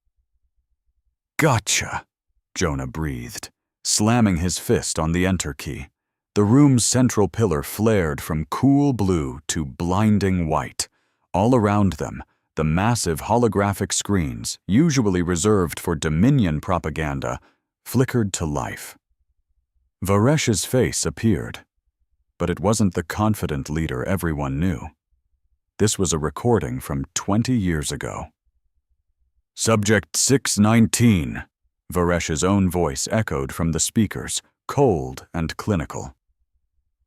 "Gotcha," Jonah breathed, slamming his fist on the enter key. The room's central pillar flared from cool blue to blinding white. All around them, the massive holographic screens, usually reserved for Dominion propaganda, flickered to life. Varesh's face appeared, but it wasn't the confident leader everyone knew. This was a recording from 20 years ago. "Subject 619, Varesh's own voice echoed from the speakers, cold and clinical.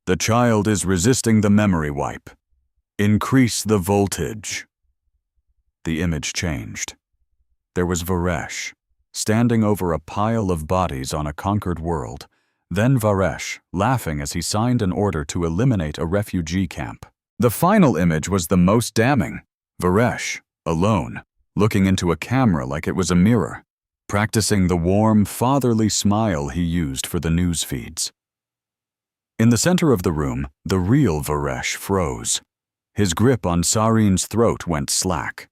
"The child is resisting the memory wipe. Increase the voltage." The image changed. There was Varesh, standing over a pile of bodies on a conquered world, then Varesh, laughing as he signed an order to eliminate a refugee camp. The final image was the most damning. Varesh, alone, looking into a camera like it was a mirror, practicing the warm, fatherly smile he used for the news feeds. In the center of the room, the real Varesh froze. His grip on Sarin's throat went slack.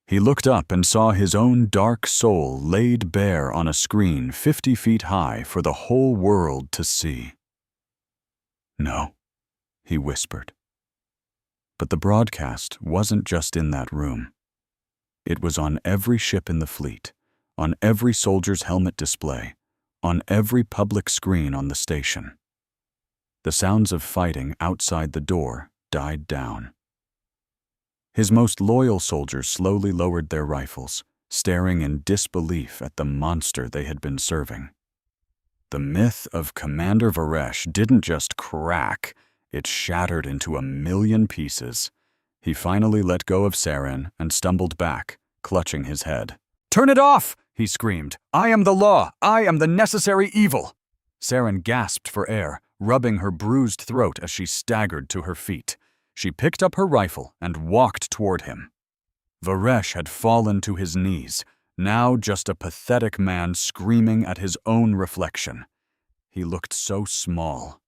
He looked up and saw his own dark soul laid bare on a screen 50 feet high for the whole world to see. "No," he whispered. But the broadcast wasn't just in that room. It was on every ship in the fleet, on every soldier's helmet display, on every public screen on the station. The sounds of fighting outside the door died down. His most loyal soldiers slowly lowered their rifles, staring in disbelief at the monster they had been serving. The myth of Commander Varesh didn't just crack, it shattered into a million pieces. He finally let go of Sarin and stumbled back, clutching his head. "Turn it off!" he screamed. "I am the law! I am the necessary evil!" Sarin gasped for air, rubbing her bruised throat as she staggered to her feet. She picked up her rifle and walked toward him. Varesh had fallen to his knees, now just a pathetic man screaming at his own reflection. He looked so small.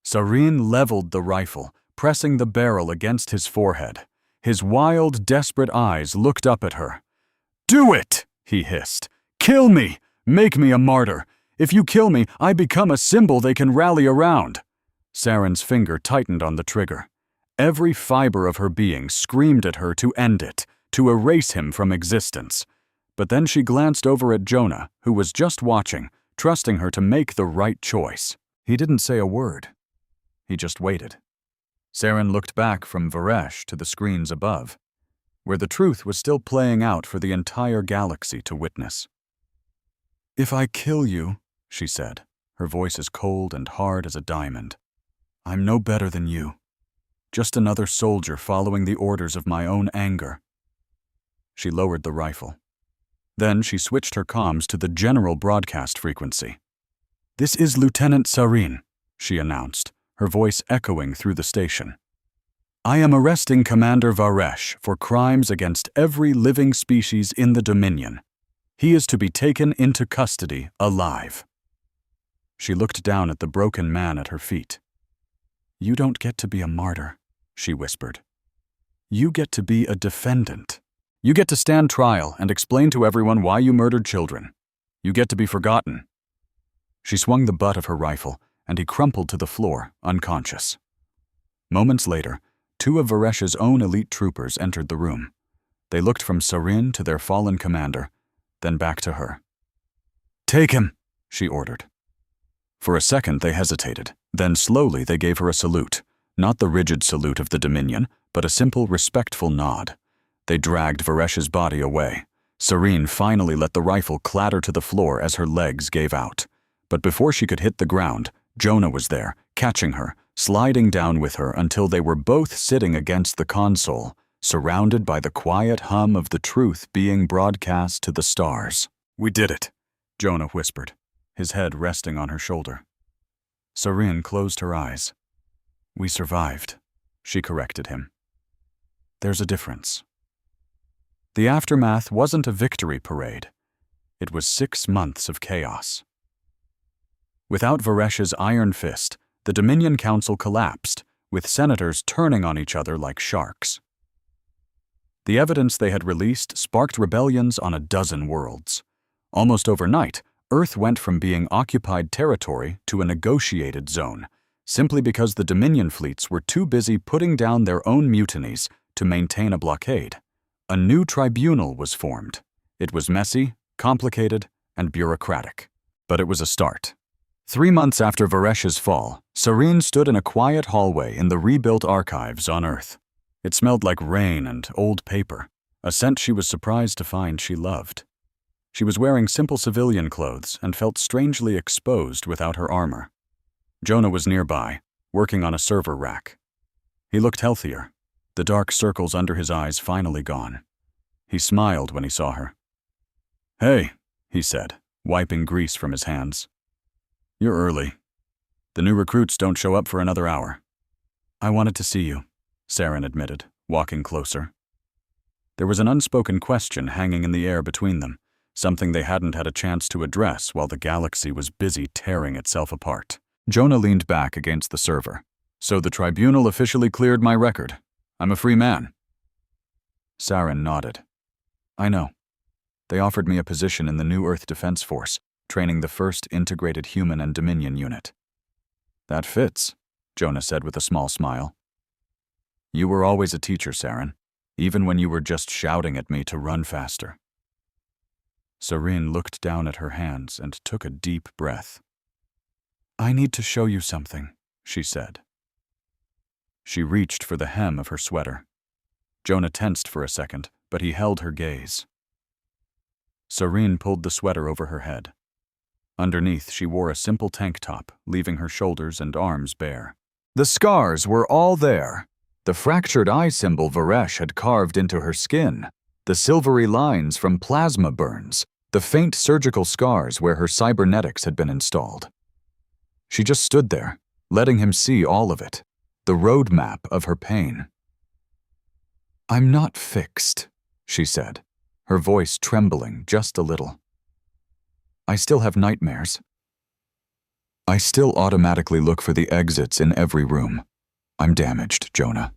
Sarin leveled the rifle, pressing the barrel against his forehead. His wild, desperate eyes looked up at her. "Do it!" he hissed. "Kill me! Make me a martyr! If you kill me, I become a symbol they can rally around." Sarin's finger tightened on the trigger. Every fiber of her being screamed at her to end it, to erase him from existence. But then she glanced over at Jonah, who was just watching, trusting her to make the right choice. He didn't say a word. He just waited. Saren looked back from Varesh to the screens above, where the truth was still playing out for the entire galaxy to witness. "If I kill you," she said, her voice as cold and hard as a diamond, "I'm no better than you. Just another soldier following the orders of my own anger." She lowered the rifle. Then she switched her comms to the general broadcast frequency. "This is Lieutenant Sarin," she announced, her voice echoing through the station. "I am arresting Commander Varesh for crimes against every living species in the Dominion. He is to be taken into custody alive." She looked down at the broken man at her feet. "You don't get to be a martyr," she whispered. "You get to be a defendant. You get to stand trial and explain to everyone why you murdered children. You get to be forgotten." She swung the butt of her rifle, and he crumpled to the floor, unconscious. Moments later, 2 of Varesh's own elite troopers entered the room. They looked from Sarin to their fallen commander, then back to her. "Take him," she ordered. For a second they hesitated, then slowly they gave her a salute, not the rigid salute of the Dominion, but a simple, respectful nod. They dragged Varesh's body away. Sarin finally let the rifle clatter to the floor as her legs gave out. But before she could hit the ground, Jonah was there, catching her, sliding down with her until they were both sitting against the console, surrounded by the quiet hum of the truth being broadcast to the stars. "We did it," Jonah whispered, his head resting on her shoulder. Sarin closed her eyes. "We survived," she corrected him. "There's a difference." The aftermath wasn't a victory parade. It was 6 months of chaos. Without Varesh's iron fist, the Dominion Council collapsed, with senators turning on each other like sharks. The evidence they had released sparked rebellions on a dozen worlds. Almost overnight, Earth went from being occupied territory to a negotiated zone, simply because the Dominion fleets were too busy putting down their own mutinies to maintain a blockade. A new tribunal was formed. It was messy, complicated, and bureaucratic. But it was a start. 3 months after Varesh's fall, Sarin stood in a quiet hallway in the rebuilt archives on Earth. It smelled like rain and old paper, a scent she was surprised to find she loved. She was wearing simple civilian clothes and felt strangely exposed without her armor. Jonah was nearby, working on a server rack. He looked healthier, the dark circles under his eyes finally gone. He smiled when he saw her. "Hey," he said, wiping grease from his hands. "You're early. The new recruits don't show up for another hour." "I wanted to see you," Sarin admitted, walking closer. There was an unspoken question hanging in the air between them, something they hadn't had a chance to address while the galaxy was busy tearing itself apart. Jonah leaned back against the server. "So the tribunal officially cleared my record. I'm a free man." Sarin nodded. "I know. They offered me a position in the New Earth Defense Force, training the first integrated human and Dominion unit." "That fits," Jonah said with a small smile. "You were always a teacher, Sarin, even when you were just shouting at me to run faster." Sarin looked down at her hands and took a deep breath. "I need to show you something," she said. She reached for the hem of her sweater. Jonah tensed for a second, but he held her gaze. Sarin pulled the sweater over her head. Underneath, she wore a simple tank top, leaving her shoulders and arms bare. The scars were all there. The fractured eye symbol Varesh had carved into her skin, the silvery lines from plasma burns, the faint surgical scars where her cybernetics had been installed. She just stood there, letting him see all of it, the roadmap of her pain. "I'm not fixed," she said, her voice trembling just a little. "I still have nightmares. I still automatically look for the exits in every room. I'm damaged, Jonah."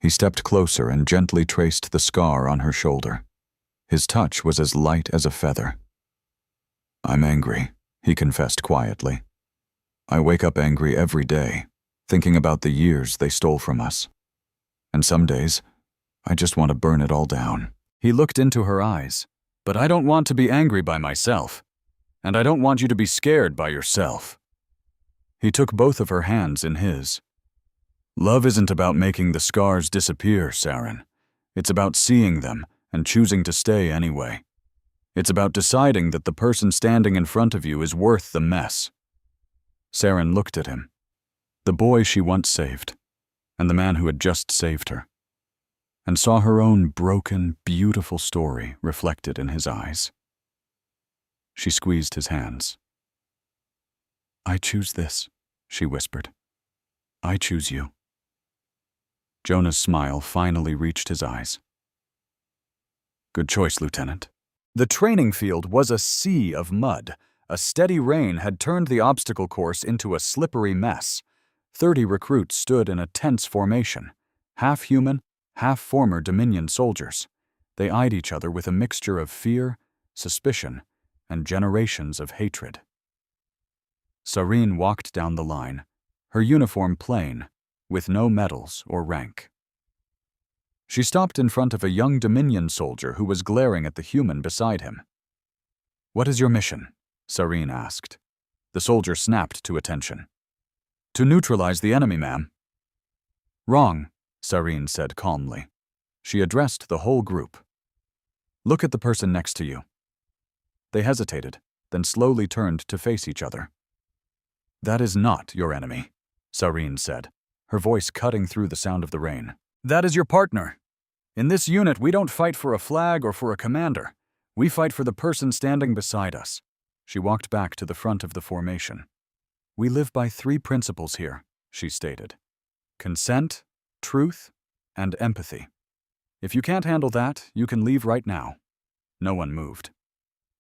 He stepped closer and gently traced the scar on her shoulder. His touch was as light as a feather. "I'm angry," he confessed quietly. "I wake up angry every day, thinking about the years they stole from us. And some days, I just want to burn it all down." He looked into her eyes. But I don't want to be angry by myself. And I don't want you to be scared by yourself. He took both of her hands in his. Love isn't about making the scars disappear, Saren. It's about seeing them and choosing to stay anyway. It's about deciding that the person standing in front of you is worth the mess. Saren looked at him. The boy she once saved, and the man who had just saved her, and saw her own broken, beautiful story reflected in his eyes. She squeezed his hands. I choose this, she whispered. I choose you. Jonah's smile finally reached his eyes. Good choice, Lieutenant. The training field was a sea of mud. A steady rain had turned the obstacle course into a slippery mess. 30 recruits stood in a tense formation, half human, half former Dominion soldiers. They eyed each other with a mixture of fear, suspicion, and generations of hatred. Sareen walked down the line, her uniform plain, with no medals or rank. She stopped in front of a young Dominion soldier who was glaring at the human beside him. What is your mission? Sareen asked. The soldier snapped to attention. To neutralize the enemy, ma'am. Wrong, Sareen said calmly. She addressed the whole group. Look at the person next to you. They hesitated, then slowly turned to face each other. That is not your enemy, Sareen said, her voice cutting through the sound of the rain. That is your partner. In this unit, we don't fight for a flag or for a commander. We fight for the person standing beside us. She walked back to the front of the formation. We live by 3 principles here, she stated. Consent, truth, and empathy. If you can't handle that, you can leave right now. No one moved.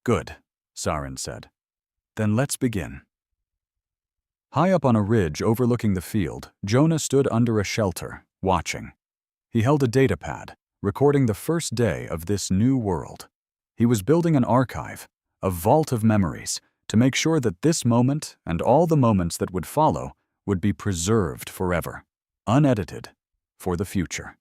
Good, Saren said. Then let's begin. High up on a ridge overlooking the field, Jonah stood under a shelter, watching. He held a data pad, recording the first day of this new world. He was building an archive, a vault of memories, to make sure that this moment and all the moments that would follow would be preserved forever, unedited, for the future.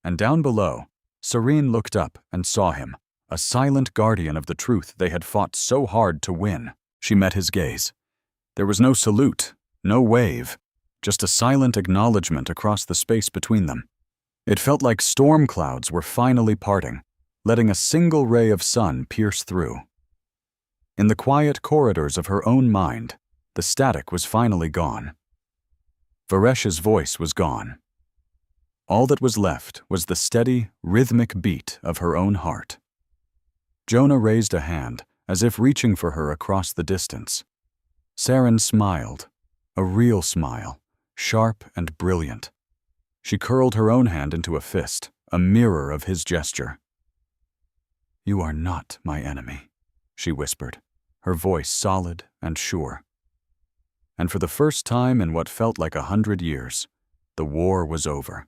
And down below, Sareen looked up and saw him, a silent guardian of the truth they had fought so hard to win. She met his gaze. There was no salute, no wave, just a silent acknowledgement across the space between them. It felt like storm clouds were finally parting, letting a single ray of sun pierce through. In the quiet corridors of her own mind, the static was finally gone. Varesh's voice was gone. All that was left was the steady, rhythmic beat of her own heart. Jonah raised a hand, as if reaching for her across the distance. Saren smiled, a real smile, sharp and brilliant. She curled her own hand into a fist, a mirror of his gesture. You are not my enemy, she whispered, her voice solid and sure. And for the first time in what felt like 100 years, the war was over.